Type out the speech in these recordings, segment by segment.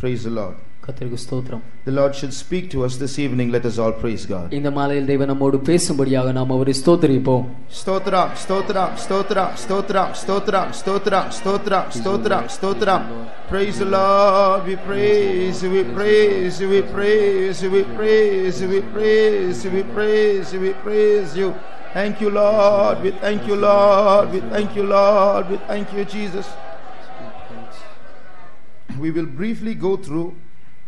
Praise the Lord. கர்த்தருக்கு ஸ்தோத்திரம். The Lord should speak to us this evening. Let us all praise God. இந்த மாலையில் தேவன் நம்மோடு பேசும்படியாக நாம் அவரை ஸ்தோத்திரிப்போம். ஸ்தோத்திரம் ஸ்தோத்திரம் ஸ்தோத்திரம் ஸ்தோத்திரம் ஸ்தோத்திரம் ஸ்தோத்திரம் ஸ்தோத்திரம் ஸ்தோத்திரம் ஸ்தோத்திரம். Praise the Lord. We praise, we praise, we praise, we praise, we praise, we praise, we praise you. Thank you, Lord. We thank you, Lord. We thank you, Lord. We thank you, Jesus. We will briefly go through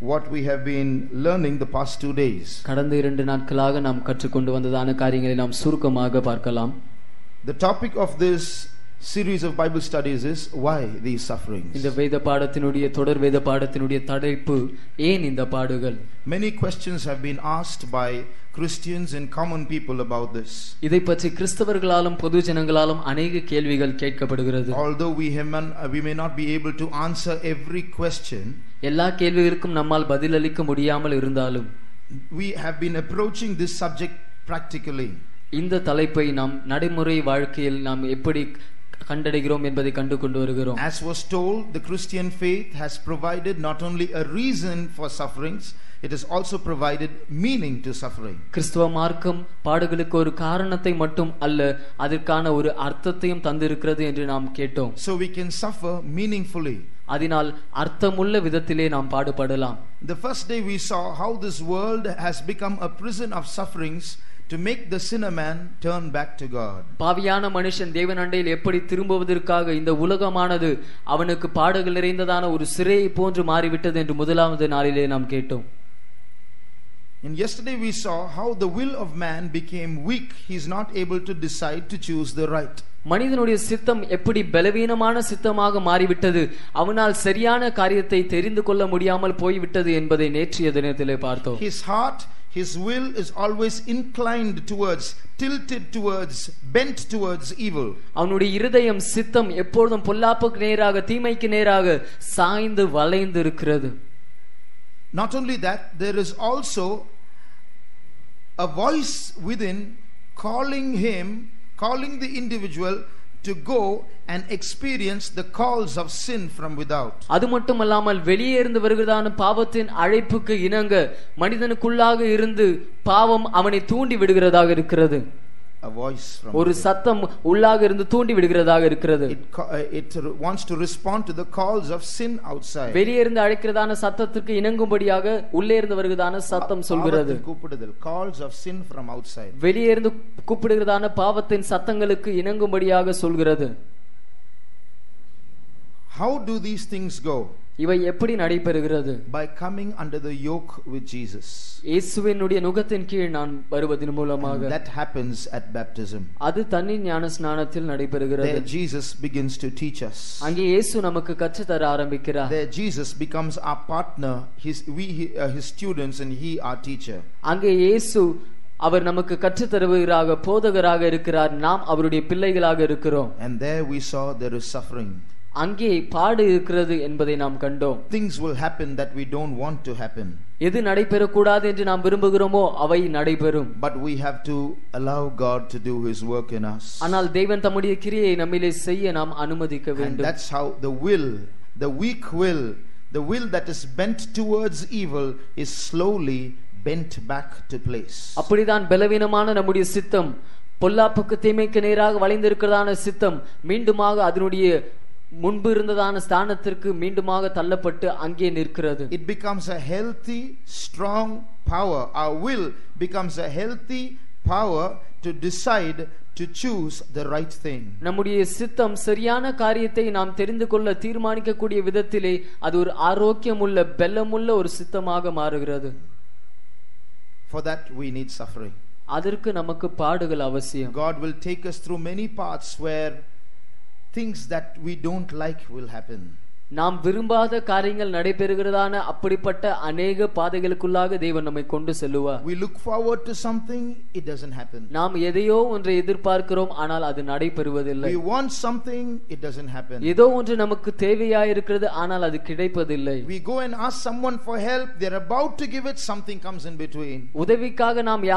what we have been learning the past 2 days. கடந்த 2 நாட்களாக நாம் கற்றுக்கொண்டு வந்ததான காரியங்களை நாம் சுருக்கமாக பார்க்கலாம். The topic of this series of Bible studies is why these sufferings. இந்த வேத பாடத்தினுடைய தொடர் வேத பாடத்தினுடைய தலைப்பு ஏன் இந்த பாடுகள்? Many questions have been asked by Christians and common people about this. இதை பற்றி கிறிஸ்தவர்களாலும் பொது ஜனங்களாலும் अनेक கேள்விகள் கேட்கப்படுகிறது. Although we may not be able to answer every question, எல்லா கேள்விகளுக்கும் நம்மால் பதிலளிக்க முடியாமல் இருந்தாலும் we have been approaching this subject practically. இந்த தலைப்பை நாம் நடைமுறை வாழ்க்கையில் நாம் எப்படி கண்டடைகிறோம் என்பதை கண்டு கொண்டு வருகிறோம். As was told, the Christian faith has provided not only a reason for sufferings, it has also provided meaning to suffering. கிறிஸ்தவ மார்க்கம் பாடுகளுக்கு ஒரு காரணத்தை மட்டும் அல்ல, அதற்கான ஒரு அர்த்தத்தையும் தந்திருக்கிறது என்று நாம் கேட்டோம். So we can suffer meaningfully. அதனால் அர்த்தமுள்ள விதத்திலே நாம் பாடுபடலாம். The first day we saw how this world has become a prison of sufferings to make the sinner man turn back to God. பாவியான மனுஷன் தேவன் அண்டையில் எப்படி திரும்புவதற்காக இந்த உலகமானது அவனுக்கு பாடுகள் நிறைந்ததான ஒரு சிறையை போன்று மாறிவிட்டது என்று முதலாவது நாளிலே நாம் கேட்டோம். And yesterday we saw how the will of man became weak. He is not able to decide to choose the right. மனிதனுடைய சித்தம் எப்படி பலவீனமான சித்தமாக மாறிவிட்டது, அவனால் சரியான காரியத்தை தெரிந்து கொள்ள முடியாமல் போய்விட்டது என்பதை நேற்றைய தினத்திலே பார்த்தோம். His heart, his will is always inclined towards, tilted towards, bent towards evil. அவனுடைய இருதயம் சித்தம் எப்பொழுதும் பொல்லாப்புக்கு நேராக, தீமைக்கு நேராக சாய்ந்து வளைந்து இருக்கிறது. Not only that, there is also a voice within calling the individual to go and experience the calls of sin from without. அது மட்டுமல்லாமல் வெளியே இருந்து வருகிறதான பாவத்தின் அழைப்புக்கு இணங்க மனிதனுக்குள்ளாக இருந்து பாவம் அவனை தூண்டி விடுகிறதாக இருக்கிறது. A voice from ஒரு சத்தம் உள்ளாக இருந்து தூண்டி விடுகிறதாக இருக்கிறது. It wants to respond to the calls of sin outside. வெளியே இருந்து அழைக்கிறதான சத்தத்துக்கு இணங்கும்படியாக உள்ளே இருந்து வருகிறதான சத்தம் சொல்கிறது. Calls of sin from outside. வெளியே இருந்து கூப்பிடுகிறதான பாவத்தின் சத்தங்களுக்கு இணங்கும்படியாக சொல்கிறது. How do these things go? இவை எப்படி நடைபெறுகிறது? By coming under the yoke with Jesus. இயேசுவினுடைய நுகத்தின் கீழ் நான் வருவதன் மூலமாக. That happens at baptism. அது தண்ணி ஞான ஸ்நானத்தில் நடைபெறுகிறது. There Jesus begins to teach us. அங்கே இயேசு நமக்கு கற்றுத் தர ஆரம்பிக்கிறார். There Jesus becomes our partner, his students and he our teacher. அங்கே இயேசு அவர் நமக்கு கற்றுத் தருவராக போதகராக இருக்கிறார், நாம் அவருடைய பிள்ளைகளாக இருக்கிறோம். And there we saw there is suffering. அங்கே பாடு இருக்கிறது என்பதை நாம் கண்டோம். Things will happen that we don't want to happen. எது நடைபெறக்கூடாது என்று நாம் விரும்புகிறோமோ அவை நடைபெறும். But we have to allow God to do his work in us. ஆனால் தேவன் தம்முடைய கிரியை நம்மிலே செய்ய நாம் அனுமதிக்க வேண்டும். And that's how the weak will that is bent towards evil is slowly bent back to place. அப்படிதான் பலவீனமான நம்முடைய சித்தம், பொல்லாப்புக்கு தீமைக்கு நேராக வளைந்திருக்கிறதான சித்தம் மீண்டுமாக அதனுடைய முன்பு இருந்ததான ஸ்தானத்திற்கு மீண்டுமாக தள்ளப்பட்டு அங்கே நிற்கிறது. It becomes a healthy, strong power. Our will becomes a healthy power to decide to choose the right thing. நம்முடைய சித்தம் சரியான காரியத்தை நாம் தெரிந்து கொள்ள தீர்மானிக்க கூடிய விதத்திலே அது ஒரு ஆரோக்கியமுள்ள பெலமுள்ள ஒரு சித்தமாக மாறுகிறது. For that we need suffering. அதற்கு நமக்கு பாடுகள் அவசியம். God will take us through many paths where things that we don't like will happen. நாம் விரும்பாத காரியங்கள் நடைபெறுகிறதான அப்படிப்பட்ட अनेक பாதைகளுக்குள்ளாக தேவன் நம்மை கொண்டு செல்லுவார். We look forward to something, it doesn't happen. நாம் எதையோ ஒன்றை எதிர்பார்க்கிறோம், ஆனால் அது நடைபெறுவதில்லை. We want something, it doesn't happen. ஏதோ ஒன்று நமக்கு தேவையாய் இருக்கிறது, ஆனால் அது கிடைப்பதில்லை. We go and ask someone for help, they're about to give it, something comes in between. உதவிக்காக நாம்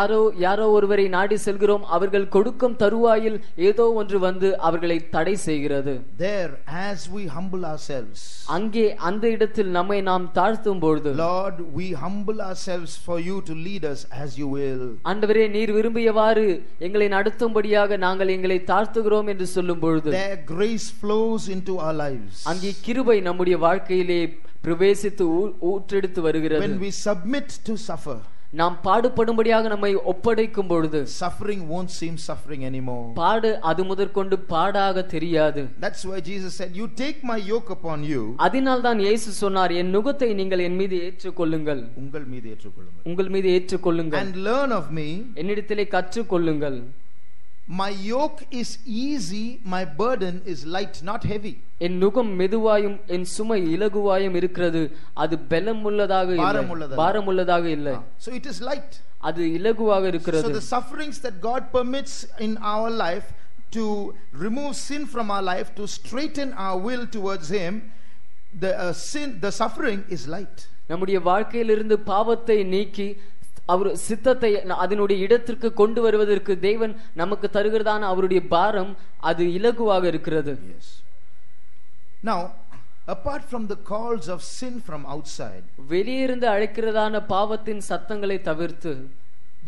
யாரோ ஒருவரை நாடி செல்கிறோம், அவர்கள் கொடுக்கும் தருவாயில் ஏதோ ஒன்று வந்து அவர்களை தடை செய்கிறது. There, as we humble ourselves, அங்கே அந்த இடத்தில் நம்மை நாம் தாழ்த்தும் பொழுது, Lord, we humble ourselves for you to lead us as you will. ஆண்டவரே, நீர் விரும்பியவாறு எங்களை நடத்தும்படியாக நாங்கள் எங்களை தாழ்த்துகிறோம் என்று சொல்லும் பொழுது, Their grace flows into our lives. அங்கே கிருபை நம்முடைய வாழ்க்கையிலே பிரவேசித்து ஊற்றெடுத்து வருகிறது. When we submit to suffer, நாம் பாடுபடும்படியாக நம்மை ஒப்படைக்கும் பொழுது, suffering won't seem suffering anymore. பாடு அது முதற்கொண்டு பாடாக தெரியாது. That's why Jesus said, you take my yoke upon you. அதனால் தான் இயேசு சொன்னார், என் நுகத்தை நீங்கள் என் மீது ஏற்றுக்கொள்ளுங்கள், உங்கள் மீது ஏற்றுக்கொள்ளுங்கள், உங்கள் மீது ஏற்றுக்கொள்ளுங்கள், and learn of me. என்னிடத்திலே கற்றுக்கொள்ளுங்கள். My yoke is easy, my burden is light, not heavy. என் நுகம் மெதுவாயும் என் சுமை இலகுவாயும் இருக்கிறது, அது பலமுள்ளதாக இல்லை, பாரமுள்ளதாக இல்லை. So it is light, அது இலகுவாக இருக்கிறது. So the sufferings that God permits in our life to remove sin from our life, to straighten our will towards him, the suffering is light. நம்முடைய வாழ்க்கையிலிருந்து பாவத்தை நீக்கி அவர் சித்தத்தை அதனுடைய இடத்திற்கு கொண்டு வருவதற்கு தேவன் நமக்கு தருகிறதான அவருடைய பாரம் அது இலகுவாக இருக்கிறது. Yes. Now, apart from the calls of sin from outside, வெளியிருந்து அழைக்கிறதான பாவத்தின் சத்தங்களை தவிர்த்து,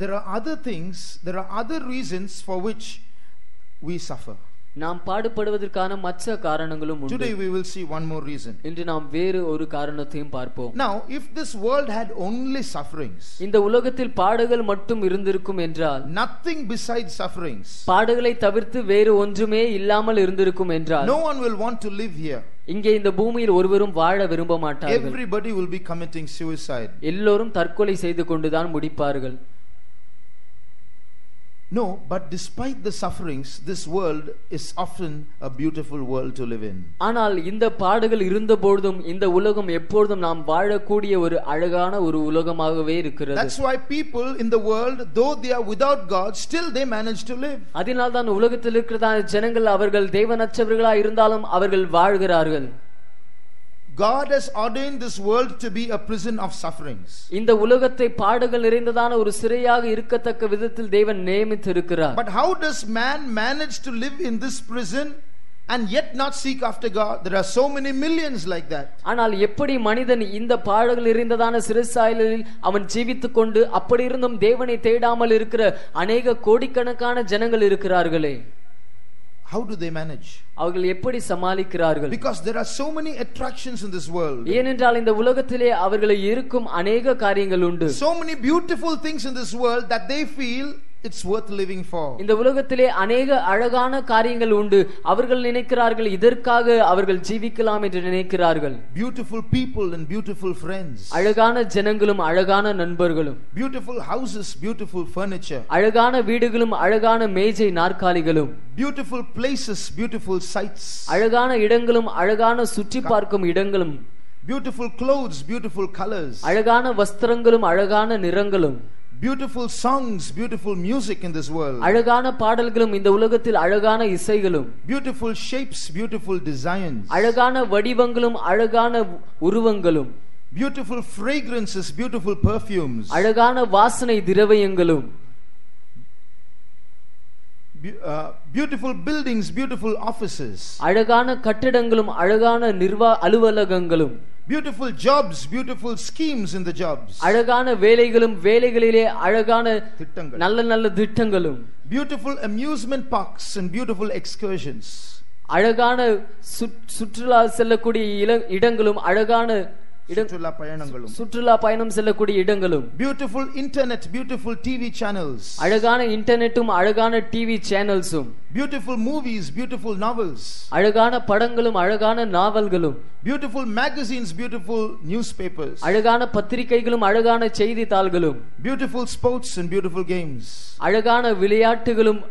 there are other things, there are other reasons for which we suffer. நாம் பாடுபடுவதற்கான மற்ற காரணங்களும் உண்டு. Today we will see one more reason. இன்று நாம் வேறு ஒரு காரணத்தையும் பார்ப்போம். Now, if this world had only sufferings, இந்த உலகத்தில் பாடுகள் மட்டும் இருந்திருக்கும் என்றால், nothing besides sufferings, பாடுகளை தவிர்த்து வேறு ஒன்றுமே இல்லாமல் இருந்திருக்கும் என்றால், no one will want to live here. இங்கே இந்த பூமியில் ஒருவரும் வாழ விரும்ப மாட்டார்கள். Everybody will be committing suicide. எல்லோரும் தற்கொலை செய்து கொண்டுதான் முடிப்பார்கள். No, but despite the sufferings, this world is often a beautiful world to live in. ஆனால் இந்த பாடுகள் இருந்தபோதும் இந்த உலகம் எப்பொழுதும் நாம் வாழக்கூடிய ஒரு அழகான ஒரு உலகமாகவே இருக்கிறது. That's why people in the world, though they are without God, still they manage to live. அதனால் தான் உலகத்தில் இருக்கிறதான ஜனங்கள் அவர்கள் தேவனற்றவர்களாய் இருந்தாலும் அவர்கள் வாழ்கிறார்கள். God has ordained this world to be a prison of sufferings. இந்த உலகத்தை பாடுகள் நிறைந்ததான ஒரு சிறையாக இருக்கத்தக்க விதத்தில் தேவன் நியமித்திருக்கிறார். But how does man manage to live in this prison and yet not seek after God? There are so many millions like that. ஆனால் எப்படி மனிதன் இந்த பாடுகள் நிறைந்ததான சிறைச்சாலையில் அவன் ஜீவித்துக் கொண்டு அப்படி இருந்தும் தேவனை தேடாமல் இருக்கிற அநேக கோடிக்கணக்கான ஜனங்கள் இருக்கிறார்களே? How do they manage? அவர்கள் எப்படி சமாளிக்கிறார்கள்? Because there are so many attractions in this world. ஏனென்றால் இந்த உலகத்திலே அவர்களை இருக்கும் அநேக காரியங்கள் உண்டு. So many beautiful things in this world that they feel it's worth living for. இந்த உலகத்திலே அநேக அழகான காரியங்கள் உண்டு, அவர்கள் நினைக்கிறார்கள் இதற்காக அவர்கள் ஜீவிக்கலாம் என்று நினைக்கிறார்கள். Beautiful people and beautiful friends. அழகான ஜனங்களும் அழகான நண்பர்களும். Beautiful houses, beautiful furniture. அழகான வீடுகளும் அழகான மேஜை நாற்காலிகளும். Beautiful places, beautiful sights. அழகான இடங்களும் அழகான சுற்றி பார்க்கும் இடங்களும். Beautiful clothes, beautiful colors. அழகான வஸ்திரங்களும் அழகான நிறங்களும். Beautiful songs, beautiful music in this world. அழகான பாடல்களும் இந்த உலகத்தில் அழகான இசைகளும். Beautiful shapes, beautiful designs. அழகான வடிவங்களும் அழகான உருவங்களும். Beautiful fragrances, beautiful perfumes. அழகான வாசனை திரவியங்களும். Beautiful buildings, beautiful offices. அழகான கட்டிடங்களும் அழகான அலுவலகங்களும். Beautiful jobs, beautiful schemes in the jobs. அழகான வேலைகளும் வேலைகளிலே அழகான திட்டங்கள். நல்ல நல்ல திட்டங்களும். Beautiful amusement parks and beautiful excursions. அழகான சுற்றுலா செல்லக்கூடிய இடங்களும் அழகான சுற்றுலா பயணம் செல்லக்கூடிய இடங்களும். Beautiful internet, beautiful TV channels. அழகான இன்டர்நெட்டும் அழகான TV சேனல்ஸும். Beautiful movies, beautiful novels. அழகான படங்களும் அழகான நாவல்களும். Beautiful magazines, beautiful newspapers. அழகான பத்திரிகைகளும் அழகான செய்தித்தாள்களும். Beautiful sports and beautiful games. அழகான விளையாட்டுகளும்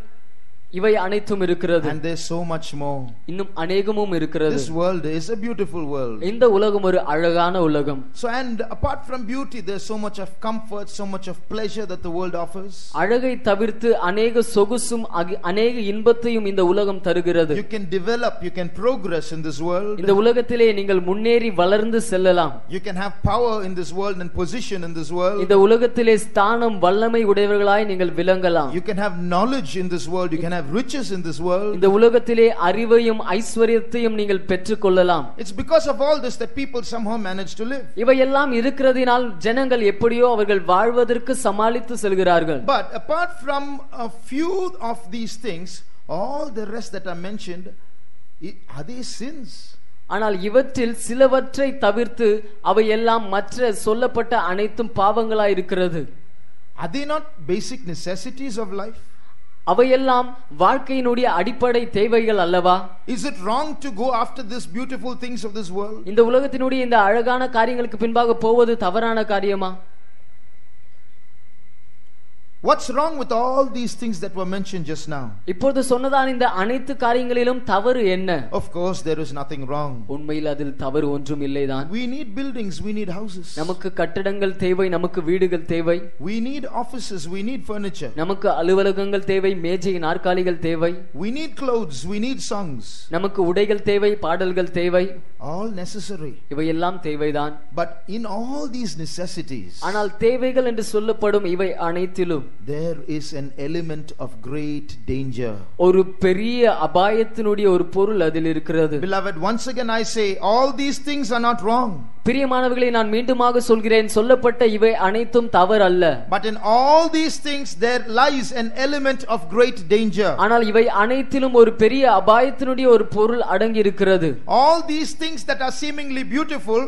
இவை அனைத்தும் இருக்கிறது. And there's so much more. இன்னும் அநேகமும் இருக்கிறது. This world is a beautiful world. இந்த உலகம் ஒரு அழகான உலகம். So and apart from beauty, there's so much of comfort, so much of pleasure that the world offers. அழகை தவிர்த்து அநேக சொகுசும் அநேக இன்பத்தையும் இந்த உலகம் தருகிறது. You can develop, you can progress in this world. இந்த உலகத்திலே நீங்கள் முன்னேறி வளர்ந்து செல்லலாம். You can have power in this world and position in this world. இந்த உலகத்திலே ஸ்தானம் வல்லமை உடையவர்களாய் நீங்கள் விளங்கலாம். You can have knowledge in this world, you can have have riches in this world. இந்த உலகத்திலே அறிவையும் ஐஸ்வரியத்தையும் நீங்கள் பெற்றுக்கொள்ளலாம். It's because of all this that people somehow manage to live. இவையெல்லாம் இருக்கிறதினால் ஜனங்கள் எப்படியோ அவர்கள் வாழ்வதற்கு சமாளித்து செல்கிறார்கள். But apart from a few of these things, all the rest that are mentioned, are they sins? ஆனால் இவற்றில் சிலவற்றை தவிர்த்து அவையெல்லாம் மற்ற சொல்லப்பட்ட அனைத்தும் பாவங்களாய் இருக்கிறது. Are they not basic necessities of life? அவையெல்லாம் வாழ்க்கையினுடைய அடிப்படை தேவைகள் அல்லவா? Is it wrong to go after this beautiful things of this world? இந்த உலகத்தினுடைய இந்த அழகான காரியங்களுக்கு பின்பாக போவது தவறான காரியமா? What's wrong with all these things that were mentioned just now? இப்பொழுது சொன்னதான இந்த அனைத்து காரியங்களிலும் தவறு என்ன? Of course there is nothing wrong. உண்மையில் அதில் தவறு ஒன்றும் இல்லைதான். We need buildings, we need houses. நமக்கு கட்டடங்கள் தேவை, நமக்கு வீடுகள் தேவை. We need offices, we need furniture. நமக்கு அலுவலகங்கள் தேவை, மேஜை நாற்காலிகள் தேவை. We need clothes, we need songs. நமக்கு உடைகள் தேவை, பாடல்கள் தேவை. All necessary. இவையெல்லாம் தேவைதான். But in all these necessities, ஆனால் தேவைகள் என்று சொல்லப்படும் இவை அனைத்திலும் there is an element of great danger. ஒரு பெரிய அபாயத்தினுடைய ஒரு பொருள் அதில் இருக்கிறது. Beloved, once again I say, all these things are not wrong. பிரியமானவர்களே, நான் மீண்டுமாக சொல்கிறேன், சொல்லப்பட்ட இவை அனைத்தும் தவறு அல்ல. But in all these things there lies an element of great danger. ஆனால் இவை அனைத்திலும் ஒரு பெரிய அபாயத்தினுடைய ஒரு பொருள் அடங்கி இருக்கிறது. All these things that are seemingly beautiful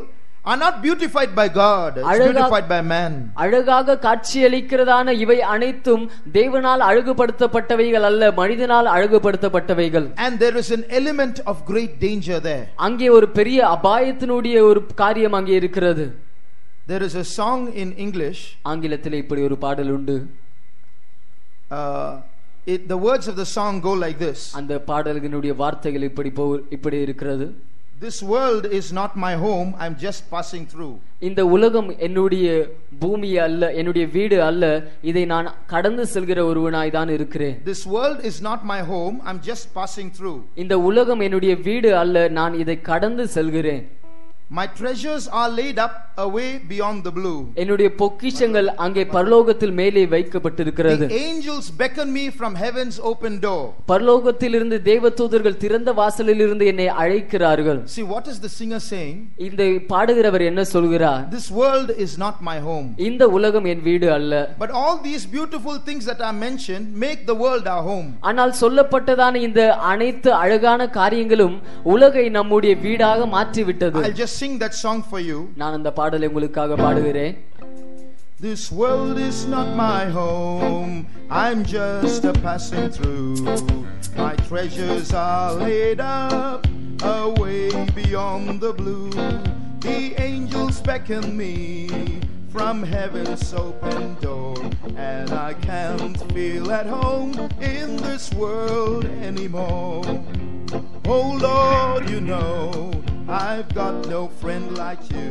are not beautified by God, it's beautified by man. அழகாக காட்சியளிக்கிறதான இவை அனைத்தும் தேவனால் அழகுபடுத்தப்பட்டவைகள் அல்ல, மனிதனால் அழகுபடுத்தப்பட்டவைகள். And there is an element of great danger there. அங்கே ஒரு பெரிய அபாயத்தினுடைய ஒரு காரியம் அங்கே இருக்கிறது. There is a song in English. ஆங்கிலத்தில் இப்படி ஒரு பாடல் உண்டு. The words of the song go like this. அந்த பாடலினுடைய வார்த்தைகள் இப்படி இருக்கிறது. This world is not my home, I'm just passing through. இந்த உலகம் என்னுடைய பூமி அல்ல, என்னுடைய வீடு அல்ல, இதை நான் கடந்து செல்கிற ஒருவனாய் தான் இருக்கிறேன். This world is not my home, I'm just passing through. இந்த உலகம் என்னுடைய வீடு அல்ல, நான் இதை கடந்து செல்கிறேன். My treasures are laid up away beyond the blue. என்னுடைய பொக்கிஷங்கள் அங்கே பரலோகத்தில் மேலே வைக்கப்பட்டிருக்கிறது. The angels beckon me from heaven's open door. பரலோகத்திலிருந்து தேவதூதர்கள் திறந்த வாசலிலிருந்து என்னை அழைக்கிறார்கள். See, what is the singer saying? இந்த பாடுகிறவர் என்ன சொல்கிறார்? This world is not my home. இந்த உலகம் என் வீடு அல்ல. But all these beautiful things that are mentioned make the world our home. ஆனால் சொல்லப்பட்டதான இந்த அனைத்து அழகான காரியங்களும் உலகை நம்முடைய வீடாக மாற்றிவிட்டது. I'll just sing that song for you. நான் அந்த பாடலை உங்களுக்காக பாடுகிறேன். This world is not my home, I'm just a passing through. My treasures are laid up away beyond the blue. The angels beckon me from heaven's open door, and I can't feel at home in this world anymore. Oh Lord, you know I've got no friend like you.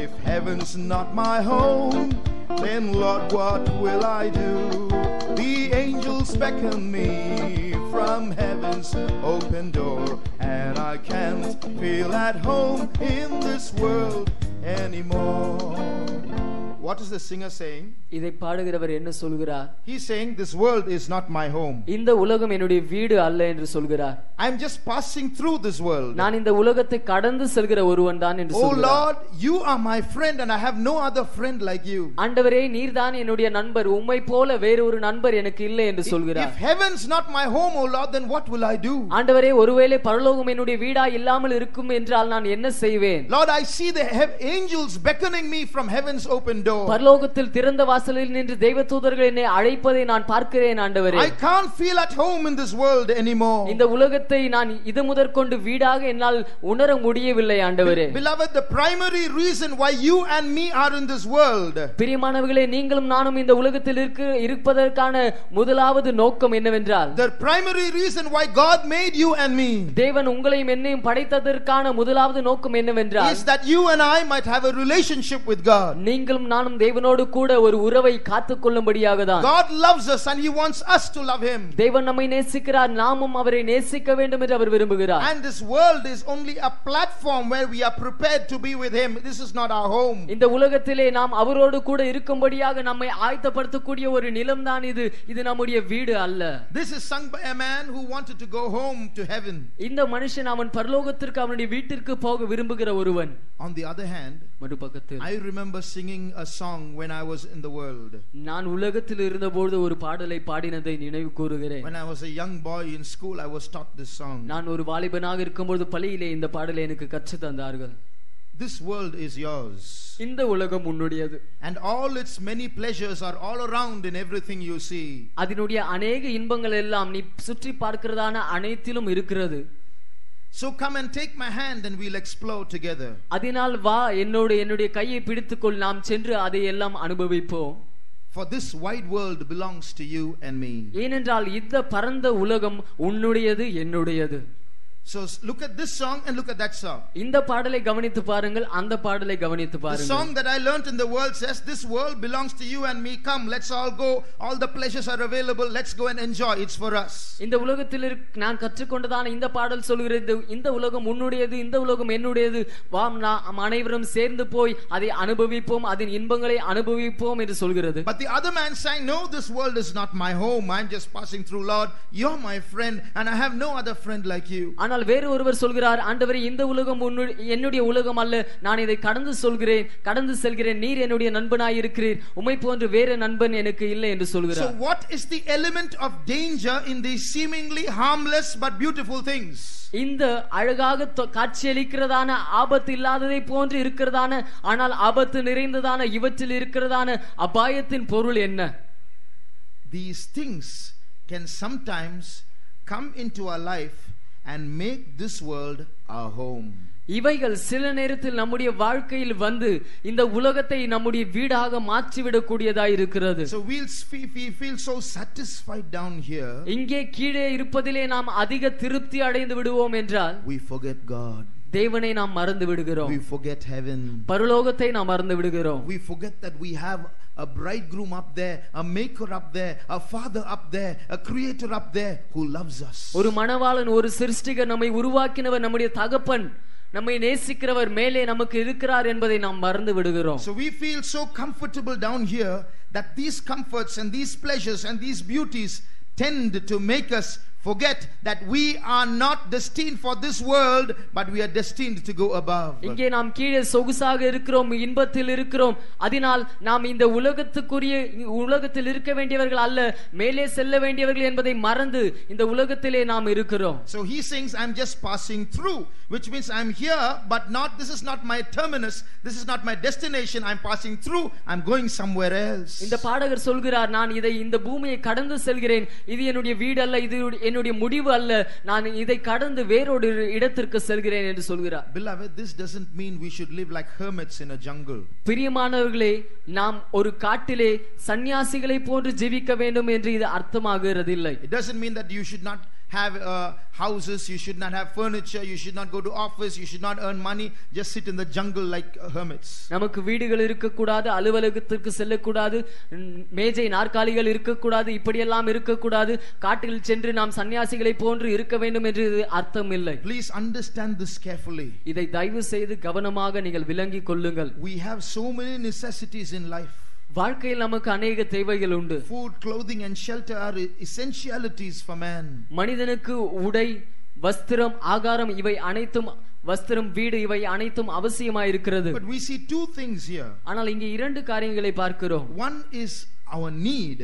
If heaven's not my home, then Lord, what will I do? The angels beckon me from heaven's open door, and I can't feel at home in this world anymore. What is the singer saying? இதை பாடுகிறவர் என்ன சொல்கிறார்? He's saying this world is not my home. இந்த உலகம் என்னுடைய வீடு அல்ல என்று சொல்கிறார். I'm just passing through this world. நான் இந்த உலகத்தை கடந்து செல்கிற ஒருவன் தான் என்று சொல்கிறார். Oh Lord, you are my friend and I have no other friend like you. ஆண்டவரே, நீர்தான் என்னுடைய நண்பர், உம்மை போல வேறு ஒரு நண்பர் எனக்கு இல்லை என்று சொல்கிறார். If heaven's not my home, oh Lord, then what will I do? ஆண்டவரே, ஒருவேளை பரலோகம் என்னுடைய வீடா இல்லாமல் இருக்கும் என்றால் நான் என்ன செய்வேன்? Lord, I see the angels beckoning me from heaven's open door. பரலோகத்தில் திறந்த வாசலில் நின்று தேவதூதர்கள் என்னை அழைப்பதை நான் பார்க்கிறேன் ஆண்டவரே. I can't feel at home in this world anymore. இந்த உலகத்தை நான் இது முதற்கொண்டு வீடாக என்னால் உணர முடியவில்லை ஆண்டவரே. Beloved, the primary reason why you and me are in this world, பிரியமானவர்களே, நீங்களும் நானும் இந்த உலகத்தில் இருப்பதற்கான முதலாவது நோக்கம் என்னவென்றால், the primary reason why God made you and me, தேவன் உங்களையும் என்னையும் படைத்ததற்கான முதலாவது நோக்கம் என்னவென்றால், is that you and I might have a relationship with God. நீங்களும் நானும் தேவனோடு கூட ஒரு உறவை காத்துக்கொள்ளும்படியாக தான். God loves us and he wants us to love him. தேவன் நம்மை நேசிக்கிறார், நாமும் அவரை நேசிக்க வேண்டும் என்று அவர் விரும்புகிறார். And this world is only a platform where we are prepared to be with him. This is not our home. இந்த உலகத்திலே நாம் அவரோடு கூட இருக்கும்படியாக நம்மை ஆயத்தப்படுத்தக்கூடிய ஒரு நிலம் தான் இது. இது நம்முடைய வீடு அல்ல. This is sung by a man who wanted to go home to heaven. இந்த மனுஷன் அவன் பரலோகத்திற்கு அவனுடைய வீட்டிற்கு போக விரும்புகிற ஒருவன். On the other hand, மறுபக்கத்தில் I remember singing a song when I was in the world. நான் உலகத்தில் இருந்தபோது ஒரு பாடலை பாடினதை நினைவு கூறுகிறேன். When I was a young boy in school, I was taught this song. நான் ஒரு வாலிபனாக இருக்கும்போது பள்ளியிலே இந்த பாடலை எனக்கு கற்றுத் தந்தார்கள். This world is yours. இந்த உலகம் உன்னுடையது. And all its many pleasures are all around in everything you see. அதனுடைய अनेक இன்பங்கள் எல்லாம் நீ சுற்றி பார்க்கிறதான அனைத்திலும் இருக்கிறது. So come and take my hand and we'll explore together. அதனால் வா என்னுடைய கையை பிடித்துக்கொள், நாம் சென்று அதை எல்லாம் அனுபவிப்போம். For this wide world belongs to you and me. ஏனென்றால் இந்த பரந்த உலகம் உன்னுடையது என்னுடையது. So look at this song and look at that song. இந்த பாடலை கவனித்து பாருங்கள், அந்த பாடலை கவனித்து The பாருங்கள். song that I learned in the world says, this world belongs to you and me. Come, let's all go. All the pleasures are available. Let's go and enjoy. It's for us. இந்த உலகத்தில் நான் கற்றுக்கொண்டதான இந்த பாடல் சொல்கிறது, இந்த உலகம் உன்னுடையது, இந்த உலகம் என்னுடையது. வாம் நாம் அனைவரும் சேர்ந்து போய் அதை அனுபவிப்போம், அதன் இன்பங்களை அனுபவிப்போம் என்று சொல்கிறது. But the other man sang, no, this world is not my home. I'm just passing through. Lord, you're my friend and I have no other friend like you. ஆனால் வேறு ஒருவர் சொல்கிறார், ஆண்டவரே இந்த உலகம் என்னுடைய உலகம் அல்ல, நான் இதை கடந்து செல்கிறேன், நீர் என்னுடைய நண்பனாய் இருக்கிறீர், உம்மை போன்று வேறு நண்பன் எனக்கு இல்லை என்று சொல்கிறார். So what is the element of danger in these seemingly harmless but beautiful things? இந்த அழகாக காட்சியளிக்கிறதான ஆபத்து இல்லாததை போன்று இருக்கிறதான ஆனால் ஆபத்து நிறைந்ததான இவற்றில் இருக்கிறதான அபாயத்தின் பொருள் என்ன? These things can sometimes come into our life and make this world our home. இவைகள் சில நேரத்தில் நம்முடைய வாழ்க்கையில் வந்து இந்த உலகத்தை நம்முடைய வீடாக மாற்றிவிடக் கூடியதாய் இருக்கிறது. So we feel so satisfied down here. இங்கே கீழே இருப்பதிலே நாம் அதிக திருப்தி அடைந்து விடுவோம் என்றால் we forget God. தேவனை நாம் மறந்து விடுகிறோம். We forget heaven. பரலோகத்தை நாம் மறந்து விடுகிறோம். We forget that we have a bridegroom up there, a maker up there, a father up there, a creator up there who loves us. ஒரு மணவாளன், ஒரு சிருஷ்டிகர், நம்மை உருவாக்கினவர், நம்முடைய தகப்பன், நம்மை நேசிக்கிறவர் மேலே நமக்கு இருக்கிறார் என்பதை நாம் மறந்து விடுகிறோம். So we feel so comfortable down here that these comforts and these pleasures and these beauties tend to make us forget that we are not destined for this world but we are destined to go above. இங்கே நாம் கீழே சொகுசாக இருக்கிறோம், இன்பத்தில் இருக்கிறோம், அதனால் நாம் இந்த உலகத்தில் இருக்க வேண்டியவர்கள் அல்ல, மேலே செல்ல வேண்டியவர்கள் என்பதை மறந்து இந்த உலகத்திலே நாம் இருக்கிறோம். So he sings, I'm just passing through, which means I'm here but not, this is not my terminus, this is not my destination, I'm passing through, I'm going somewhere else. இந்த பாடகர் சொல்கிறார், நான் இந்த பூமியை கடந்து செல்கிறேன், இது என்னுடைய வீடு அல்ல, இது என்னுடைய முடிவு அல்ல, நான் இதை கடந்து வேறொரு இடத்திற்கு செல்கிறேன் என்று சொல்கிறார். Beloved, this doesn't mean we should live like hermits in a jungle. பிரியமானவர்களே, நாம் ஒரு காட்டிலே சன்னியாசிகளை போன்று ஜீவிக்க வேண்டும் என்று இது அர்த்தமாகிறது இல்லை. It doesn't mean that you should not have houses, you should not have furniture, you should not go to office, you should not earn money, just sit in the jungle like hermits. நமக்கு வீடுகள் இருக்கக்கூடாது, அலுவலகத்திற்கு செல்லக்கூடாது, மேஜை நாற்காலிகள் இருக்கக்கூடாது, இப்படியெல்லாம் இருக்கக்கூடாது, காட்டில் சென்று நாம் சன்னியாசிகளை போன்று இருக்க வேண்டும் என்று அர்த்தம் இல்லை. Please understand this carefully. இதை தயவு செய்து கவனமாக நீங்கள் விளங்கிக் கொள்ளுங்கள். We have so many necessities in life. வாழ்க்கையில் நமக்கு அநேக தேவைகள் உண்டு. Food, clothing and shelter are essentialities for man. மனிதனுக்கு உடை, வஸ்திரம், ஆகாரம் இவை அனைத்தும், வஸ்திரம், வீடு இவை அனைத்தும் அவசியமாய் இருக்கிறது. But we see two things here. ஆனால் இங்கே இரண்டு காரியங்களை பார்க்கிறோம். One is our need.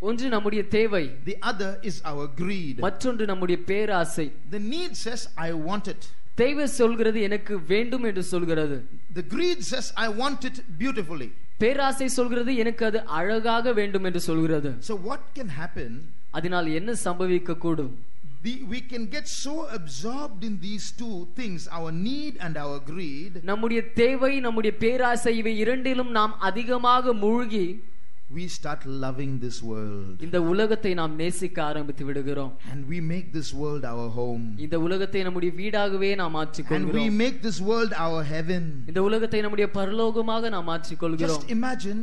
ஒன்று நம்முடைய தேவை. The other is our greed. மற்றொன்று நம்முடைய பேராசை. The need says I want it. தேவை சொல்கிறது எனக்கு வேண்டும் என்று சொல்கிறது. The greed says I want it beautifully. பேராசை சொல்கிறது எனக்கு அது அழகாக வேண்டும் என்று சொல்கிறது. So what can happen? அதனால் என்ன சம்பவிக்க கூடும்? We can get so absorbed in these two things, our need and our greed. நம்முடைய தேவை, நம்முடைய பேராசை இவை இரண்டிலும் நாம் அதிகமாக மூழ்கி we start loving this world. இந்த உலகத்தை நாம் நேசிக்க ஆரம்பித்து விடுகிறோம். And we make this world our home. இந்த உலகத்தை நம்முடைய வீடாகவே நாம் மாற்றிக் கொள்கிறோம். And we make this world our heaven. இந்த உலகத்தை நம்முடைய பரலோகமாக நாம் மாற்றிக் கொள்கிறோம். Just imagine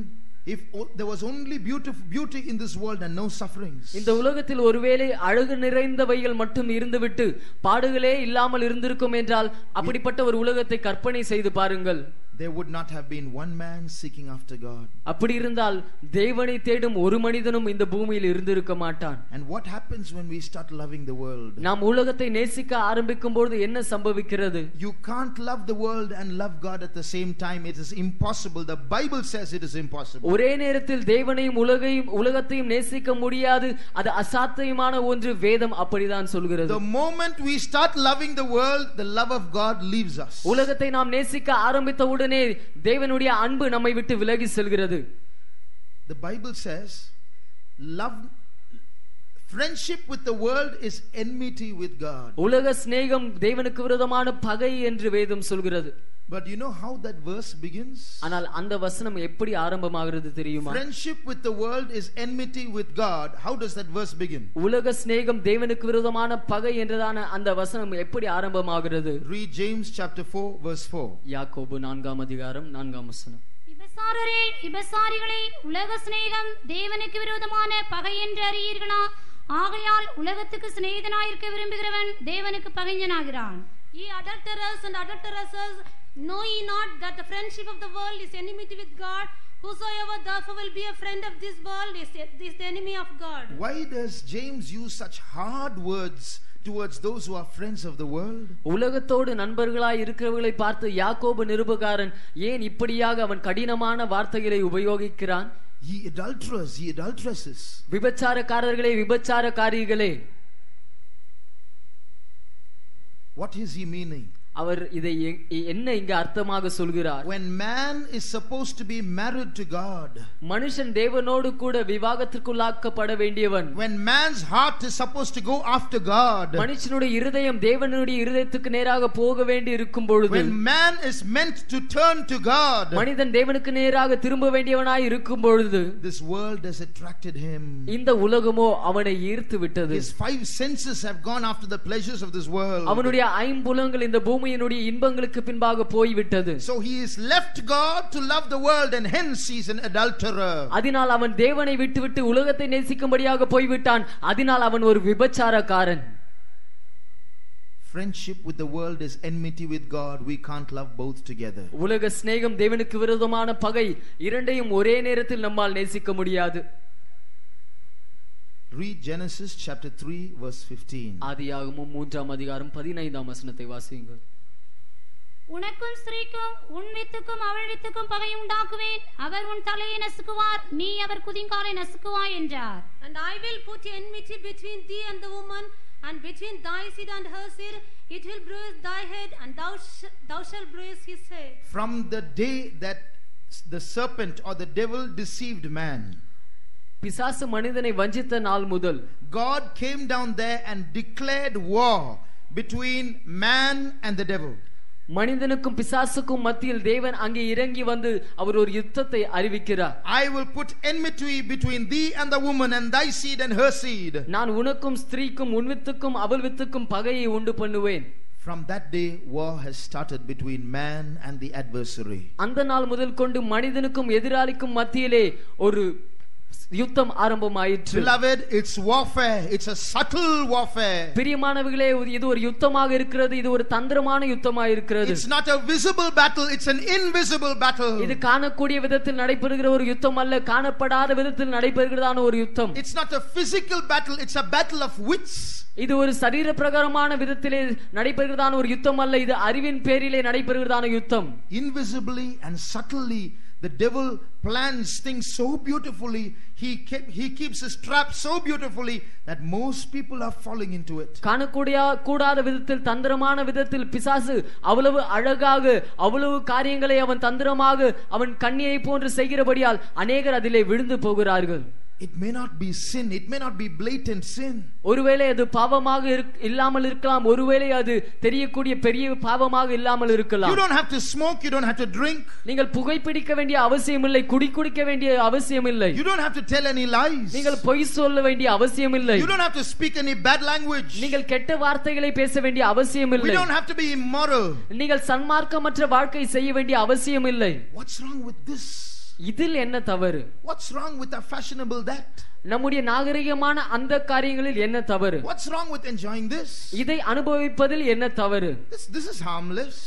if there was only beauty in this world and no sufferings. இந்த உலகத்தில் ஒருவேளை அழகு நிறைந்தவைகள் மட்டும் இருந்துவிட்டு பாடுகளே இல்லாமல் இருந்திருக்கும் என்றால் அப்படிப்பட்ட ஒரு உலகத்தை கற்பனை செய்து பாருங்கள். There would not have been one man seeking after God. அப்படி இருந்தால் தேவனை தேடும் ஒரு மனிதனும் இந்த பூமியில் இருந்திருக்க மாட்டான். And what happens when we start loving the world? நாம் உலகத்தை நேசிக்க ஆரம்பிக்கும் பொழுது என்ன சம்பவிக்கிறது? You can't love the world and love God at the same time. It is impossible. The Bible says it is impossible. ஒரே நேரத்தில் தேவனையும் உலகத்தையும் நேசிக்க முடியாது. அது அசாத்தியமான ஒன்று. வேதம் அப்படிதான் சொல்கிறது. The moment we start loving the world, the love of God leaves us. உலகத்தை நாம் நேசிக்க ஆரம்பித்த தேவனுடைய அன்பு நம்மை விட்டு விலகி செல்கிறது. The Bible says friendship with the world is enmity with God. உலக சிநேகம் தேவனுக்கு விரோதமான பகை என்று வேதம் சொல்கிறது. But you know how that verse begins? ஆனால் அந்த வசனம் எப்படி ஆரம்பமாகிறது தெரியுமா? Friendship with the world is enmity with God. How does that verse begin? உலக சிநேகம் தேவனுக்கு விரோதமான பகை என்றதான அந்த வசனம் எப்படி ஆரம்பமாகிறது? Read James chapter 4 verse 4. யாக்கோபு 4ஆம் அதிகாரம் 4ஆம் வசனம். விபசாரரே விபசாரிகளே உலக சிநேகம் தேவனுக்கு விரோதமான பகை என்று அறியீர்களா? ஆகையால் உலகத்துக்கு சிநேகிதனாயிருக்க விரும்புகிறவன் தேவனுக்கு பகைஞனாகிறான். Ye adulterers and adulteresses, know ye not that the friendship of the world is enmity with God? Whosoever therefore will be a friend of this world is the enemy of God. Why does James use such hard words towards those who are friends of the world? உலகத்தோடு நண்பர்களாய் இருக்கிறவர்களை பார்த்து யாக்கோபு நிருபகாரன் ஏன் இப்படியாக அவன் கடினமான வார்த்தைகளை உபயோகிக்கிறான்? Ye adulterers, ye adulteresses. விபச்சாரக்காரர்களே விபச்சாரக்காரிகளே. What is he meaning? அவர் இதை என்ன இங்க அர்த்தமாக சொல்கிறார்? When man is supposed to be married to God, மனுஷன் தேவனோடு கூட விவாகத்திற்குள்ளாக்கப்பட வேண்டியவன். when man's heart is supposed to go after God, மனுஷனுடைய இருதயம் தேவனுடைய இருதயத்துக்கு நேராக போக வேண்டி இருக்கும் பொழுது, when man is meant to turn to God, மனிதன் தேவனுக்கு நேராக திரும்ப வேண்டியவனாய் இருக்கும் பொழுது, this world has attracted him. இந்த உலகமோ அவனை ஈர்த்து விட்டது. His five senses have gone after the pleasures of this world. அவனுடைய ஐம்புலன்கள் இந்த பூமியினுடைய இன்பங்களுக்கு பின்பாக போய்விட்டது. So he is left God to love the world and hence he is an adulterer. அதனால் அவன் தேவனை விட்டுவிட்டு உலகத்தை நேசிக்கும்படியாக போய்விட்டான். அதனால் அவன் ஒரு விபச்சாரக்காரன். Friendship with the world is enmity with God. We can't love both together. உலக சிநேகம் தேவனுக்கு விரோதமான பகை. இரண்டையும் ஒரே நேரத்தில் நம்மால் நேசிக்க முடியாது. Read Genesis chapter 3 verse 15. ஆதியாகமம் 3ஆம் அதிகாரம் 15ஆம் வசனத்தை வாசியுங்கள். உனக்கும் ஸ்திரீக்கும் உன் வித்துக்கும் அவள் வித்துக்கும் பகை உண்டாக்குவேன். அவர் உன் தலையை நசுக்குவார், நீ அவர் குதிங்காலை நசுக்குவாய் என்றார். And I will put enmity between thee and the woman, and between thy seed and her seed. It will bruise thy head, and thou shalt bruise his head. From the day that the serpent or the devil deceived man, பிசாசு மனிதனை வஞ்சித்த நாள் முதல், God came down there and declared war between man and the devil. மனிதனுக்கும் பிசாசுக்கும் மத்தியில் தேவன் அங்கே இறங்கி வந்து அவர் ஒரு யுத்தத்தை அறிவிக்கிறார். I will put enmity between thee and the woman, and thy seed and her seed. நான் உனக்கும் ஸ்திரீக்கும் உன் வித்துக்கும் அவள் வித்துக்கும் பகையை உண்டு பண்ணுவேன். From that day war has started between man and the adversary. அந்த நாள் முதல் கொண்டு மனிதனுக்கும் எதிராளிக்கும் மத்தியிலே ஒரு யுத்தம் ஆரம்பமாயிற்று. Beloved, it's warfare. It's a subtle warfare. பிரியமானவர்களே, இது ஒரு யுத்தமாக இருக்கிறது. இது ஒரு தந்திரமான யுத்தமாக இருக்கிறது. It's not a visible battle, it's an invisible battle. இது காணக்கூடிய விதத்தில் நடைபெறுகிற ஒரு யுத்தம் அல்ல, காணப்படாத விதத்தில் நடைபெறுகிறதான ஒரு யுத்தம். It's not a physical battle, it's a battle of wits. இது ஒரு சரீர பிரகாரமான விதத்திலே நடைபெறுகிறதான ஒரு யுத்தம் அல்ல, இது அறிவின் பேரிலே நடைபெறுகிறதான யுத்தம். Invisibly and subtly the devil plans things so beautifully. He keeps his trap so beautifully that most people are falling into it. கூடாத விதத்தில் தந்திரமான விதத்தில் பிசாசு அவ்வளவு அழகாக அவ்வளவு காரியங்களை அவன் தந்திரமாக அவன் கண்ணியை போன்று செய்கிறபடியால் அநேகர் அதிலே விழுந்து போகிறார்கள். it may not be sin, it may not be blatant sin. ஒருவேளை அது பாவமாக இல்லாமல் இருக்கலாம், ஒருவேளை அது தெரியக்கூடிய பெரிய பாவமாக இல்லாமல் இருக்கலாம். You don't have to smoke, you don't have to drink. நீங்கள் புகைப்பிடிக்க வேண்டிய அவசியம் இல்லை, குடிக்க வேண்டிய அவசியம் இல்லை. You don't have to tell any lies. நீங்கள் பொய் சொல்ல வேண்டிய அவசியம் இல்லை. You don't have to speak any bad language. நீங்கள் கெட்ட வார்த்தைகளை பேச வேண்டிய அவசியம் இல்லை. We don't have to be immoral. நீங்கள் சன்மார்க்கமற்ற வாழ்க்கை செய்ய வேண்டிய அவசியம் இல்லை. What's wrong with this? இதில் என்ன தவறு? What's wrong with a fashionable that? நம்முடைய நாகரிகமான அந்த காரியங்களில் என்ன தவறு? What's wrong with enjoying this? இதை அனுபவிப்பதில் என்ன தவறு? This is harmless.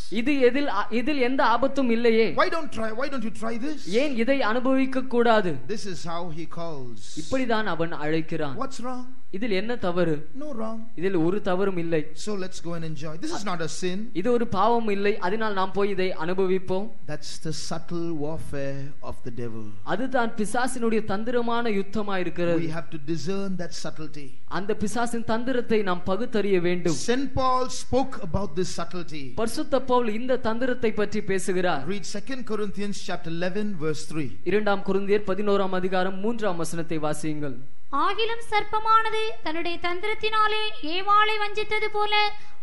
இதில் எந்த ஆபத்தும் இல்லையே. Why don't you try this? ஏன் இதை அனுபவிக்க கூடாது? This is how he calls. இப்படிதான் அவன் அழைக்கிறான். What's wrong? இதில் என்ன தவறு? No wrong. இதில் ஒரு தவறும் இல்லை. So let's go and enjoy. This is not a sin. இது ஒரு பாவம் இல்லை, அதனால் நாம் போய் இதை அனுபவிப்போம். That's the subtle warfare of the devil. அதுதான் பிசாசினுடைய தந்திரமான யுத்தமாக இருக்கிறது. We have to discern that subtlety. அந்த பிசாசின் தந்திரத்தை நாம் பகுத்தறிய வேண்டும். Saint Paul spoke about this subtlety. பரிசுத்த பவுல் இந்த தந்திரத்தை பற்றி பேசுகிறார். Read 2 Corinthians chapter 11 verse 3. 2 கொரிந்தியர் 11 அதிகாரம் 3 வசனத்தை வாசியுங்கள். ஆகிலும் சர்ப்பமானது தன்னுடைய தந்திரத்தினாலே ஏவாளை வஞ்சித்தது போல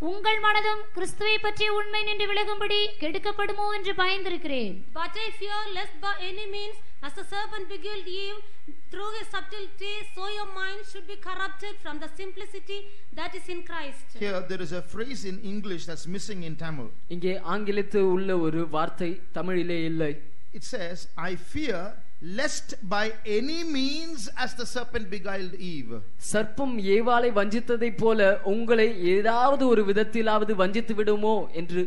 உங்கள் மனதும் கிறிஸ்துவை பற்றிய உண்மை நின்று விலகும்படி கெடுக்கப்படுமோ என்று பயந்திருக்கிறேன். But I fear lest by any means, as the serpent beguiled Eve through his subtlety, so your mind should be corrupted from the simplicity that is in Christ. Here there is a phrase in English that's missing in Tamil. இங்கே ஆங்கிலத்தில் உள்ள ஒரு வார்த்தை தமிழிலே இல்லை. It says, I fear lest by any means as the serpent beguiled Eve. சர்ப்பம் ஏவாளை வஞ்சித்ததை போல உங்களை ஏதாவது ஒரு விதத்திலாவது வஞ்சித்து விடுமோ என்று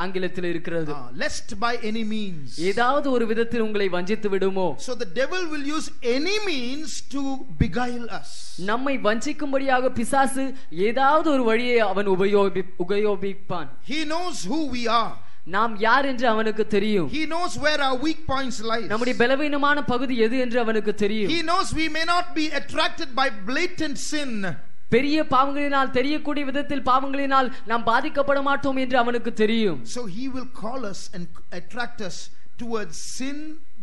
ஆங்கிலத்தில் இருக்கிறது. Lest by any means. ஏதாவது ஒரு விதத்தில் உங்களை வஞ்சித்து விடுமோ. So the devil will use any means to beguile us. நம்மை வஞ்சிக்கும்படியாக பிசாசு ஏதாவது ஒரு வழியை அவன் உபயோகிப்பான். He knows who we are. நாம் யார் என்று அவனுக்கு தெரியும். He knows where our weak points lie. நம்முடைய பலவீனமான பகுதி எது என்று அவனுக்கு தெரியும். He knows we may not be attracted by blatant sin. பெரிய பாவங்களினால் தெரியக்கூடிய விதத்தில் பாவங்களினால் நாம் பாதிக்கப்பட மாட்டோம் என்று அவனுக்கு தெரியும். So he will call us and attract us towards sin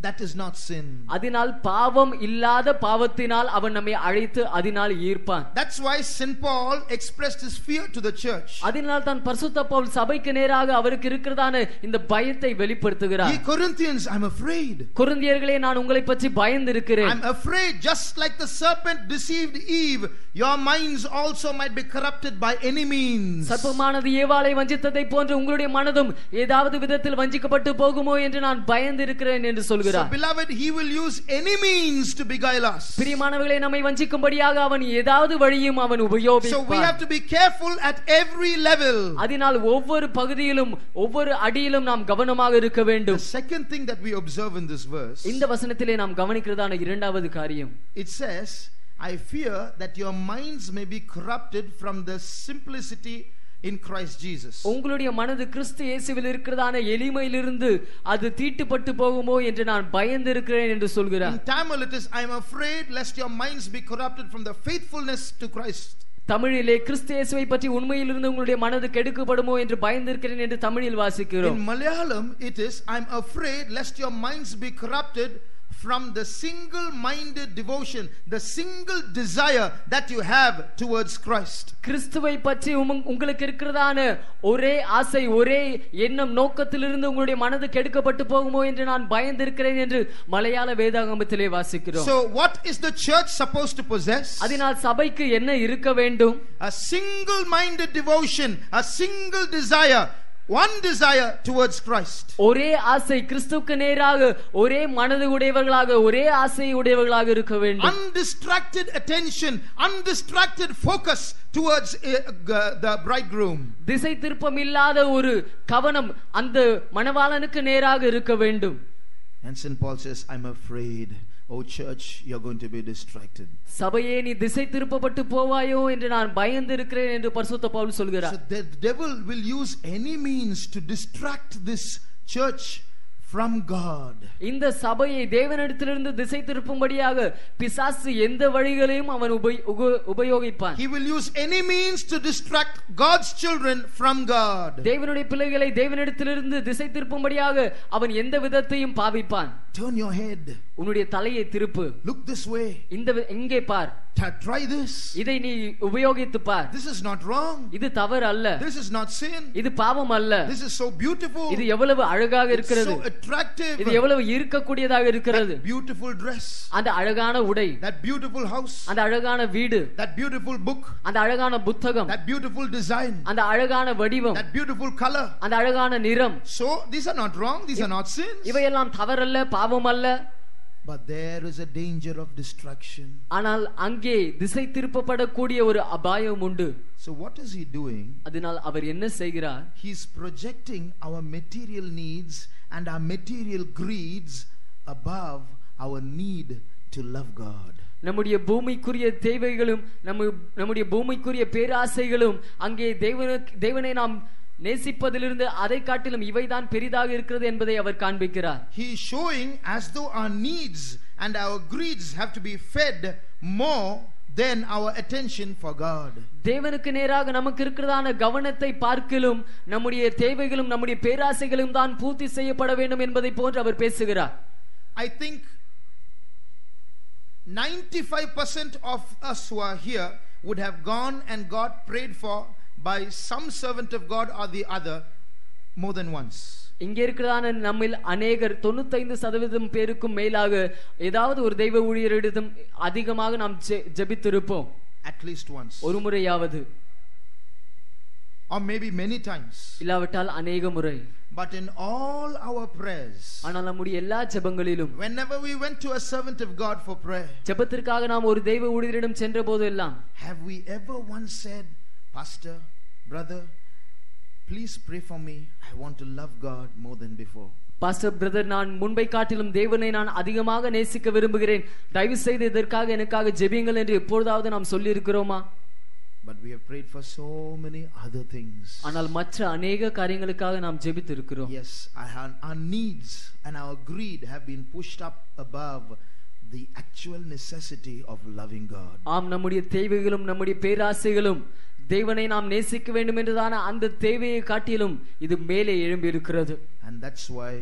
that is not sin. அதனால் பாவம் இல்லாத பாவத்தினால் அவன் நம்மை அழைத்து அதனால் ஈர்ப்பான். That's why Saint Paul expressed his fear to the church. அதனால் தான் பரிசுத்த பவுல் சபைக்கு நேராக அவருக்கு இருக்கிறதான இந்த பயத்தை வெளிப்படுத்துகிறார். Ye Corinthians, I'm afraid. கொரிந்தியர்களே, நான் உங்களை பற்றி பயந்திருக்கிறேன். I'm afraid just like the serpent deceived Eve, your minds also might be corrupted by any means. சர்ப்பமானது ஏவாளை வஞ்சித்ததை போன்று உங்களுடைய மனதும் ஏதாவது விதத்தில் வஞ்சிக்கப்பட்டு போகுமோ என்று நான் பயந்திருக்கிறேன் என்று சொல்கிறார். So beloved, he will use any means to beguile us. பிரியமானவர்களே, நம்மை வஞ்சிக்கும்படியாக அவன் ஏதாவது வழியும் அவன் உபயோகிப்பான். So we have to be careful at every level. அதனால் ஒவ்வொரு பகுதியிலும் ஒவ்வொரு அடியிலும் நாம் கவனமாக இருக்க வேண்டும். The second thing that we observe in this verse, இந்த வசனத்திலே நாம் கவனிக்கிறதான இரண்டாவது காரியம், it says, I fear that your minds may be corrupted from the simplicity in Christ Jesus. உங்களுடைய மனது கிறிஸ்து இயேசுவில் இருக்கிறதான எளிமையிலிருந்து அது தீட்டுப்பட்டு போகுமோ என்று நான் பயந்திருக்கிறேன் என்று சொல்கிறார். In Tamil it is, I am afraid lest your minds be corrupted from the faithfulness to Christ. தமிழிலே கிறிஸ்து இயேசுவை பற்றி உண்மையிலிருந்து உங்களுடைய மனது கெடுக்கப்படுமோ என்று பயந்திருக்கிறேன் என்று தமிழில் வாசிக்கிறோம். In Malayalam it is, I am afraid lest your minds be corrupted from the single-minded devotion, the single desire that you have towards Christ. கிறிஸ்துவை பற்றி உங்களுக்கு இருக்கிறதான ஒரே ஆசை, ஒரே எண்ணம், நோக்கத்திலிருந்து உங்களுடைய மனது கெடுக்கப்பட்டு போகுமோ என்று நான் பயந்திருக்கிறேன் என்று மலையாள வேதாகமத்திலே வாசிக்கிறோம். So what is the church supposed to possess? அதனால் சபைக்கு என்ன இருக்க வேண்டும்? A single-minded devotion, a single desire, one desire towards Christ. ஒரே ஆசை, கிறிஸ்துவுக்கு நேராக ஒரே மனது உடையவர்களாக, ஒரே ஆசை உடையவர்களாக இருக்க வேண்டும். Undistracted attention, undistracted focus towards the bridegroom. திசை திருப்பம் இல்லாத ஒரு கவனம் அந்த மணவாளனுக்கு நேராக இருக்க வேண்டும். And Saint Paul says, I'm afraid, oh church, you're going to be distracted. சபையே, நீ திசை திருப்பப்பட்டு போவாயோ என்று நான் பயந்து இருக்கிறேன் என்று பரிசுத்த பவுல் சொல்கிறார். So the devil will use any means to distract this church from God. இந்த சபையை தேவனிடத்திலிருந்து திசை திருப்பும்படியாக பிசாசு எந்த வழிகளையும் அவன் உபயோகிப்பான். He will use any means to distract God's children from God. தேவனுடைய பிள்ளைகளை தேவனிடத்திலிருந்து திசை திருப்பும்படியாக அவன் எந்த விதத்தையும் பாவிப்பான். Turn your head. உன்னுடைய தலையை திருப்பு. Look this way. இங்கே பார். Try this. இதை நீ உபயோகித்து பார். This is not wrong. இது தவறு அல்ல. This is not sin. இது பாவம் அல்ல. This is so beautiful. இது எவ்வளவு அழகாக இருக்கிறது. So attractive. இது எவ்வளவு ஈர்க்கக்கூடியதாக இருக்கிறது. That beautiful dress. அந்த அழகான உடை. That beautiful house. அந்த அழகான வீடு. That beautiful book. அந்த அழகான புத்தகம். That beautiful design. அந்த அழகான வடிவம். That beautiful color. அந்த அழகான நிறம். So these are not wrong. These are not sins. இவையெல்லாம் தவறல்ல, பாவம் அல்ல. But there is a danger of distraction. ஆனால் அங்கே திசை திருப்பப்படக்கூடிய ஒரு அபாயம் உண்டு. So what is he doing? அதனால் அவர் என்ன செய்கிறார்? He is projecting our material needs and our material greeds above our need to love God. நம்முடைய பூமிக்குரிய தேவைகளும் நம்முடைய பூமிக்குரிய பேராசைகளும் அங்கே தேவனை நாம் நேசிப்பதிலிருந்து அதை காட்டிலும் இவைதான் பெரிதாக இருக்கிறது என்பதை அவர் காண்பிக்கிறார். He is showing as though our needs and our greeds have to be fed more than our attention for God. தேவனுக்கு நேராக நமக்கு இருக்கிறதான கவனத்தை பார்க்கிலும் நம்முடைய தேவைகளும் நம்முடைய பேராசைகளும் தான் பூர்த்தி செய்யப்பட வேண்டும் என்பதை போன்று அவர் பேசுகிறார். I think 95% of us who are here would have gone and got prayed for by some servant of God or the other more than once. இங்கே இருக்கிறதான நம்மில் அநேகர் 95% பேருக்கும் மேலாக ஏதாவது ஒரு தெய்வ ஊழியரிடம் அதிகமாக நாம் ஜெபித்திருப்போம். At least once. ஒரு முறையாவது. Or maybe many times. இல்லாவிட்டால் அநேக முறை. But in all our prayers, ஆனால் நம்முடைய எல்லா ஜெபங்களிலும், whenever we went to a servant of God for prayer, ஜெபத்திற்காக நாம் ஒரு தெய்வ ஊழியரிடம் சென்ற போதெல்லாம், have we ever once said, Pastor, brother, please pray for me. I want to love God more than before. Pastor brother, நான் முன்பை காட்டிலும் தேவனை நான் அதிகமாக நேசிக்க விரும்புகிறேன், தயவு செய்து இதற்காக எனக்காக ஜெபியுங்கள் என்று எப்பொழுதாவது நாம் சொல்லி இருக்கிறோமா? But we have prayed for so many other things. ஆனால் மற்ற அநேக காரியங்களுக்காக நாம் ஜெபித்திருக்கிறோம். Yes, our needs and our greed have been pushed up above the actual necessity of loving God. ஆம், நம்முடைய தேவைகளும் நம்முடைய பேராசைகளும் தேவனை நாம் நேசிக்க வேண்டும் என்றதான அந்த தேவையை காட்டிலும் இது மேலே எழும்பி இருக்கிறது. And that's why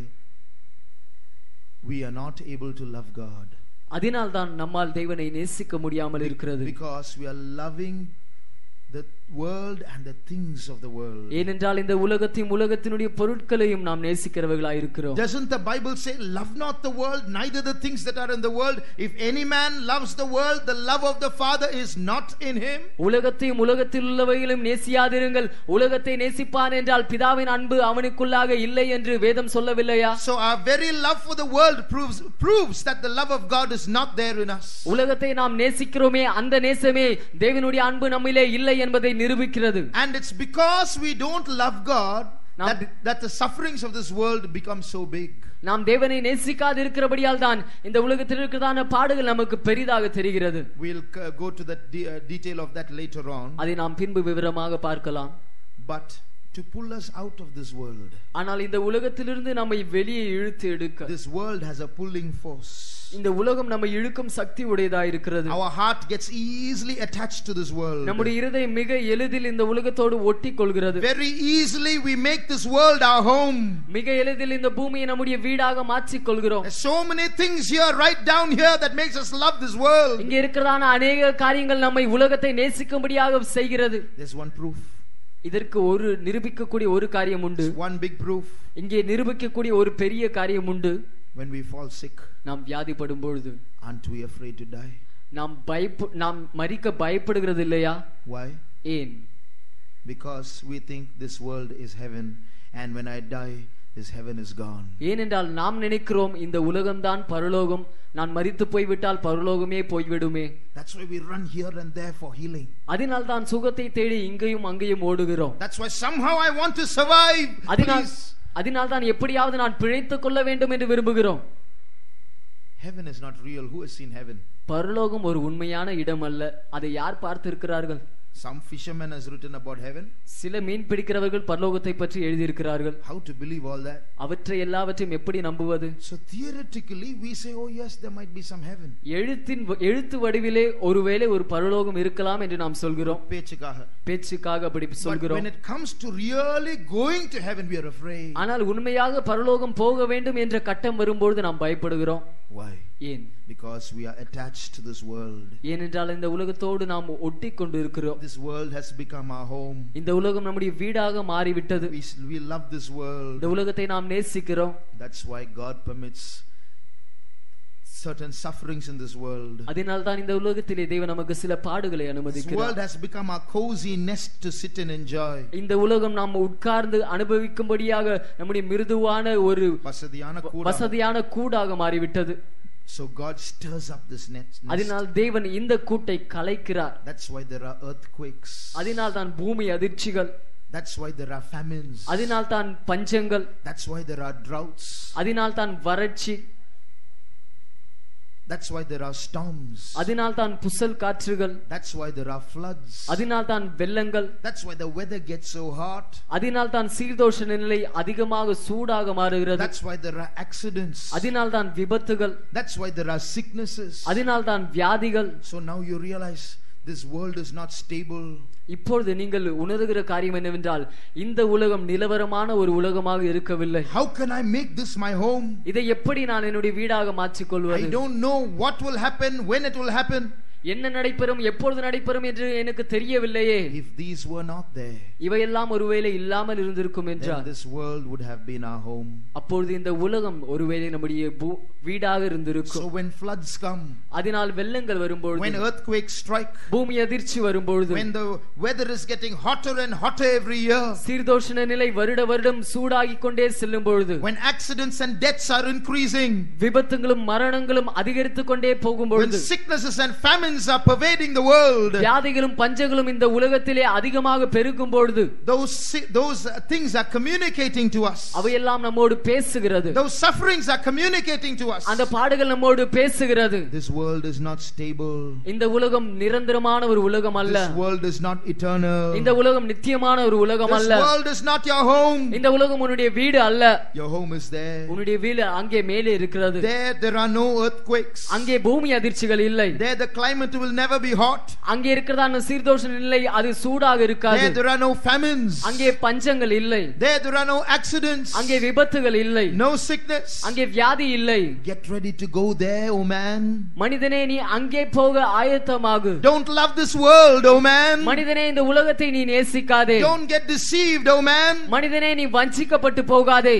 we are not able to love God. அதனால் தான் நம்மால் தேவனை நேசிக்க முடியாமல் இருக்கிறது. Because we are loving the world and the things of the world. ஏனென்றால் இந்த உலகத்தையும் உலகத்தினுடைய பொருட்களையும் நாம் நேசிக்கிறவர்களாய் இருக்கிறோம். Doesn't the Bible say, love not the world, neither the things that are in the world? If any man loves the world, the love of the Father is not in him. உலகத்தையும் உலகத்தில் உள்ளவைகளையும் நேசியாதிருங்கள், உலகத்தை நேசிப்பான் என்றால் பிதாவின் அன்பு அவனுக்குள்ளாக இல்லை என்று வேதம் சொல்லவில்லையா? So our very love for the world proves that the love of God is not there in us. உலகத்தை நாம் நேசிக்கிறோமே, அந்த நேசமே தேவனுடைய அன்பு நம்மிலே இல்லை என்பதை நிரூபிக்கிறது. And it's because we don't love God that the sufferings of this world become so big. நாம் தேவனை நேசிக்காது இருக்கிறபடியால் தான் இந்த உலகத்தில் இருக்கிறதான பாடுகள் நமக்கு பெரிதாக தெரிகிறது. We'll go to the detail of that later on. அதை நாம் பின்பு விவரமாக பார்க்கலாம். But to pull us out of this world, ஆனால் இந்த உலகத்திலிருந்து நம்மை வெளியே இழுத்து எடுக்க, this world has a pulling force. இந்த உலகம் நம்மை இழுக்கும் சக்தி உடையதா இருக்கிறது. Our heart gets easily attached to this world. நம்முடைய இருதயம் மிக எளிதில் இந்த உலகத்தோடு ஒட்டி கொள்கிறது. Very easily we make this world our home. மிக எளிதில் இந்த பூமியை நம்முடைய வீடாக மாற்றிக் கொள்கிறோம். There's so many things here, right down here, that makes us love this world. இங்கே இருக்கிறதான அநேக காரியங்கள் நம்மை உலகத்தை நேசிக்கும்படியாக செய்கிறது. There's one proof. இதற்கு ஒரு நிரூபிக்கக்கூடிய ஒரு காரியம் உண்டு. One big proof. இங்கே நிரூபிக்கக்கூடிய ஒரு பெரிய காரியம் உண்டு. When we fall sick, நாம் வியாதிப்படும் பொழுது, aren't we afraid to die? நாம் மரிக்க பயப்படுகிறது இல்லையா? Why? ஏன்? Because we think this world is heaven, and when I die, this heaven is gone. ஏனென்றால் நாம் நினைக்கிறோம் இந்த உலகம்தான் பரலோகம், நான் மரித்து போய்விட்டால் பரலோகமே போய்விடுமே. That's why we run here and there for healing. அதனால் தான் சுகத்தை தேடி இங்கேயும் அங்கேயும் ஓடுகிறோம். That's why somehow I want to survive. அதனால் தான் எப்படியாவது நான் பிழைத்துக் கொள்ள வேண்டும் என்று விரும்புகிறோம். Heaven is not real. Who has seen heaven? பரலோகம் ஒரு உண்மையான இடம் அல்ல. அதை யார் பார்த்திருக்கிறார்கள்? Some fisherman has written about heaven. சில மீன் பிடிக்கிறவர்கள் பரலோகத்தை பற்றி எழுதியிருக்கிறார்கள். How to believe all that? அவற்றை எல்லாவற்றையும் எப்படி நம்புவது? So theoretically we say, oh yes, there might be some heaven. எழுத்து வடிவிலே ஒருவேளை ஒரு பரலோகம் இருக்கலாம் என்று நாம் சொல்கிறோம். பேச்சுக்காக அப்படி சொல்கிறோம். But when it comes to really going to heaven, we are afraid. ஆனால் உண்மையாக பரலோகம் போக வேண்டும் என்ற கட்டம் வரும்போது நாம் பயப்படுகிறோம். Why? ஏன்? Because we are attached to this world. ஏனென்றால் இந்த உலகத்தோடு நாம் ஒட்டிக்கொண்டு இருக்கிறோம். This world has become our home. இந்த உலகம் நம்முடைய வீடாக மாறிவிட்டது. We love this world. இந்த உலகத்தை நாம் நேசிக்கிறோம். That's why God permits certain sufferings in this world. அதனால் தான் இந்த உலகத்திலே தேவன் நமக்கு சில பாடுகளை அனுமதிக்கிறார். This world has become our cozy nest to sit and enjoy. இந்த உலகம் நாம் உட்கார்ந்து அனுபவிக்கும்படியாக நம்முடைய மிருதுவான ஒரு வசதியான கூடாக மாறிவிட்டது. So God stirs up this nest. அதனால் தேவன் இந்த கூட்டை கலைக்கிறார். That's why there are earthquakes. அதனால் தான் பூமி அதிர்ச்சிகள். That's why there are famines. அதனால் தான் பஞ்சங்கள். That's why there are droughts. அதனால் தான் வறட்சி. That's why there are storms. அதனால் தான் புசல் காற்றுகள். That's why there are floods. அதனால் தான் வெள்ளங்கள். That's why the weather gets so hot. அதனால் தான் சீதோஷ நிலை அதிகமாக சூடாக மாறுகிறது. That's why there are accidents. அதனால் தான் விபத்துகள். That's why there are sicknesses. அதனால் தான் வியாதிகள். So now you realize this world is not stable. இப்பொழுது நீங்கள் உணர்கிற காரியம் என்னவென்றால் இந்த உலகம் நிலவரமான ஒரு உலகமாக இருக்கவில்லை. How can I make this my home? இதை எப்படி நான் என்னுடைய வீடாக மாற்றிக் கொள்வது? I don't know what will happen, when it will happen. என்ன நடைபெறும், எப்பொழுது நடைபெறும் என்று எனக்கு தெரியவில்லையே. If these were not there, இவையெல்லாம் ஒருவேளை இல்லாமல் இருந்திருக்கும் என்றால் this world would have been our home. அப்பொழுது இந்த உலகம் ஒருவேளை நம்முடைய வீடாக இருந்திருக்கும். So when floods come, அதனால் வெள்ளங்கள் வரும்போது, when earthquakes strike, பூமி அதிர்ச்சி வரும்போது, when the weather is getting hotter and hotter every year, சீதோஷ்ண நிலை வருடம் சூடாகிக் கொண்டே செல்லும் பொழுது, when accidents and deaths are increasing, விபத்துகளும் மரணங்களும் அதிகரித்துக் கொண்டே போகும்போது, when sicknesses and famines are pervading the world, வியாதிகளும் பஞ்சங்களும் இந்த உலகத்திலே அதிகமாக பெருகும் பொழுது, those things are communicating to us. அவையெல்லாம் நம்மோடு பேசுகிறது. Those sufferings are communicating to us. அந்த பாடுகள் நம்மோடு பேசுகிறது. This world is not stable. இந்த உலகம் நிரந்தரமான ஒரு உலகம் அல்ல. This world is not eternal. இந்த உலகம் நித்தியமான ஒரு உலகம் அல்ல. This world is not your home. இந்த உலகம் உன்னுடைய வீடு அல்ல. Your home is there. உன்னுடைய வீடு அங்கே மேலே இருக்கிறது. There are no earthquakes. அங்கே பூமி அதிர்ச்சிகள் இல்லை. There the climate will never be hot. அங்கே இருக்கிறதான சீதோஷ நிலை அது சூடாக இருக்காது. There are no famines. அங்கே பஞ்சங்கள் இல்லை. There are no accidents. அங்கே விபத்துகள் இல்லை. No sickness. அங்கே வியாதி இல்லை. Get ready to go there, oh man. மனிதனே நீ அங்கே போக ஆயத்தமாகு. Don't love this world, oh man. மனிதனே இந்த உலகத்தை நீ நேசிக்காதே. Don't get deceived, oh man. மனிதனே நீ வஞ்சிக்கப்பட்டு போகாதே.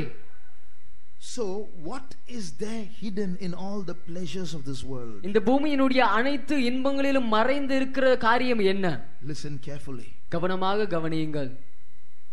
So what is there hidden in all the pleasures of this world? இந்த பூமியினுடைய அனைத்து இன்பங்களிலும் மறைந்து இருக்கிற காரியம் என்ன? Listen carefully. கவனமாக கவனியுங்கள்.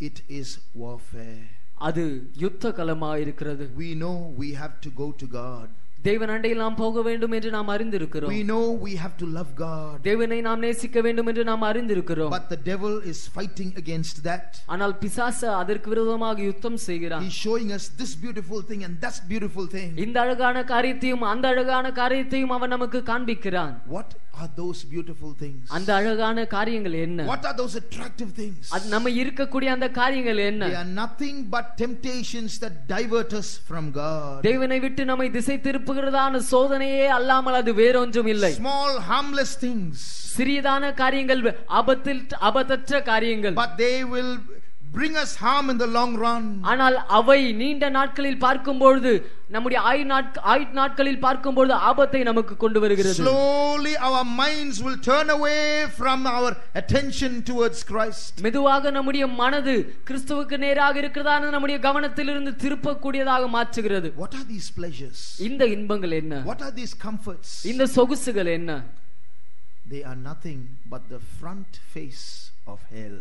It is warfare. அது யுத்த களமாக இருக்கிறது. We know we have to go to God. தேவன் அண்டையில் நாம் போக வேண்டும் என்று நாம் அறிந்திருக்கிறோம். We know we have to love God. தேவனை நாம் நேசிக்க வேண்டும் என்று நாம் அறிந்திருக்கிறோம். But the devil is fighting against that. ஆனால் பிசாசு அதற்கு விரோதமாக யுத்தம் செய்கிறான். He is showing us this beautiful thing and that beautiful thing. இந்த அழகான காரியத்தையும் அந்த அழகான காரியத்தையும் அவன் நமக்கு காண்பிக்கிறான். What are those beautiful things? அந்த அழகான காரியங்கள் என்ன? What are those attractive things? அது நம்ம இருக்கக்கூடிய அந்த காரியங்கள் என்ன? They are nothing but temptations that divert us from God. தேவனை விட்டு நம்மை திசை திருப்புகிறதான சோதனையே அல்லாமல் அது வேறொன்றும் இல்லை. Small harmless things. சிறியதான காரியங்கள், ஆபத்தற்ற காரியங்கள். But they will bring us harm in the long run. ஆனால் அவை நீண்ட நாட்களில் பார்க்கும்போது, நம்முடைய ஆயுட் நாட்களில் பார்க்கும்போது ஆபத்தை நமக்கு கொண்டு வருகிறது. Slowly our minds will turn away from our attention towards Christ. மெதுவாக நம்முடைய மனது கிறிஸ்துவுக்கு நேராக இருக்கிறதான நம்முடைய கவனத்திலிருந்து திருப்பக்கூடியதாக மாற்றுகிறது. What are these pleasures? இந்த இன்பங்கள் என்ன? What are these comforts? இந்த சொகுசுகள் என்ன? They are nothing but the front face of hell.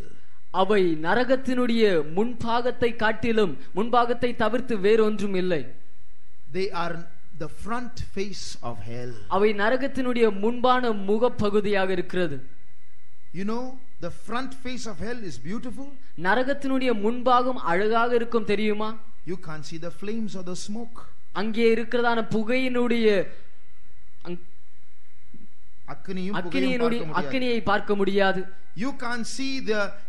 அவை நரகத்தினுடைய முன்பாகத்தை காட்டிலும், முன்பாகத்தை தவிர்த்து வேறொன்றும் இல்லை. They are the front face of hell. அவை நரகத்தினுடைய முன்பான முகப்பகுதியாக இருக்கிறது. You know, the front face of hell is beautiful. நரகத்தினுடைய முன்பாகம் அழகாக இருக்கும் தெரியுமா? You can't see the flames or the smoke. அங்கே இருக்கிறதான புகையினுடைய அக்கினியை பார்க்க முடியாது. You can't see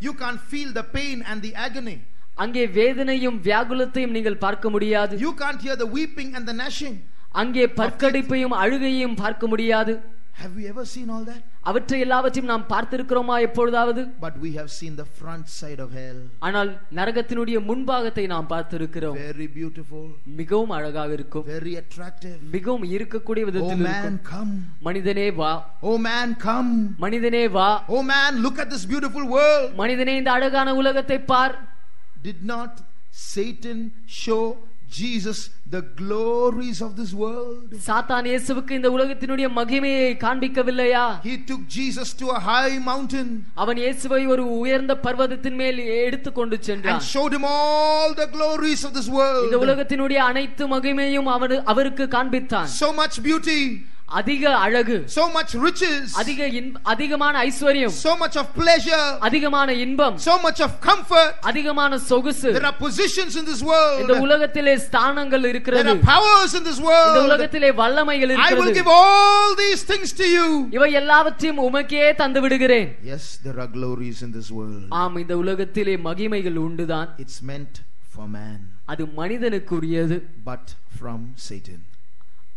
you can't feel the pain and the agony. அங்கே வேதனையும் வியாகுலத்தையும் நீங்கள் பார்க்க முடியாது. You can't hear the weeping and the gnashing. அங்கே பற்கடிப்பையும் அழுகையையும் பார்க்க முடியாது. Have we ever seen all that? அவற்றை எல்லாவற்றையும் நாம் பார்த்திருக்கிறோமா எப்பொழுதாவது? But we have seen the front side of hell. ஆனால் நரகத்தினுடைய முன்பாகத்தை நாம் பார்த்திருக்கிறோம். Very beautiful. மிகவும் அழகாக இருக்கும். Very attractive. மிகவும் ஈர்க்கக்கூடிய விதத்தில் இருக்கும். Oh man, come. மனிதனே வா. Oh man, come. மனிதனே வா. Oh man, look at this beautiful world. மனிதனே இந்த அழகான உலகத்தை பார். Did not Satan show Jesus the glories of this world? சாத்தான் இயேசுவுக்கு இந்த உலகத்தினுடைய மகிமையை காண்பிக்கவில்லையா? He took Jesus to a high mountain. அவன் இயேசுவை ஒரு உயர்ந்த பர்வதத்தின் மேல் எடுத்துக்கொண்டு சென்றான். And showed him all the glories of this world. இந்த உலகத்தினுடைய அனைத்து மகிமையும் அவருக்கு காண்பித்தான். So much beauty. அதிக அழகு, so much riches, அதிகமான ஐஸ்வர்யம், so much of pleasure, அதிகமான இன்பம், so much of comfort, அதிகமான சொகுசு. There are positions in this world. இந்த உலகத்திலே ஸ்தானங்கள் இருக்கிறது. There are powers in this world. இந்த உலகத்திலே வல்லமைகள் இருக்கிறது. I will give all these things to you. இவை எல்லாவற்றையும் உமக்கே தந்து விடுகிறேன். Yes, there are glories in this world. ஆம், இந்த உலகத்திலே மகிமைகள் உண்டுதான். It's meant for man. அது மனிதனுக்குரியது. But from Satan.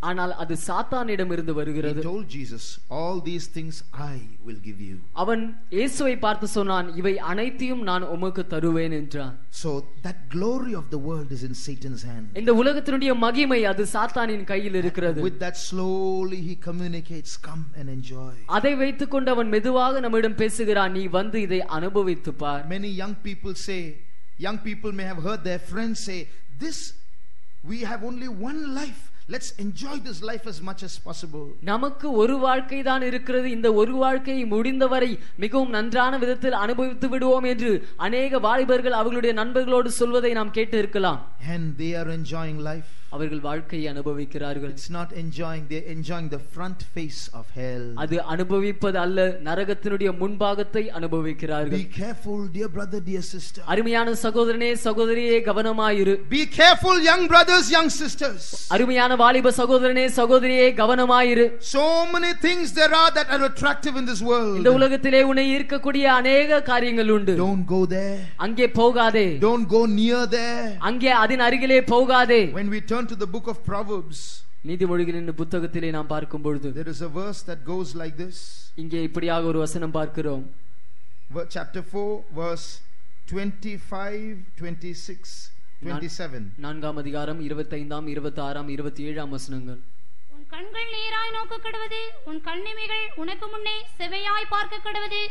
ஆனால் அது சாத்தானிடம் இருந்து வருகிறது. He told Jesus, all these things I will give you. அவன் இயேசுவை பார்த்து சொன்னான், இவை அனைத்தையும் நான் உமக்கு தருவேன் என்றான். So that glory of the world is in Satan's hand. இந்த உலகத்தினுடைய மகிமை அது சாத்தானின் கையில் இருக்கிறது. With that slowly he communicates, come and enjoy. அதை வைத்துக்கொண்டு அவன் மெதுவாக நம்மிடம் பேசுகிறான், நீ வந்து இதை அனுபவித்து பார். Many young people may have heard their friends say, this we have only one life. Let's enjoy this life as much as possible. நமக்கு ஒரு வாழ்க்கை தான் இருக்கிறது, இந்த ஒரு வாழ்க்கையை முடிந்தவரை மிகவும் நன்றான விதத்தில் அனுபவித்து விடுவோம் என்று அநேக வாலிபர்கள் அவர்களுடைய நண்பர்களோடு சொல்வதை நாம் கேட்டு இருக்கலாம். And they are enjoying life. அவர்கள் வாழ்க்கையை அனுபவிக்கிறார்கள். It's not enjoying, they're enjoying the front face of hell. அது அனுபவிப்பது அல்ல, நரகத்தினுடைய முன்பாகத்தை அனுபவிக்கிறார்கள். Be careful, dear brother, dear sister. அருமையான சகோதரனே சகோதரியே கவனமாயிரு. Be careful, young brothers, young sisters. அருமையான வாலிப சகோதரனே சகோதரியே கவனமாயிரு. So many things there are that are attractive in this world. இந்த உலகத்திலே உன்னை ஈர்க்கக்கூடிய அநேக காரியங்கள் உண்டு. Don't go there. அங்கே போகாதே. Don't go near there. அங்கே அதன் அருகிலே போகாதே. When we turn to the book of Proverbs, நீதிமொழிகளின் புத்தகத்திலே நாம் பார்க்கும் பொழுது there is a verse that goes like this. இங்கே இப்படியாக ஒரு வசனம் பார்க்கிறோம். Chapter 4 verse 25, 26, 27. நான்காம் அதிகாரம் 25ஆம் 26ஆம் 27ஆம் வசனங்கள். உன் கண்கள் நேராய் நோக்க கடவது, உன் கண்ணிமைகள் உனக்கு முன்னே செவையாய் பார்க்க கடவது,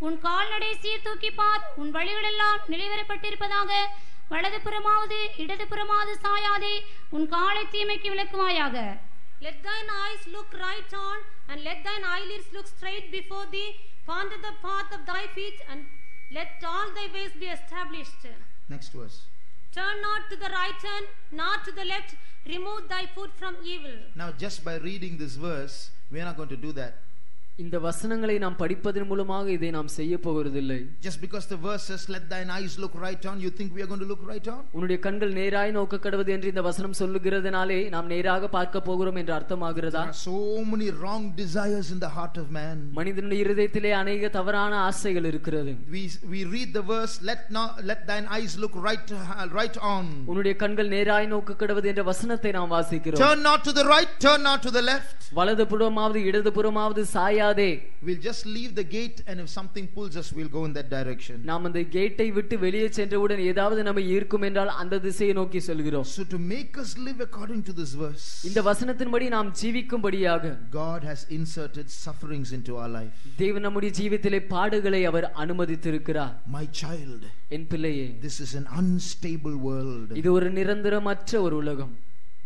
உன் கால்நடை சீர்தூக்கி பார், உன் வழிகள் எல்லாம் நிலைவரப்பட்டிருப்பதாக, வலது புறமாவது இடது புறமாவது சாயாதே, உன் காலை தீமைக்கு விலக்குவாயாக. Let thine eyes look right on, and let thine eyelids look straight before thee. Ponder the path of thy feet, and let all thy ways be established. Next verse. Turn not to the right hand, nor to the left. Remove thy foot from evil. Now, just by reading this verse, we are not going to do that. இந்த வசனங்களை நாம் படிப்பதன் மூலமாக இதை நாம் செய்ய போகிறதில்லை. Just because the verse says let thine eyes look right on, you think we are going to look right on? உன்னுடைய கண்கள் நேராய் நோக்க கடவது என்று இந்த வசனம் சொல்லுகிறதனாலே நாம் நேராக பார்க்க போகிறோம் என்று அர்த்தமாகிறதா? There are so many wrong desires in the heart of man. மனிதனுடைய இருதயத்திலே அநேக தவறான ஆசைகள் இருக்கிறது. We read the verse let thine eyes look right on. உன்னுடைய கண்கள் நேராய் நோக்க கடவது என்ற வசனத்தை நாம் வாசிக்கிறோம். Turn not to the right, turn not to the left. வலது புறமாவது இடது புறமாவது சாயாதே. We'll just leave the gate, and if something pulls us, we'll go in that direction. நாம் அந்த கேட்டை விட்டு வெளியே சென்றவுடன் ஏதாவது நம்மை ஈர்க்கும் என்றால் அந்த திசையை நோக்கி செல்கிறோம். So to make us live according to this verse, இந்த வசனத்தின்படி நாம் ஜீவிக்கும்படியாக God has inserted sufferings into our life. தேவன் நம்முடைய ஜீவிதத்திலே பாடுகளை அவர் அனுமதித்திருக்கிறார். My child, என் பிள்ளையே, this is an unstable world. இது ஒரு நிரந்தரமற்ற ஒரு உலகம்.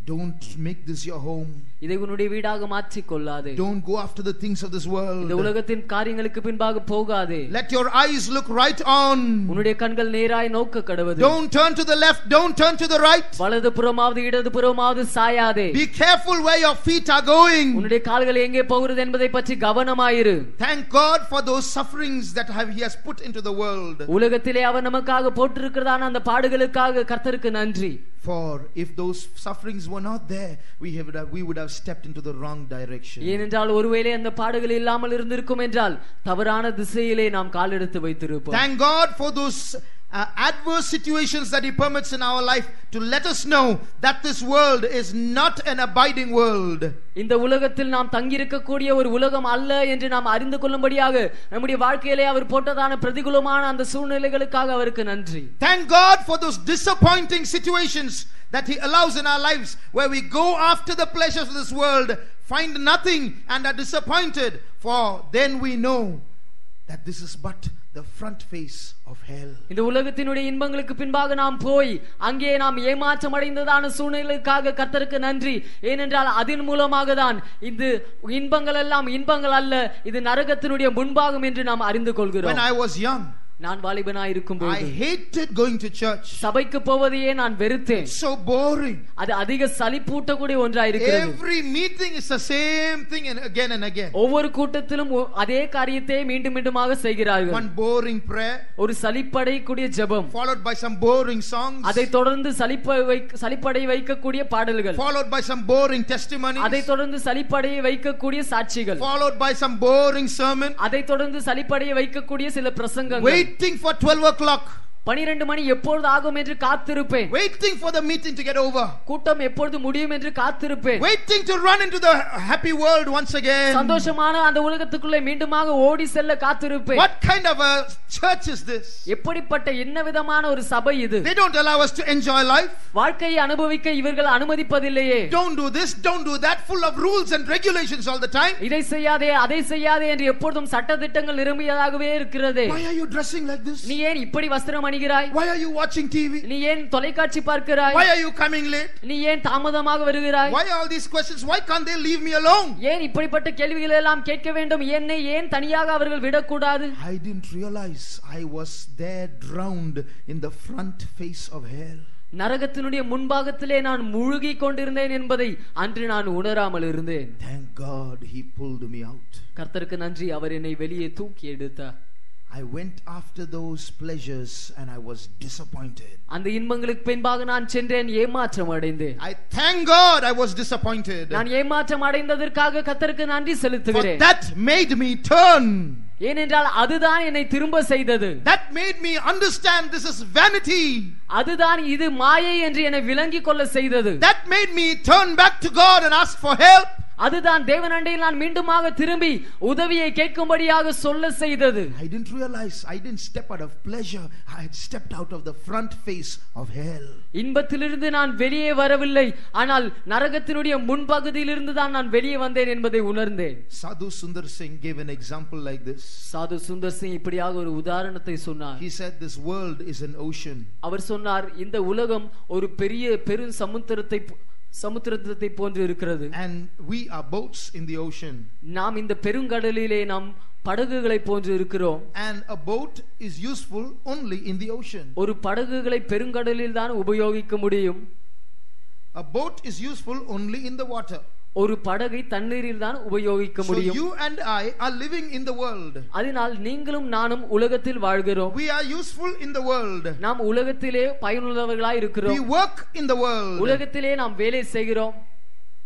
Don't make this your home. இதை உன்னுடைய வீடாக மாற்றிக் கொள்ளாதே. Don't go after the things of this world. இந்த உலகத்தின் காரியங்களுக்கு பின்பாக போகாதே. Let your eyes look right on. உன்னுடைய கண்கள் நேராய் நோக்க கடவது. Don't turn to the left, don't turn to the right. வலது புறமாவது இடது புறமாவது சாயாதே. Be careful where your feet are going. உன்னுடைய கால்கள் எங்கே போகிறது என்பதை பற்றி கவனமாயிரு. Thank God for those sufferings that he has put into the world. உலகத்திலே அவர் நமக்காக போட்டிருக்கிறதான அந்த பாடுகளுக்காக கர்த்தருக்கு நன்றி. For if those sufferings were not there, we would have stepped into the wrong direction. ஏனென்றால் ஒருவேளை அந்த பாடுகள் இல்லாமல் இருந்திருக்கும் என்றால் தவறான திசையிலே நாம் காலெடுத்து வைத்திருப்போம். Thank God for those adverse situations that He permits in our life to let us know that this world is not an abiding world. இந்த உலகத்தில் நாம் தங்கியிருக்கக்கூடிய ஒரு உலகம் அல்ல என்று நாம் அறிந்து கொள்ளும்படியாக நம்முடைய வாழ்க்கையிலே அவர் போட்டதான பிரதிகூலமான அந்த சூழ்நிலைகளுக்காக அவருக்கு நன்றி. Thank God for those disappointing situations that He allows in our lives, where we go after the pleasures of this world, find nothing and are disappointed, for then we know that this is but the front face of hell. இந்த உலகத்தினுடைய இன்பங்களுக்கு பின்பாக நாம் போய் அங்கே நாம் ஏமாற்றம் அடைந்ததான சூழ்நிலைக்காக கர்த்தருக்கு நன்றி. ஏனென்றால் அதன் மூலமாக தான் இந்த இன்பங்கள் எல்லாம் இன்பங்கள் அல்ல, இது நரகத்தினுடைய முன்பாகம் என்று நாம் அறிந்து கொள்கிறோம். When I was young, நான் வாலிபனாய் இருக்கும்போது I hated going to church. சபைக்கு போவதையே நான் வெறுத்தேன். It's so boring. அது அதிக சலிப்பூட்டக்கூடிய ஒன்றாய் இருக்கிறது. Every meeting is the same thing and again. ஒவ்வொரு கூட்டத்திலும் அதே காரியத்தை மீண்டும் மீண்டுமாக செய்கிறார்கள். One boring prayer, ஒரு சலிப்படையக்கூடிய ஜெபம், followed by some boring songs, அதை தொடர்ந்து சலிப்படை வைக்கக்கூடிய பாடல்கள், followed by some boring testimonies, அதை தொடர்ந்து சலிப்படைய வைக்கக்கூடிய சாட்சிகள், followed by some boring sermon, அதை தொடர்ந்து சலிப்படைய வைக்கக்கூடிய சில பிரசங்கங்கள், waiting for 12 o'clock, 12 மணி எப்பொழுது ஆகும் என்று காத்திருப்பேன், waiting for the meeting to get over, கூட்டம் எப்பொழுது முடியும் என்று காத்திருப்பேன், waiting to run into the happy world once again. சந்தோஷமான அந்த உலகத்துக்குள்ளே மீண்டுமாக ஓடி செல்ல காத்திருப்பேன். What kind of a church is this? எப்படிப்பட்ட என்ன விதமான ஒரு சபை இது? They don't allow us to enjoy life. வாழ்க்கையை அனுபவிக்க இவர்கள் அனுமதிப்பதில்லையே. Don't do this, don't do that, full of rules and regulations all the time. இதை செய்யாதே அதை செய்யாதே என்று எப்பொழுதும் சட்டதிட்டங்கள் நிரம்பியதாகவே இருக்கிறது. Why are you dressing like this? நீ ஏன் இப்படி வஸ்திரம் அணிகிறாய்? Why are you watching TV? நீ ஏன் தொலைக்காட்சி பார்க்கிறாய்? Why are you coming late? நீ ஏன் தாமதமாக வருகிறாய்? Why all these questions? Why can't they leave me alone? ஏன் இப்படிப்பட்ட கேள்விகளை எல்லாம் கேட்க வேண்டும்? என்னை ஏன் தனியாக அவர்கள் விடக்கூடாது? I didn't realize I was there drowned in the front face of hell. நரகத்தினுடைய முன்பாகத்திலே நான் முழுகி கொண்டிருந்தேன் என்பதை அன்று நான் உணராமல் இருந்தேன். Thank God He pulled me out. கர்த்தருக்கு நன்றி, அவர் என்னை வெளியே தூக்கி எடுத்தார். I went after those pleasures and I was disappointed. அந்த இன்பங்களுக்கு பின்பாக நான் சென்றேன், ஏமாற்றம் அடைந்தேன். I thank God I was disappointed. நான் ஏமாற்றம் அடைந்ததற்காக கர்த்தருக்கு நன்றி செலுத்துகிறேன். For that made me turn. ஏனென்றால் அதுதான் என்னை திரும்ப செய்தது. That made me understand this is vanity. அதுதான் இது மாயை என்று என்னை விளங்கிக் கொள்ள செய்தது. That made me turn back to God and ask for help. அதுதான் தேவனண்டையில் நான் மீண்டுமாக திரும்பி உதவியை கேட்கும்படியாக சொல்ல செய்தது. I didn't realize I didn't step out of pleasure. I had stepped out of the front face of hell. இன்பத்திலிருந்து நான் வெளியே வரவில்லை, ஆனால் நரகத்தினுடைய முன்பகுதியிலிருந்து தான் நான் வெளியே வந்தேன் என்பதை உணர்ந்தேன். Sadhu Sundar Singh gave an example like this. சாது சுந்தர் சிங் இப்படியாக ஒரு உதாரணத்தை சொன்னார். He said this world is an ocean. அவர் சொன்னார், இந்த உலகம் ஒரு பெரிய பெரும் சமுத்திரத்தை போன்று இருக்கிறது. And we are boats in the ocean. நாம் இந்த பெருங்கடலிலே நாம் படகுகளை போன்று இருக்கிறோம். And a boat is useful only in the ocean. ஒரு படகுகளை பெருங்கடலில் தான் உபயோகிக்க முடியும். A boat is useful only in the water. ஒரு படகை தண்ணீரில் தான் உபயோகிக்க முடியும். So you and I are living in the world. அதனால் நீங்களும் நானும் உலகத்தில் வாழ்கிறோம். We are useful in the world. நாம் உலகத்திலே பயனுள்ளவர்களாய் இருக்கிறோம். We work in the world. உலகத்திலே நாம் வேலை செய்கிறோம்.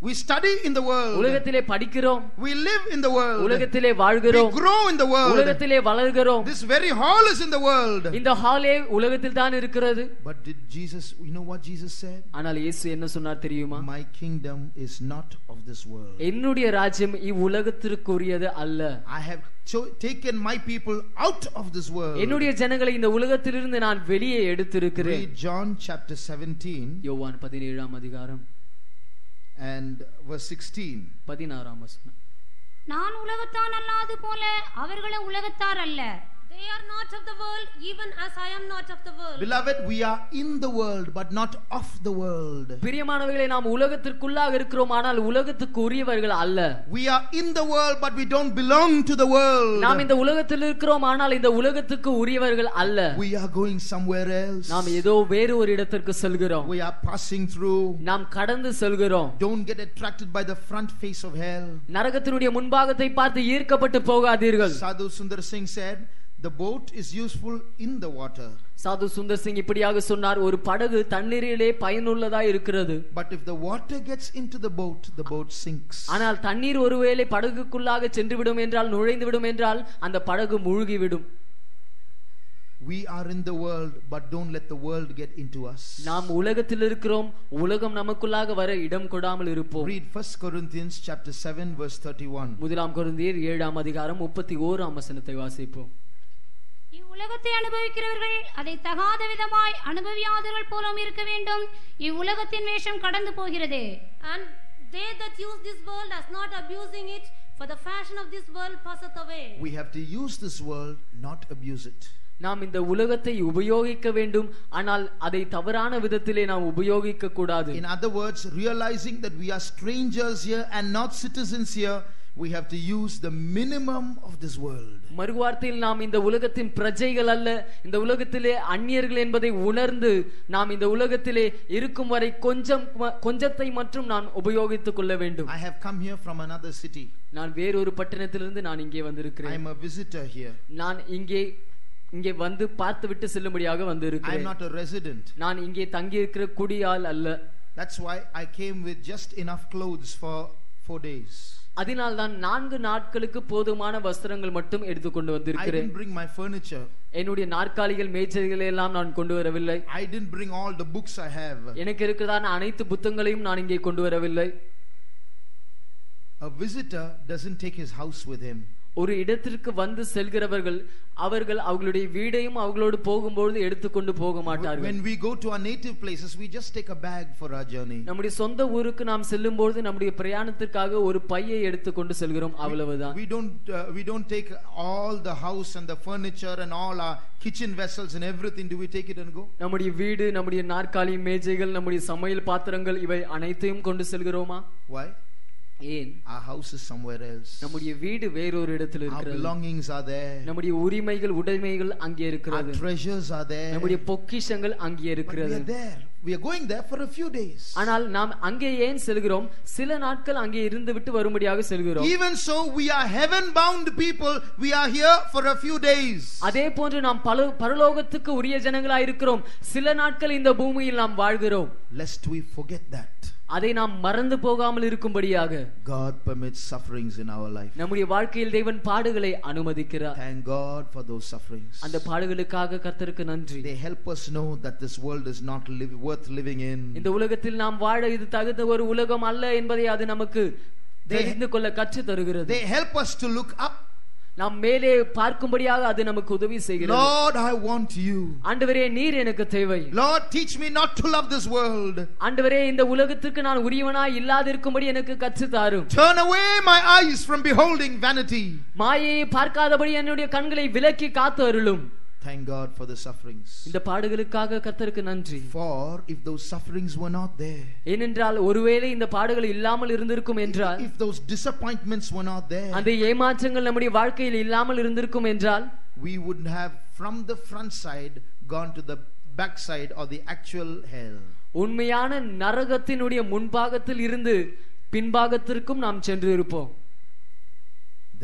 We study in the world. உலகத்திலே படிக்கிறோம். We live in the world. உலகத்திலே வாழ்கிறோம். We grow in the world. உலகத்திலே வளர்கிறோம். This very hall is in the world. இந்த ஹாலே உலகத்தில் தான் இருக்கிறது. But did Jesus, you know what Jesus said? ஆனால் இயேசு என்ன சொன்னார் தெரியுமா? My kingdom is not of this world. என்னுடைய ராஜ்யம் இவ்வுலகத்திற்குரியது அல்ல. I have taken my people out of this world. என்னுடைய ஜனங்களை இந்த உலகத்திலிருந்து நான் வெளியே எடுத்திருக்கிறேன். Read John chapter 17. யோவான் 17ஆம் அதிகாரம் and verse 16. 16ஆம் வசனம். நான் உலகத்தான் அல்லாது போல அவர்களும் உலகத்தார் அல்ல. They are not of the world, even as I am not of the world. Beloved, we are in the world but not of the world. பிரியமானவர்களே, நாம் உலகத்திற்குள்ளாக இருக்கிறோம், ஆனால் உலகத்துக்கு உரியவர்கள் அல்ல. We are in the world but we don't belong to the world. நாம் இந்த உலகத்தில் இருக்கிறோம், ஆனால் இந்த உலகத்துக்கு உரியவர்கள் அல்ல. We are going somewhere else. நாம் ஏதோ வேறு ஒரு இடத்திற்கு செல்கிறோம். We are passing through. நாம் கடந்து செல்கிறோம். Don't get attracted by the front face of hell. நரகத்தினுடைய முன்பாகத்தை பார்த்து ஈர்க்கப்பட்டு போகாதீர்கள். Sadhu Sundar Singh said, the boat is useful in the water. சாது சுந்தர் சிங் இப்படியாக சொன்னார், ஒரு படகு தண்ணீரிலே பயனுள்ளதா இருக்கிறது. But if the water gets into the boat sinks. ஆனால் தண்ணீர் ஒருவேளை படகுக்குள்ளாக சென்று விடும் என்றால், நுழைந்து விடும் என்றால் அந்த படகு மூழ்கிவிடும். We are in the world, but don't let the world get into us. நாம் உலகத்தில் இருக்கிறோம், உலகம் நமக்குள்ளாக வர இடம் கொடாமல் இருப்போம். Read 1 Corinthians chapter 7 verse 31. முதலாம் கொரிந்தியர் 7ஆம் அதிகாரம் 31ஆம் வசனத்தை வாசிப்போம். இவ்வுலகத்தை அனுபவிக்கிறவர்கள் அதை தகாத விதமாய் அனுபவியாதவர்கள் போலும் இருக்க வேண்டும். இவ்வுலகத்தின் வேஷம் கடந்து போகிறது. And they that use this world as not abusing it, for the fashion of this world passeth away. We have to use this world, not abuse it. நாம் இந்த உலகத்தை உபயோகிக்க வேண்டும், ஆனால் அதை தவறான விதத்திலே நாம் உபயோகிக்க கூடாது. In other words, realizing that we are strangers here and not citizens here, we have to use the minimum of this world. மறுவார்த்தையில் நாம் இந்த உலகத்தின் பிரஜைகள் அல்ல, இந்த உலகத்திலே அந்நியர்கள் என்பதை உணர்ந்து நாம் இந்த உலகத்திலே இருக்கும் வரை கொஞ்சத்தை மட்டும் நான் உபயோகித்துக் கொள்ள வேண்டும். I have come here from another city. நான் வேறொரு பட்டணத்திலிருந்து நான் இங்கே வந்திருக்கிறேன். I am a visitor here. நான் இங்கே வந்து பார்த்து விட்டு செல்லும்படியாக வந்திருக்கிறேன். I am not a resident. நான் இங்கே தங்கி இருக்கிற குடியாள் அல்ல. That's why I came with just enough clothes for 4 days. அதனால் தான் 4 நாட்களுக்கு போதுமான வஸ்திரங்கள் மட்டும் எடுத்துக்கொண்டு வந்திருக்கிறேன். I didn't bring my furniture. என்னுடைய நாற்காலிகள் மேஜைகளை எல்லாம் நான் கொண்டு வரவில்லை. I didn't bring all the books I have. எனக்கு இருக்கிறதான அனைத்து புத்தகங்களையும் நான் இங்கே கொண்டு வரவில்லை. A visitor doesn't take his house with him. ஒரு இடத்திற்கு வந்து செல்கிறவர்கள் அவர்களுடைய வீடையும் அவங்களோடு போகும்போது எடுத்துக்கொண்டு போக மாட்டார்கள். When we go to our native places, we just take a bag for our journey. நம்முடைய சொந்த ஊருக்கு நாம் செல்லும்போது நம்முடைய பிரயாணத்திற்காக ஒரு பையை எடுத்துக்கொண்டு செல்கிறோம், அவ்வளவுதான். We don't take all the house and the furniture and all our kitchen vessels and everything. Do we take it and go? நம்முடைய வீடு, நம்முடைய நாற்காலி, மேஜைகள், நம்முடைய சமையல் பாத்திரங்கள் இவை அனைத்தையும் கொண்டு செல்கிறோமா? Why? ஏன்? Our house is somewhere else. நம்முடைய வீடு வேறொரு இடத்தில் இருக்கிறது. Our belongings are there. நம்முடைய உரிமைகள், உடைமைகள் அங்கே இருக்கிறது. Our treasures are there. நம்முடைய பொக்கிஷங்கள் அங்கே இருக்கிறது. We are there. We are going there for a few days. ஆனால் நாம் அங்கே ஏன் செல்கிறோம்? சில நாட்கள் அங்கே இருந்து விட்டு வரும்படியாக செல்கிறோம். Even so, we are heaven bound people. We are here for a few days. அதே போன்று நாம் பரலோகத்துக்கு உரிய ஜனங்களாய் இருக்கிறோம். சில நாட்கள் இந்த பூமியில் நாம் வாழ்கிறோம். Lest we forget that. அதை நாம் மறந்து போகாமல் இருக்கும்படியாக God permits sufferings in our life. நம்முடைய வாழ்க்கையில் தேவன் பாடுகளை அனுமதிக்கிறார். Thank God for those sufferings. அந்த பாடுகளுக்காக கர்த்தருக்கு நன்றி. They help us know that this world is not worth living in. இந்த உலகத்தில் நாம் வாழ இது தகுந்த ஒரு உலகம் அல்ல என்பதை அது நமக்கு தெரிந்து கொள்ள கற்று தருகிறது. They help us to look up. நாம் மேலே பார்க்கும்படியாக அது நமக்கு உதவி செய்கிறது. Lord, I want you. ஆண்டவரே, நீர் எனக்கு தேவை. Lord, teach me not to love this world. ஆண்டவரே, இந்த உலகத்துக்கு நான் உரியவனாய் இல்லாதிருக்கும்படி எனக்கு கற்று தாரும். Turn away my eyes from beholding vanity. மாயையை பார்க்காதபடி என்னுடைய கண்களை விலக்கி காத்து அருளும். Thank God for the sufferings. இந்த பாடுகளுக்காக கர்த்தருக்கு நன்றி. For if those sufferings were not there, ஏனென்றால் ஒருவேளை இந்த பாடுகள் இல்லாமல் இருந்திருக்கும் என்றால், if those disappointments were not there, அந்த ஏமாற்றங்கள் நம்முடைய வாழ்க்கையில் இல்லாமல் இருந்திருக்கும் என்றால், we would have from the front side gone to the back side or the actual hell. உண்மையான நரகத்தினுடைய முன்பாகத்தில் இருந்து பின்பாகத்திற்கும் நாம் சென்று இருப்போம்.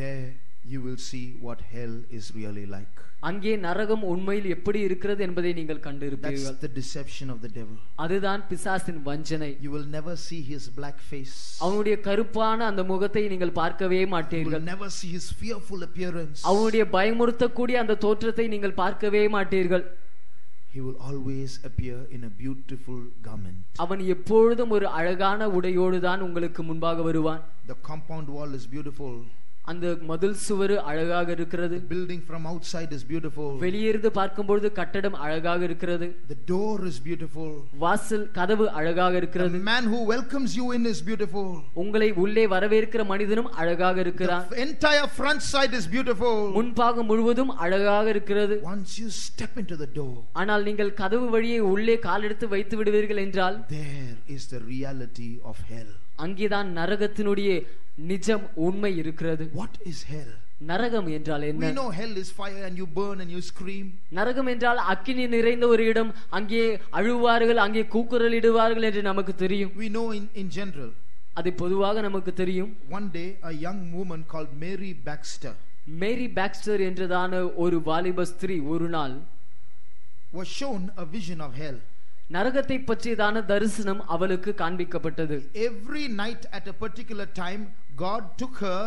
There you will see what hell is really like. அங்கே நரகம் உண்மையில் எப்படி இருக்கிறது என்பதை நீங்கள் கண்டிருப்பீர்கள். That's the deception of the devil. அதுதான் பிசாசின் வஞ்சனை. You will never see his black face. அவனுடைய கருப்பான அந்த முகத்தை நீங்கள் பார்க்கவே மாட்டீர்கள். You will never see his fearful appearance. அவனுடைய பயமுறுத்தக்கூடிய அந்த தோற்றத்தை நீங்கள் பார்க்கவே மாட்டீர்கள். He will always appear in a beautiful garment. அவன் எப்பொழுதும் ஒரு அழகான உடையோடு தான் உங்களுக்கு முன்பாக வருவான். The compound wall is beautiful. அந்த மதில் சுவர் அழகாக இருக்கிறது. The building from outside is beautiful. வெளியிருந்து பார்க்கும்போது கட்டடம் அழகாக இருக்கிறது. The door is beautiful. வாசல் கதவு அழகாக இருக்கிறது. The man who welcomes you in is beautiful. உங்களை உள்ளே வரவேற்கிற மனிதனும் அழகாக இருக்கிறான். The entire front side is beautiful. முன்பாகம் முழுவதும் அழகாக இருக்கிறது. Once you step into the door, ஆனால் நீங்கள் கதவு வழியே உள்ளே காலெடுத்து வைத்து விடுவீர்கள் என்றால், there is the reality of hell. அங்கேதான் நரகத்தினுடைய நிஜம் உண்மை இருக்கிறது. What is hell? நரகம் என்றால் என்ன? We know hell is fire and you burn and you scream. நரகம் என்றால் அக்கினி நிறைந்த ஒரு இடம், அங்கே அழுவார்கள், அங்கே கூக்குரலிடுவார்கள் என்று நமக்கு தெரியும். We know in general. அது பொதுவாக நமக்கு தெரியும். One day a young woman called Mary Baxter. Mary Boxster என்றதான ஒரு வாலிப ஸ்திரீ ஒரு நாள் was shown a vision of hell. நரகத்தை பற்றியதான தரிசனம் அவளுக்கு காண்பிக்கப்பட்டது. Every night at a particular time God took her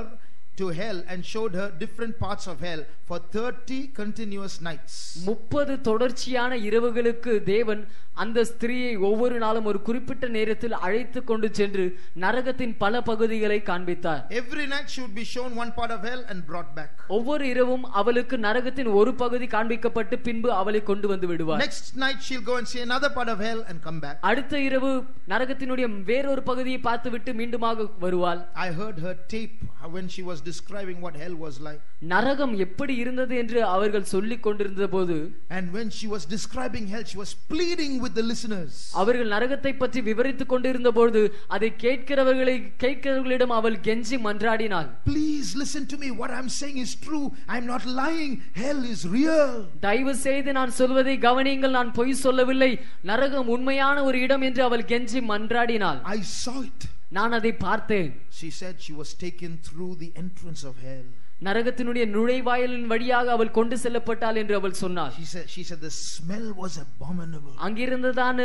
to hell and showed her different parts of hell for 30 continuous nights. 30 தொடர்ச்சியான இரவுகளுக்கு தேவன் அந்த ஸ்திரீயை ஒவ்வொரு நாளும் ஒரு குறிப்பிட்ட நேரத்தில் அழைத்து கொண்டு சென்று நரகத்தின் பல பகுதிகளை காண்பித்தார். Every night she would be shown one part of hell and brought back. ஒவ்வொரு இரவும் அவளுக்கு நரகத்தின் ஒரு பகுதி காண்பிக்கப்பட்டு பின்பு அவளை கொண்டு வந்து விடுவார். Next night she'll go and see another part of hell and come back. அடுத்த இரவு நரகத்தினுடைய வேறொரு பகுதியை பார்த்துவிட்டு மீண்டுமாக வருவாள். I heard her tape when she was describing what hell was like. நரகம் எப்படி இருந்தது என்று அவர்கள் சொல்லிக் கொண்டிருந்த போது, and when she was describing hell she was pleading with the listeners. அவர்கள் நரகத்தை பற்றி விவரித்துக் கொண்டிருந்த போது அதை கேட்கிறவர்களிடம் அவள் கெஞ்சி மன்றாடினாள். Please listen to me, what I'm saying is true, I'm not lying, hell is real. தயவு செய்து நான் சொல்வதை கவனியுங்கள், நான் பொய் சொல்லவில்லை, நரகம் உண்மையான ஒரு இடம் என்று அவள் கெஞ்சி மன்றாடினாள். I saw it. நான் அதை பார்த்தேன். She said she was taken through the entrance of hell. நரகத்தினுடைய நுழைவாயிலின் வழியாக அவள் கொண்டு செல்லப்பட்டாள் என்று அவள் சொன்னாள். She said the smell was abominable. அங்கிருந்ததான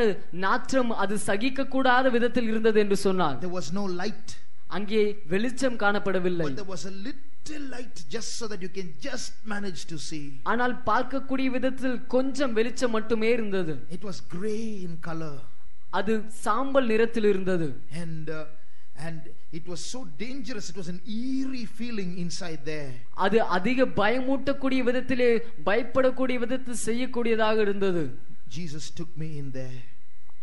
நாற்றம் அது சகிக்க கூடாத விதத்தில் இருந்தது என்று சொன்னாள். There was no light. அங்கே வெளிச்சம் காணப்படவில்லை. But there was a little light just so that you can just manage to see. ஆனால் பார்க்கக்கூடிய விதத்தில் கொஞ்சம் வெளிச்சம் மட்டுமே இருந்தது. It was gray in color. அது சாம்பல் நிறத்தில் இருந்தது. And it was so dangerous, it was an eerie feeling inside there. அது அதிக பயமூட்டக்கூடிய விதத்திலே பயப்படக்கூடிய விதத்தில் செய்யக்கூடியதாக இருந்தது. Jesus took me in there.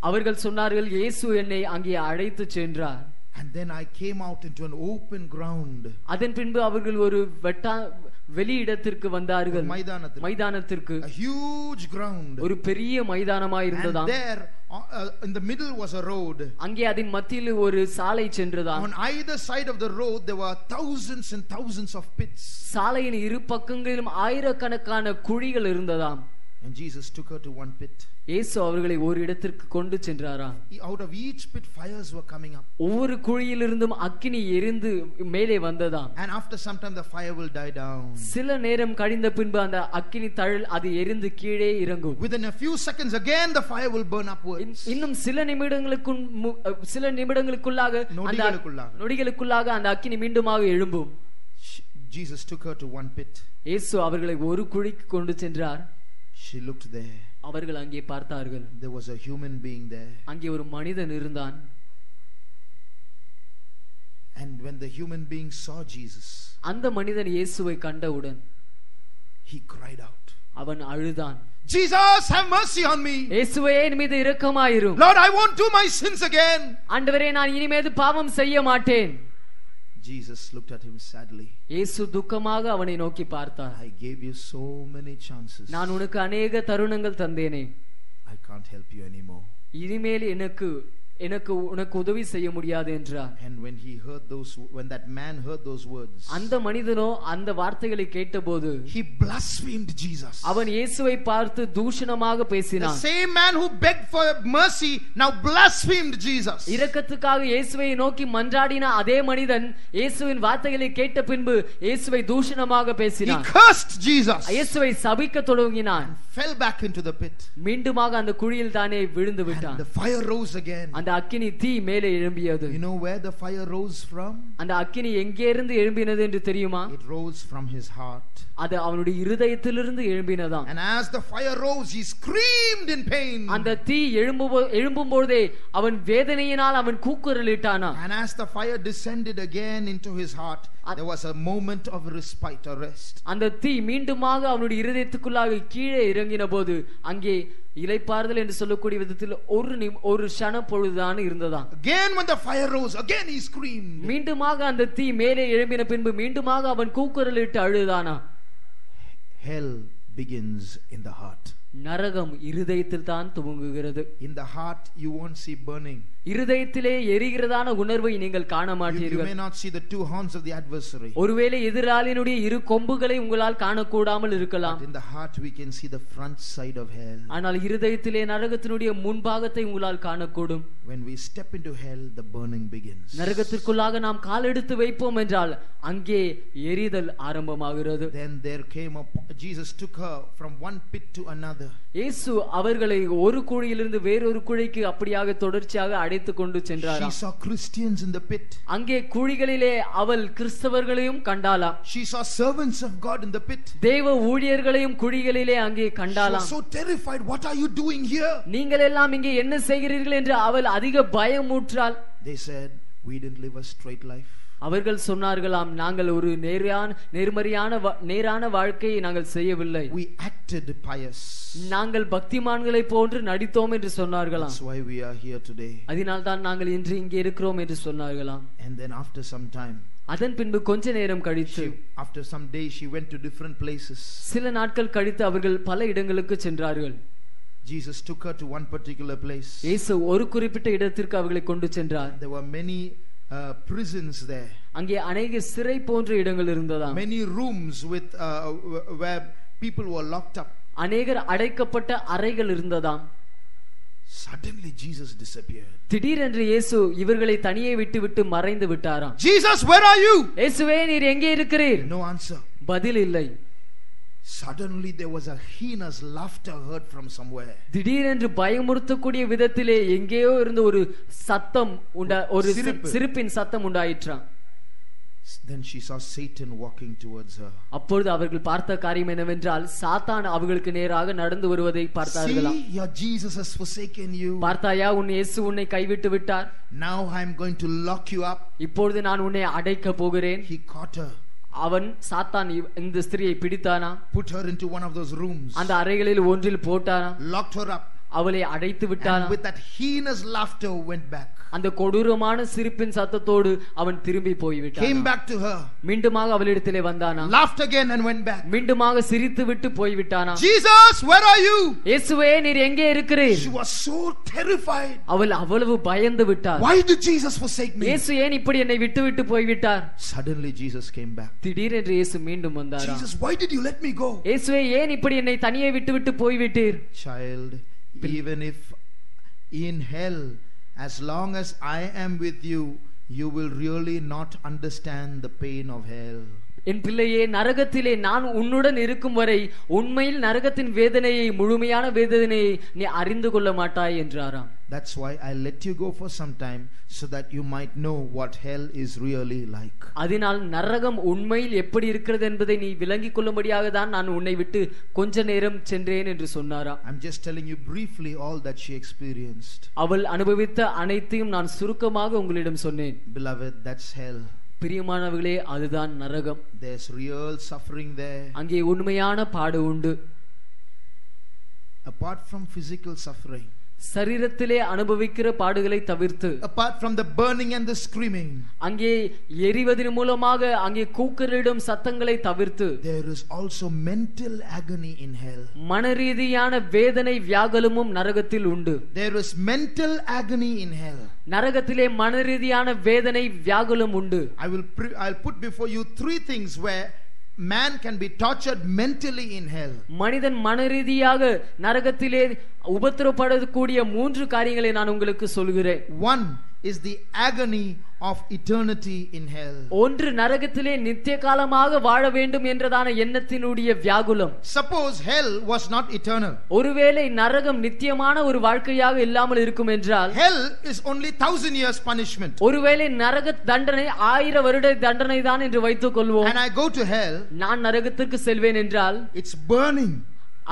அவர்கள் சொன்னார்கள், இயேசு என்னை அங்கே அழைத்து சென்றார். And then I came out into an open ground. அதன் பின்பு அவர்கள் ஒரு வெளியிடத்திற்கு வந்தார்கள். மைதானத்திற்கு. A huge ground. ஒரு பெரிய மைதானமாய் இருந்ததாம். And there in the middle was a road. அங்கே அதன் மத்தியில் ஒரு சாலை சென்றதாம். On either side of the road there were thousands and thousands of pits. சாலையின் இரு பக்கங்களிலும் ஆயிரக்கணக்கான குழிகள் இருந்ததாம். And Jesus took her to one pit. இயேசு அவர்களை ஒரு இடத்திற்கு கொண்டு சென்றாராம். Out of each pit fires were coming up. ஒவ்வொரு குழியிலிருந்தும் அக்கினி எரிந்து மேலே வந்ததாம். And after some time the fire will die down. சில நேரம் கழிந்த பின்பு அந்த அக்கினி தழல் அது எரிந்து கீழே இறங்கும். Within a few seconds again the fire will burn upwards. இன்னும் சில நிமிடங்களுக்குள்ளாக நொடிகளுக்குள்ளாக அந்த அக்கினி மீண்டுமாக எழும்பும். Jesus took her to one pit. இயேசு அவர்களை ஒரு குழிக்கு கொண்டு சென்றார். She looked there. அவர்கள் அங்கே பார்த்தார்கள். There was a human being there. அங்கே ஒரு மனிதன் இருந்தான். And when the human being saw Jesus, அந்த மனிதன் இயேசுவை கண்டவுடன் he cried out. அவன் அழுதான். Jesus, have mercy on me. இயேசுவே என் மீது இரக்கமாயிரும். Lord, I won't do my sins again. ஆண்டவரே நான் இனிமேல் பாவம் செய்ய மாட்டேன். Jesus looked at him sadly. இயேசு துக்கமாக அவனை நோக்கி பார்த்தார். I gave you so many chances. நான் உனக்கு अनेक தருணங்கள் தந்தேனே. I can't help you anymore. இனிமேல் உனக்கு உதவி செய்ய முடியாது என்றார். And when that man heard those words, அந்த மனிதனோ அந்த வார்த்தைகளை கேட்டபோது he blasphemed Jesus. அவன் இயேசுவை பார்த்து தூஷணமாக பேசினான். The same man who begged for mercy now blasphemed Jesus. இரக்கத்துக்காக இயேசுவை நோக்கி மன்றாடின அதே மனிதன் இயேசுவின் வார்த்தைகளை கேட்ட பின்பு இயேசுவை தூஷணமாக பேசினான். He cursed Jesus. இயேசுவை சபிக்க தொடங்கினான். Fell back into the pit. மீண்டுமாக அந்த குழியில் தானே விழுந்து விட்டான். And the fire rose again. அந்த அக்கினி தீ மேலே எழும்பியது. You know where the fire rose from? அந்த அக்கினி எங்கே இருந்து எழும்பினது என்று தெரியுமா? It rose from his heart. அது அவனுடைய இருதயத்திலிருந்து எழும்பினதாம். And as the fire rose, he screamed in pain. அந்த தீ எழும்பும்போதே அவன் வேதனையினால் அவன் கூக்குரலிட்டானாம். And as the fire descended again into his heart, there was a moment of respite or rest. அந்த தீ மீண்டுமாக அவனுடைய இருதயத்துக்குள்ளாக கீழே இறங்கின போது அங்கே இளைப்பாறுதல் என்று சொல்லக்கூடிய விதத்தில் ஒரு க்ஷண பொழுதுதான் இருந்ததாம். Again when the fire rose, again he screamed. மீண்டுமாக அந்த தீ மேலே எழும்பின பின்பு மீண்டுமாக அவன் கூக்குரலிட்டு அழுதானா. Hell begins in the heart. நரகம் இருதயத்தில் தான் துவங்குகிறது. In the heart you won't see burning. இருதயத்திலே எரிகிறதான உணர்வை நீங்கள் காண You மாட்டீர்கள். may not see the two horns of the adversary. ஒருவேளை எதிராளியினுடைய இரு கொம்புகளை உங்களால் காணக்கூடாமல் இருக்கலாம். But in the heart we can see the front side of hell. ஆனால் இருதயத்திலே நரகத்தினுடைய முன்பாகத்தை உங்களால் காணக்கூடும். When we step into hell, the burning begins. நரகத்திற்குள்ளாக நாம் காலெடுத்து வைப்போம் என்றால் அங்கே எரிதல் ஆரம்பமாகிறது. Then there came Jesus took her from one pit to another. இயேசு அவர்களை ஒரு குழியிலிருந்து வேறொரு குழிக்கு அப்படியாக தொடர்ச்சியாக அழைத்து கொண்டு சென்றார். She saw Christians in the pit. அங்கே குழிகளிலே அவள் கிறிஸ்தவர்களையும் கண்டாளாம். She saw servants of God in the pit. தேவ ஊழியர்களையும் குழிகளிலே அங்கே She கண்டாளாம். was so terrified. What are you doing here? நீங்கள் எல்லாம் இங்கே என்ன செய்கிறீர்கள் என்று அவள் அதிக பயமுற்றாள். They said, we didn't live a straight life. அவர்கள் சொன்னார்களாம், நாங்கள் ஒரு நேரான வாழ்க்கையை நாங்கள் செய்யவில்லை. We acted pious. நாங்கள் பக்திமான்களை போன்று நடித்தோம் என்று சொன்னார்களாம். That's why we are here today. அதனால் தான் நாங்கள் இன்று இங்கே இருக்கிறோம் என்று சொன்னார்களாம். And then after some time, அதன் பின்பு கொஞ்ச நேரம் கழித்து, after some days, she went to different places. சில நாட்கள் கழித்து அவர்கள் பல இடங்களுக்கு சென்றார்கள். Jesus took her to one particular place. இயேசு ஒரு குறிப்பிட்ட இடத்திற்கு அவர்களை கொண்டு சென்றார். There were many prisons there. அங்கே அநேக சிறை போன்ற இடங்கள் இருந்ததாம். Many rooms with where people were locked up. அநேகர் அடைக்கப்பட்ட அறைகள் இருந்ததாம். Suddenly Jesus disappeared. திடீரென்று இயேசு இவர்களை தனியே விட்டு மறைந்து விட்டாராம். Jesus, where are you? இயேசுவே, நீர் எங்கே இருக்கிறீர்? No answer. பதில் இல்லை. Suddenly there was a heinous laughter heard from somewhere. திடீரென்று பயமுறுத்தக்கூடிய விதத்திலே எங்கேயோ இருந்து ஒரு சத்தம் ஒரு சிரிப்பின் சத்தம் உண்டாயிற்றாம். Then she saw Satan walking towards her. அப்பொழுது அவர்கள் பார்த்த காரியம் என்னவென்றால், சாத்தான் அவர்களுக்கு நேராக நடந்து வருவதை பார்த்தார்களாம். See, your Jesus has forsaken you. பார்த்தாயா, உன் இயேசு உன்னை கைவிட்டு விட்டார். Now I am going to lock you up. இப்பொழுது நான் உன்னை அடைக்க போகிறேன். He caught her. அவன் சாத்தான் இந்த ஸ்திரியை பிடித்தானா, put her into one of those rooms, அந்த அறைகளில் ஒன்றில் போட்டானா, locked her up, அவளை அடைத்து விட்டானா. and with that heinous laughter went back. அந்த கொடூரமான சிரிப்பின் சத்தத்தோடு அவன் திரும்பி போய்விட்டான். Came back to her. மீண்டுமாக அவளிடத்திலே வந்தானா. Laughed again and went back. மீண்டுமாக சிரித்து விட்டு போய்விட்டானா. Jesus, where are you? இயேசுவே, நீர் எங்கே இருக்கிறீர்? She was so terrified. அவள் அவ்வளவு பயந்து விட்டார். Why did Jesus forsake me? இயேசு ஏன் இப்படி என்னை விட்டு போய்விட்டார்? Suddenly Jesus came back. திடீரென்று இயேசு மீண்டும் வந்தார். Jesus, why did you let me go? இயேசுவே, ஏன் இப்படி என்னை தனியே விட்டு போய்விட்டீர்? Child, even if in hell, as long as I am with you, you will really not understand the pain of hell. என் பிள்ளையே, நரகத்திலே நான் உன்னுடன் இருக்கும் வரை உண்மையில் நரகத்தின் வேதனையை, முழுமையான வேதனையை நீ அறிந்து கொள்ள மாட்டாய் என்றாராம். That's why I let you go for some time, so that you might know what hell is really like. அதனால் நரகம் உண்மையில் எப்படி இருக்கிறது என்பதை நீ விளங்கிக் கொள்ளும்படியாக தான் நான் உன்னை விட்டு கொஞ்ச நேரம் சென்றேன் என்று சொன்னாராம். I'm just telling you briefly all that she experienced. அவள் அனுபவித்த அனைத்தையும் நான் சுருக்கமாக உங்களிடம் சொன்னேன். Beloved, that's hell. பிரியமானவர்களே, அதுதான் நரகம். There's real suffering there. அங்கே உண்மையான பாடு உண்டு. Apart from physical suffering, சரீரத்திலே அனுபவிக்கிற பாடுகளை தவிர்த்து, apart from the burning and the screaming, அங்கே எரிவதன் மூலமாக அங்கே கூக்குரலிடும் சத்தங்களை தவிர்த்து, there is also mental agony in hell. மனரீதியான வேதனை வியாகுலமும் நரகத்தில் உண்டு. There is mental agony in hell. நரகத்திலே மனரீதியான வேதனை வியாகுலம் உண்டு. I'll put before you three things where man can be tortured mentally in hell. மனிதன் மனரீதியாக நரகத்திலே உபத்திரப்படக்கூடிய 3 காரியங்களை நான் உங்களுக்கு சொல்கிறேன். One is the agony of eternity in hell. ஒன்று, நரகத்திலே நித்திய காலமாக வாழ வேண்டும் என்றதான எண்ணத்தினுடைய வியாகுலம். Suppose hell was not eternal. ஒருவேளை நரகம் நித்தியமான ஒரு வாழ்க்கையாக இல்லாமல் இருக்கும் என்றால், hell is only 1000 years punishment. ஒருவேளை நரக தண்டனை 1000 வருட தண்டனை தான் என்று வைத்துக் கொள்வோம். And I go to hell, நான் நரகத்திற்கு செல்வேன் என்றால், it's burning,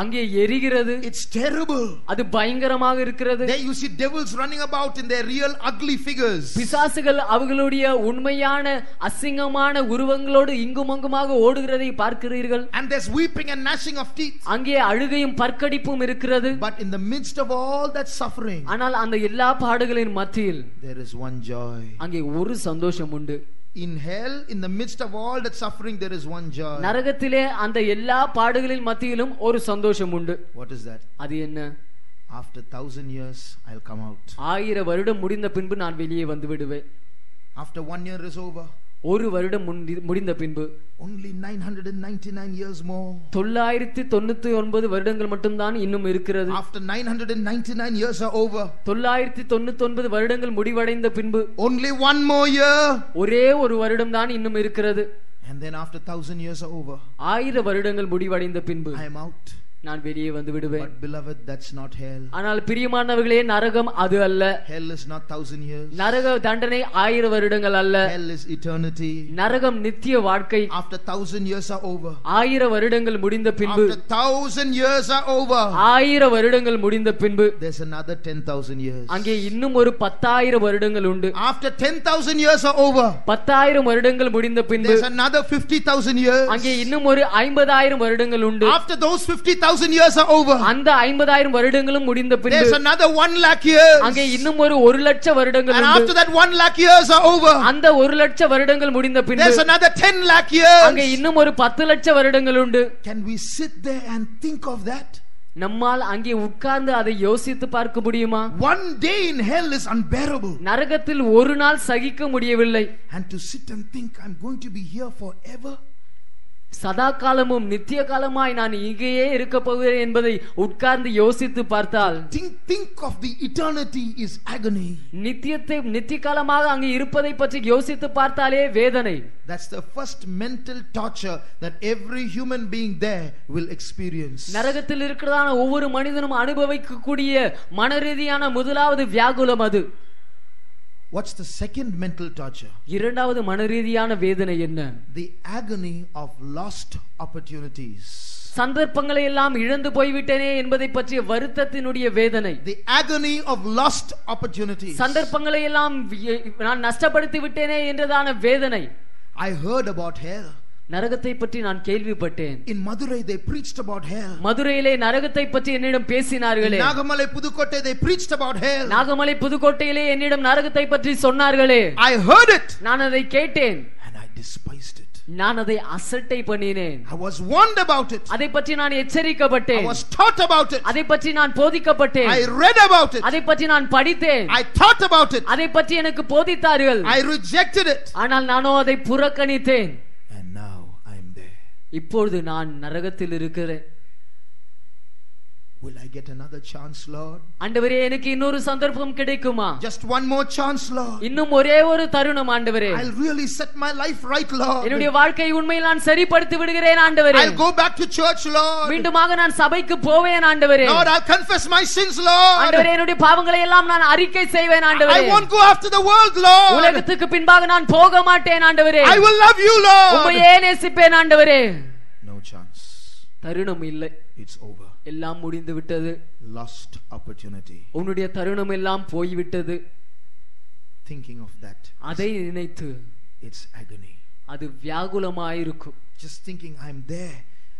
அங்கே எரிகிறது, it's terrible, அது பயங்கரமாக இருக்கிறது. there you see devils running about in their real ugly figures. பிசாசுகள் அவர்களுடைய உண்மையான அசிங்கமான உருவங்களோடு இங்குமங்குமாக ஓடுகிறதை பார்க்கிறீர்கள். And there's weeping and gnashing of teeth. அங்கே அழுகையும் பற்கடிப்பும் இருக்கிறது. But in the midst of all that suffering, ஆனால் அந்த எல்லா பாடுகளின் மத்தியில் there is one joy. அங்கே ஒரு சந்தோஷம் உண்டு. In hell, in the midst of all that suffering, there is one joy. நரகத்திலே அந்த எல்லா பாடுகளின் மத்தியிலும் ஒரு சந்தோஷம் உண்டு. What is that? அது என்ன? After 1,000 years, I'll come out. 1000 வருடம் முடிந்த பின்பு நான் வெளியே வந்து விடுவேன். After 1 year is over, ஒரு வருடம் முடிந்த பின்பு only 999 years more. 999 வருடங்கள் மட்டும்தான் இன்னும் இருக்கிறது. After 999 years are over, 999 வருடங்கள் முடிவடைந்த பின்பு only one more year. ஒரே ஒரு வருடம் தான் இன்னும் இருக்கிறது. And then after 1,000 years are over, 1000 வருடங்கள் முடிவடைந்த பின்பு I am out. நான் வெளியே வந்து விடுவேன். But beloved, that's not hell. ஆனால் பிரியமானவர்களே, நரகம் அது அல்ல. Hell is not 1,000 years. நரக தண்டனை 1000 வருடங்கள் அல்ல. Hell is eternity. நரகம் நித்திய வாழ்க்கை. After 1,000 years are over, 1000 வருடங்கள் முடிந்த பின்பு, after 1,000 years are over, 1000 வருடங்கள் முடிந்த பின்பு there's another 10,000 years. அங்கே இன்னும் ஒரு 10,000 வருடங்கள் உண்டு. After 10,000 years are over, 10,000 வருடங்கள் முடிந்த பின்பு there's another 50,000 years. அங்கே இன்னும் ஒரு 50,000 வருடங்கள் உண்டு. After those 50,000 years are over, அந்த 50,000 வருடங்களும் முடிந்த பின்பு there's another 1 lakh years. அங்கே இன்னும் ஒரு 1 லட்சம் வருடங்கள் And உண்டு. after that 1 lakh years are over, அந்த 1 லட்சம் வருடங்கள் முடிந்த பின்பு there's another 10 lakh years. அங்கே இன்னும் ஒரு 10 லட்சம் வருடங்கள் உண்டு. Can we sit there and think of that? நம்மால் அங்கே உட்கார்ந்து அதை யோசித்து பார்க்க முடியுமா? One day in hell is unbearable. நரகத்தில் ஒரு நாள் சகிக்க முடியவில்லை. And to sit and think, I'm going to be here forever. சதா காலமும் நித்திய காலமாய் நான் இங்கேயே இருக்க போகிறேன் என்பதை உட்கார்ந்து யோசித்து பார்த்தால், think of the eternity is agony. நித்திய காலமாக அங்கே இருப்பதை பற்றி யோசித்து பார்த்தாலே வேதனை. That's the first mental torture that every human being there will experience. நரகத்தில் இருக்கிறதான ஒவ்வொரு மனிதனும் அனுபவிக்கக்கூடிய மனரீதியான முதலாவது வியாகுலம் அது. What's the second mental torture? இரண்டாவது மனரீதியான வேதனை என்ன? The agony of lost opportunities. சந்தர்ப்பங்களை எல்லாம் இழந்து போய்விட்டேனே என்பதை பற்றிய வருத்தத்தினுடைய வேதனை. The agony of lost opportunities. சந்தர்ப்பங்களை எல்லாம் நான் நஷ்டப்படுத்தி விட்டேனே என்றதான வேதனை. I heard about hell. நரகத்தை பற்றி நான் கேள்விப்பட்டேன். In Madurai they preached about hell. மதுரையிலே நரகத்தை பற்றி என்னிடம் பேசினார்களே. Nagamale Pudukottai they preached about hell. Nagamalai புதுக்கோட்டையிலே என்னிடம் நரகத்தை பற்றி சொன்னார்களே. I heard it. நான் அதை கேட்டேன். And I despised it. நான் அதை அசட்டை பண்ணினேன். I was warned about it. அதை பற்றி நான் எச்சரிக்கப்பட்டேன். I was taught about it. அதை பற்றி நான் போதிக்கப்பட்டேன். I read about it. அதை பற்றி நான் படித்தேன். I thought about it. அதை பற்றி எனக்கு போதித்தார்கள். I rejected it. ஆனால் நானோ அதை புறக்கணித்தேன். And now I am there. இப்பொழுது நான் நரகத்தில் இருக்கிறேன். Will I get another chance, Lord? ஆண்டவரே, எனக்கு இன்னொரு சந்தர்ப்பம் கிடைக்குமா? Just one more chance, Lord. இன்னும் ஒரே ஒரு தருணம் ஆண்டவரே. I'll really set my life right, Lord. என்னுடைய வாழ்க்கையை உண்மையில் நான் சரிப்படுத்தி விடுகிறேன் ஆண்டவரே. I'll go back to church, Lord. மீண்டுமாக நான் சபைக்கு போவேன் ஆண்டவரே. Lord, I'll confess my sins, Lord. ஆண்டவரே, என்னுடைய பாவங்களை எல்லாம் நான் அறிக்கை செய்வேன் ஆண்டவரே. I won't go after the world, Lord. உலகத்துக்கு பின்பாக நான் போக மாட்டேன் ஆண்டவரே. I will love you, Lord. உம்மையே நேசிப்பேன் ஆண்டவரே. No chance. தருணம் இல்லை. It's over. எல்லாம் முடிந்து விட்டது. Lost opportunity. உன்னுடைய தருணம் எல்லாம் போய்விட்டது. Thinking of that, அதை நினைத்து it's agony. அது வியாகுலமாயிருக்கும். Just thinking I'm there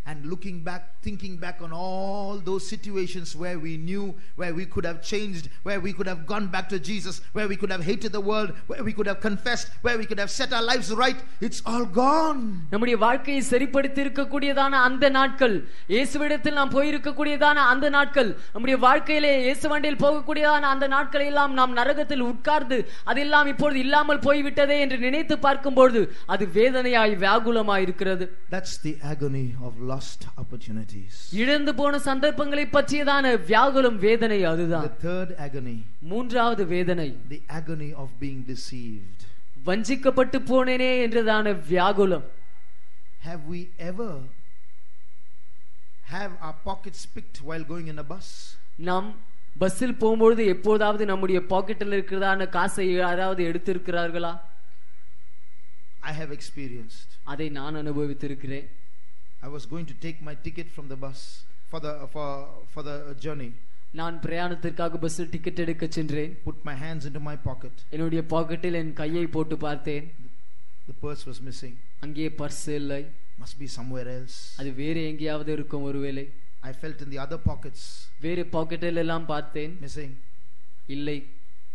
and looking back, thinking back on all those situations where we knew, where we could have changed, where we could have gone back to Jesus, where we could have hated the world, where we could have confessed, where we could have set our lives right. It's all gone. நம்முடைய வாழ்க்கையை சரிப்படுத்தி இருக்கக்கூடியதான அந்த நாட்கள், இயேசுவிடத்தில் நாம் போயிருக்கக்கூடியதான அந்த நாட்கள், நம்முடைய வாழ்க்கையிலே இயேசுவண்டில் போகக்கூடியதான அந்த நாட்களை எல்லாம் நாம் நரகத்தில் உட்கார்ந்து அதெல்லாம் இப்பொழுது இல்லாமல் போய்விட்டதே என்று நினைத்து பார்க்கும்போது அது வேதனையாய் வியாகுலமாய் இருக்கிறது. That's the agony of lost opportunities. இழந்து போன சந்தர்ப்பங்களை பற்றியதான வியாகுலம் வேதனை அதுதான். The third agony. மூன்றாவது வேதனை, The agony of being deceived. வஞ்சிக்கப்பட்டு போனேனே என்றதான வியாகுலம். Have we ever have our pockets picked while going in a bus? நாம் பஸ்ஸில் போகும்போது எப்போதாவது நம்முடைய பாக்கெட்டில் இருக்கிறதான காசை யாராவது எடுத்திருக்கிறார்களா? I have experienced. அதை நான் அனுபவித்திருக்கிறேன். I was going to take my ticket from the bus for the journey. நான் பிரயாணத்திற்காக பஸ்ஸில் டிக்கெட் எடுக்க சென்றேன். Put my hands into my pocket. என்னுடைய பாக்கெட்டில் என் கையை போட்டு பார்த்தேன். The purse was missing. அங்கே பர்ஸ் இல்லை. Must be somewhere else. அது வேறு எங்கேயாவது இருக்கும் ஒருவேளை. I felt in the other pockets. வேறு பாக்கெட்டில் எல்லாம் பார்த்தேன். Missing. இல்லை.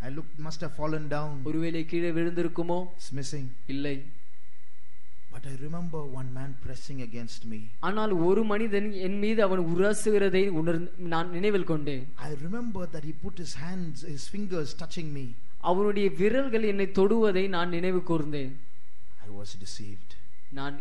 I looked, must have fallen down. ஒருவேளை கீழே விழுந்திருக்குமோ? It's missing. இல்லை. But I remember one man pressing against me. ஆனால் ஒரு மனிதன் என் மீது அவன் உரசுகிறதை நான் நினைவில் கொண்டேன். I remember that he put his hands, his fingers touching me. அவனுடைய விரல்கள் என்னை தொடுவதை நான் நினைவு கூர்ந்தேன். I was deceived. நான்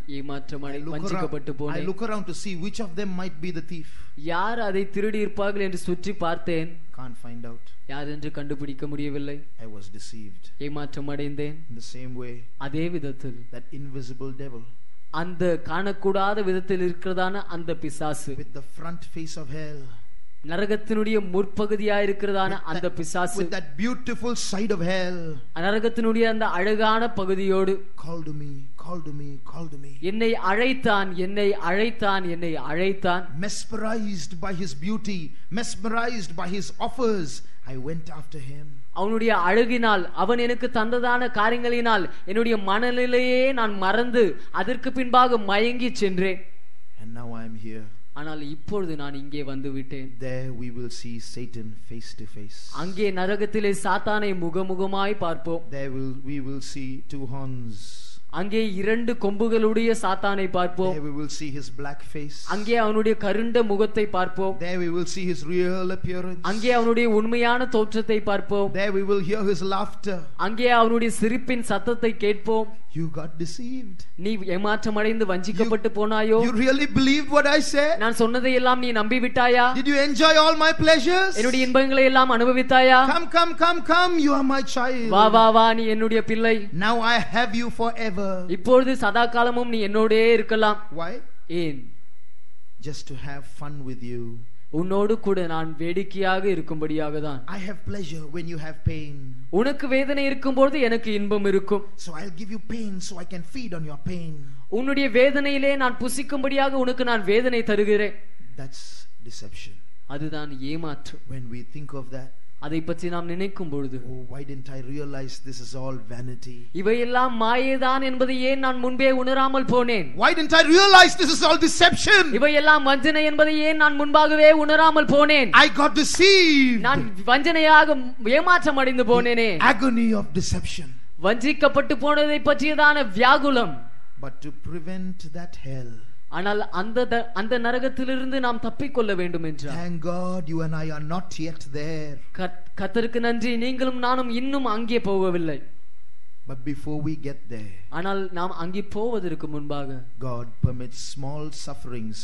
வஞ்சிக்கப்பட்டு போனேன். I look around to see which of them might be the thief. யார் அதை திருடி இருப்பார்கள் என்று சுற்றி பார்த்தேன். Can't find out. யார் என்று கண்டுபிடிக்க முடியவில்லை. I was deceived. ஏமாற்றம் அடைந்தேன். In the same way, அதே விதத்தில் that invisible devil, அந்த காணக்கூடாத விதத்தில் இருக்கிறதான அந்த பிசாசு, with the front face of hell, நரகத்தினுடைய முற்பகுதியா இருக்கிறதான அந்த பிசாசு, with that beautiful side of hell, நரகத்தினுடைய அந்த அழகான பகுதியோடு called to me, called to me, called to me. என்னை அழைத்தான், என்னை அழைத்தான், என்னை அழைத்தான். Mesmerized by his beauty, mesmerized by his offers, I went after him. அவனுடைய அழகினால், அவன் எனக்கு தந்ததான காரியங்களினால் என்னுடைய மனநிலையே நான் மறந்து அதற்கு பின்பாக மயங்கி சென்றேன். And now I am here. ஆனால் இப்பொழுது நான் இங்கே வந்து விட்டேன். There we will see Satan face to face. அங்கே நரகத்திலே சாத்தானை முகமுகமாய் பார்ப்போம். There we will see two horns. அங்கே இரண்டு கொம்புகளுடைய சாத்தானை பார்ப்போம். There we will see his black face. அங்கே அவனுடைய கருண்ட முகத்தை பார்ப்போம். There we will see his real appearance. அங்கே அவனுடைய உண்மையான தோற்றத்தை பார்ப்போம். There we will hear his laughter. அங்கே அவனுடைய சிரிப்பின் சத்தத்தை கேட்போம். You got deceived. நீ ஏமாற்றம் அடைந்து வஞ்சிக்கப்பட்டு போனாயோ? You really believed what I said? நான் சொன்னதை எல்லாம் நீ நம்பி விட்டாயா? Did you enjoy all my pleasures? என்னுடைய இன்பங்களை எல்லாம் அனுபவித்தாயா? Come, come, come, come, you are my child. வா வா வா, நீ என்னுடைய பிள்ளை. Now I have you forever. இப்பொழுது சதா காலமும் நீ என்னோடே இருக்கலாம். Why? ஏன்? Just to have fun with you. உன்னோடு கூட நான் வேடிக்கையாக இருக்கும்படியாக தான். I have pleasure when you have pain. உனக்கு வேதனை இருக்கும்போது எனக்கு இன்பம் இருக்கும். So I'll give you pain so I can feed on your pain. உன்னுடைய வேதனையிலே நான் புசிக்கும்படியாக உனக்கு நான் வேதனை தருகிறேன். That's deception. அதுதான் ஏமாற்றம். When we think of that, அதை பற்றி நாம் நினைக்கும் பொழுது, oh, why didn't I realize this is all vanity? இவையெல்லாம் மாயைதான் என்பதை ஏன் நான் முன்பே உணராமல் போனேன்? Why didn't I realize this is all deception? இவையெல்லாம் வஞ்சனை என்பதை ஏன் நான் முன்பாகவே உணராமல் போனேன்? I got deceived. நான் வஞ்சனையாக ஏமாற்றம் அடைந்து போனேனே. Agony of deception. வஞ்சிக்கப்பட்டு போனதை பற்றியதான வியாகுலம். But to prevent that hell, ஆனால் அந்த நரகத்திலிருந்து நாம் தப்பிக்கொள்ள வேண்டும் என்றார். thank God you and I are not yet there. கர்த்தருக்கு நன்றி, நீங்களும் நானும் இன்னும் அங்கே போகவில்லை. But before we get there, ஆனால் நாம் அங்கே போவதற்கு முன்பாக God permits small sufferings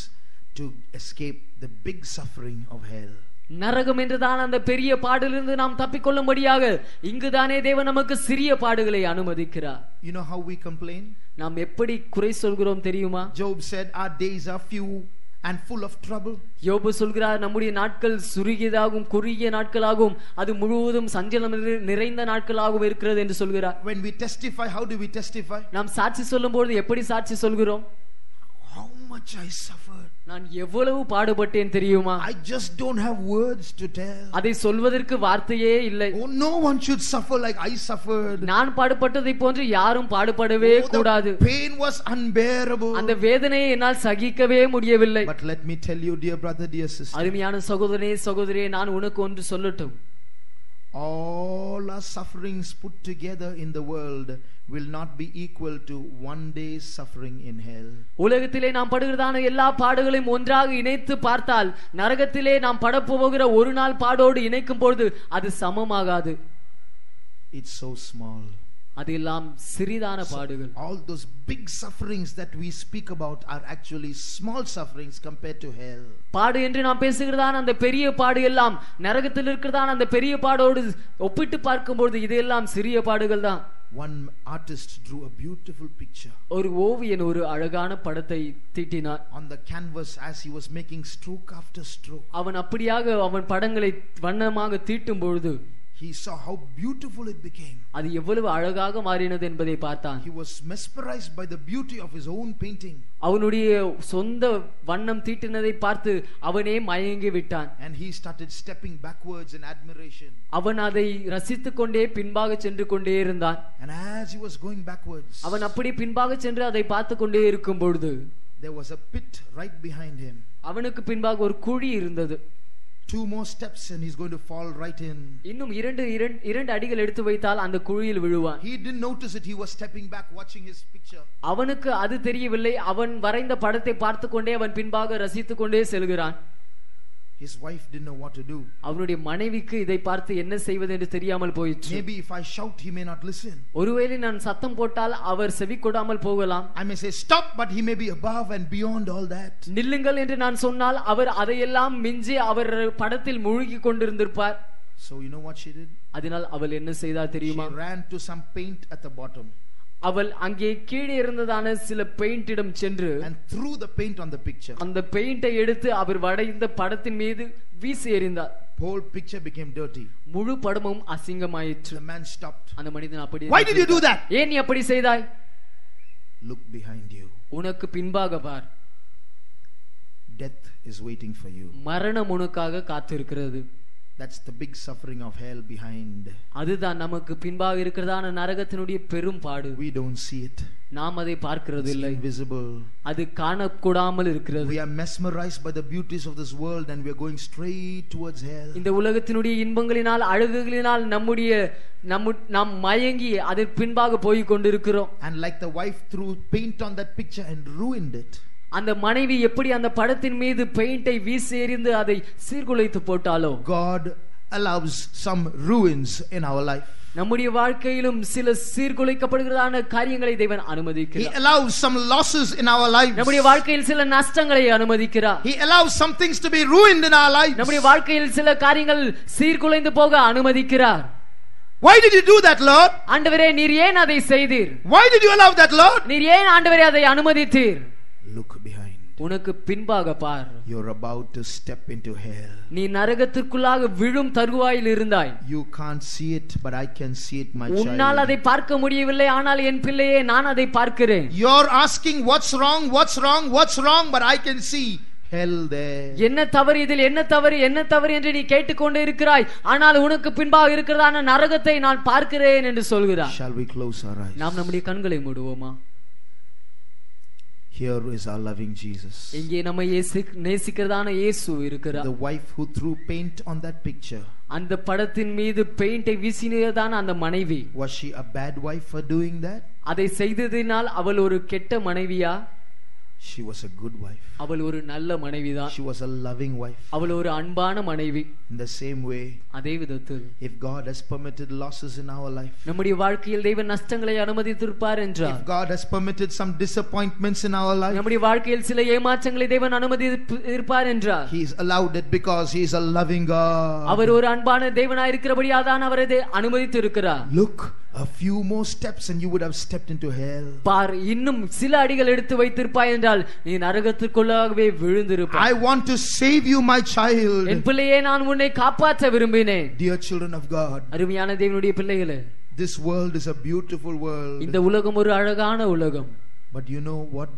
to escape the big suffering of hell. நரகம் என்றுதான் அந்த பெரிய பாடிலிருந்து நாம் தப்பிக்கொள்ளும்படியாக இங்குதானே தேவன் நமக்கு சிறிய பாடுகளை அனுமதிக்கிறார். You know how we complain? நாம் எப்படி குறை சொல்கிறோம் தெரியுமா? Job said our days are few and full of trouble. யோபு சொல்கிறார், நம்முடைய நாட்கள் சுருகியதாகவும் குறுகிய நாட்களாகவும் அது முழுவதும் சஞ்சலம் நிறைந்த நாட்களாகவும் இருக்கிறது என்று சொல்கிறார். When we testify, how do we testify? நாம் சாட்சி சொல்லும்போது எப்படி சாட்சி சொல்கிறோம்? How much I suffered. நான் எவ்வளவு பாடுபட்டேன் தெரியுமா? I just don't have words to tell. அதை சொல்வதற்கு வார்த்தையே இல்லை. Oh, no one should suffer like I suffered. நான் பாடுபட்டதை போன்று யாரும் பாடுபடவே கூடாது. The pain was unbearable. அந்த வேதனையை என்னால் சகிக்கவே முடியவில்லை. But let me tell you, dear brother, dear sister, அருமையான சகோதரனே சகோதரியே, நான் உனக்கு ஒன்று சொல்லட்டும். all our sufferings put together in the world will not be equal to one day's suffering in hell. உலகத்திலே நாம் படுகிறதான எல்லா பாடுகளையும் ஒன்றாக இணைத்து பார்த்தால் நரகத்திலே நாம் படப்போகிற ஒரு நாள் பாடோடு இணைக்கும் பொழுது அது சமமாகாது. It's so small. அதெல்லாம் சிறிதான பாடுகள். All those big sufferings that we speak about are actually small sufferings compared to hell. பாடு என்று நாம் பேசுகிறதான அந்த பெரிய பாடு எல்லாம் நரகத்தில் இருக்கிறதான அந்த பெரிய பாடோடு ஒப்பிட்டு பார்க்கும்போது இதெல்லாம் சிறிய பாடுகள் தான். One artist drew a beautiful picture. ஒரு ஓவியன் ஒரு அழகான படத்தை தீட்டினார். On the canvas as he was making stroke after stroke, அவன் அப்படியாக அவன் படங்களை வண்ணமாக தீட்டும் பொழுது he saw how beautiful it became. அது எவ்வளவு அழகாக மாறினது என்பதை பார்த்தான். He was mesmerized by the beauty of his own painting. அவனுடைய சொந்த வண்ணம் தீட்டினதை பார்த்து அவனே மயங்கி விட்டான். And he started stepping backwards in admiration. அவன் அதை ரசித்துக் கொண்டே பின்பாக சென்று கொண்டே இருந்தான். And as he was going backwards, அவன் அப்படி பின்பாக சென்று அதை பார்த்து கொண்டே இருக்கும் பொழுது there was a pit right behind him. அவனுக்கு பின்பாக ஒரு குழி இருந்தது. 2 more steps and he's going to fall right in. இன்னும் இரண்டு அடிகள் எடுத்து வைத்தால் அந்த குழியில் விழுவான். He didn't notice it. He was stepping back watching his picture. அவனுக்கு அது தெரியவில்லை. அவன் வரைந்த படத்தை பார்த்துக்கொண்டே அவன் பின்பாக ரசித்துக்கொண்டே செல்கிறான். His wife didn't know what to do. அவனுடைய மனைவிக்கு இதை பார்த்து என்ன செய்வது என்று தெரியாமல் போயிற்று. Maybe if I shout he may not listen. ஒருவேளை நான் சத்தம் போட்டால் அவர் செவி கொடாமல் போகலாம். I may say stop, but he may be above and beyond all that. நில்லுங்கள் என்று நான் சொன்னால் அவர் அதையெல்லாம் மிஞ்சி அவர் படத்தில் மூழ்கி கொண்டிருந்திருப்பார். So you know what she did? அதனால் அவள் என்ன செய்தார் தெரியுமா? She ran to some paint at the bottom. அவள் அங்கே கீழே இருந்ததான சில பெயிண்டிடம் சென்று and threw the paint on the picture. அந்த பெயிண்டை எடுத்து அவர் வரைந்த படத்தின் மீது வீசி எறிந்தார். Whole picture became dirty. முழு படமும் அசிங்கமாயிற்று. The man stopped. அந்த மனிதன் அப்படியே, Why did you do that? ஏன் நீ அப்படி செய்தாய்? Look behind you. உனக்கு பின்பாக பார். Death is waiting for you. மரணம் உனக்காக காத்திருக்கிறது. That's the big suffering of hell behind. அதுதான் நமக்கு பின்பாக இருக்கிறதான நரகத்தினுடைய பெரும் பாடு. We don't see it. நாம் அதை பார்க்கிறது இல்லை. Invisible. அது காணக்கூடாமல் இருக்கிறது. We are mesmerized by the beauties of this world and we are going straight towards hell. இந்த உலகத்தினுடைய இன்பங்களினால் அழகுகளினால் நாம் மயங்கி அதற்கு பின்பாக போய் கொண்டிருக்கிறோம். And like the wife threw paint on that picture and ruined it. அந்த மனைவி எப்படி அந்த படத்தின் மீது பெயிண்டை வீசி எறிந்து அதை சீர்குலைத்து போட்டாலோ, God allows some ruins in our life. நம்முடைய வாழ்க்கையிலும் சில சீர்குலைக்கப்படுகிறதான காரியங்களை தேவன் அனுமதிக்கிறார். He allows some losses in our lives. நம்முடைய வாழ்க்கையில் சில நஷ்டங்களை அனுமதிக்கிறார். He allows some things to be ruined in our lives. நம்முடைய வாழ்க்கையில் சில காரியங்கள் சீர்குலைந்து போக அனுமதிக்கிறார். Why did you do that, Lord? ஆண்டவரே, நீர் ஏன் அதை செய்தீர்? Why did you allow that, Lord? நீர் ஏன் ஆண்டவரே அதை அனுமதித்தீர்? Look behind. உனக்கு பின்பாக பார். You're about to step into hell. நீ நரகத்திற்குள்ளாக விழும் தருவாயில் இருந்தாய். You can't see it, but I can see it, my child. உன்னால் அதை பார்க்க முடியவில்லை, ஆனால் என் பிள்ளையே, நான் அதை பார்க்கிறேன். You're asking what's wrong, what's wrong, what's wrong, but I can see hell there. என்ன தவறு இதில், என்ன தவறு, என்ன தவறு என்று நீ கேட்டுக்கொண்டே இருக்கிறாய், ஆனால் உனக்கு பின்பாக இருக்கிறதான நரகத்தை நான் பார்க்கிறேன் என்று சொல்கிறார். Shall we close our eyes? நாம் நம்முடைய கண்களை மூடுவோமா? Here is our loving Jesus. இங்கே நம்மை நேசிக்கிறதான இயேசு இருக்கிறார். The wife who threw paint on that picture. அந்த படத்தின் மீது பெயிண்டை வீசினதான அந்த மனைவி, Was she a bad wife for doing that? அதை செய்ததினால் அவள் ஒரு கெட்ட மனைவியா? She was a good wife. அவள் ஒரு நல்ல மனைவிதான். She was a loving wife. அவள் ஒரு அன்பான மனைவி. In the same way, அதே விதத்தில் if God has permitted losses in our life, நம்முடைய வாழ்க்கையில் தேவன் நஷ்டங்களை அனுமதித்திருப்பார் என்றால், if God has permitted some disappointments in our life, நம்முடைய வாழ்க்கையில் சில ஏமாற்றங்களை தேவன் அனுமதித்திருப்பார் என்றால், He has allowed it because He is a loving God. அவர் ஒரு அன்பான தேவனாய் இருக்கிறபடியாதான் அவர் அதை அனுமதித்திருக்கிறார். Look, a few more steps and you would have stepped into hell. பார், இன்னும் சில அடிகள் எடுத்து வைத்திருப்பாய் என்றால் நீ நரகத்திற்குள்ளாகவே விழுந்திருப்பாய். I want to save you, my child. என் பிள்ளையே, நான் உன்னை காப்பாற்ற விரும்பினேன். Dear children of God, அருமையான தேவனுடைய பிள்ளைகளே, this world is a beautiful world. இந்த உலகம் ஒரு அழகான உலகம். But you know what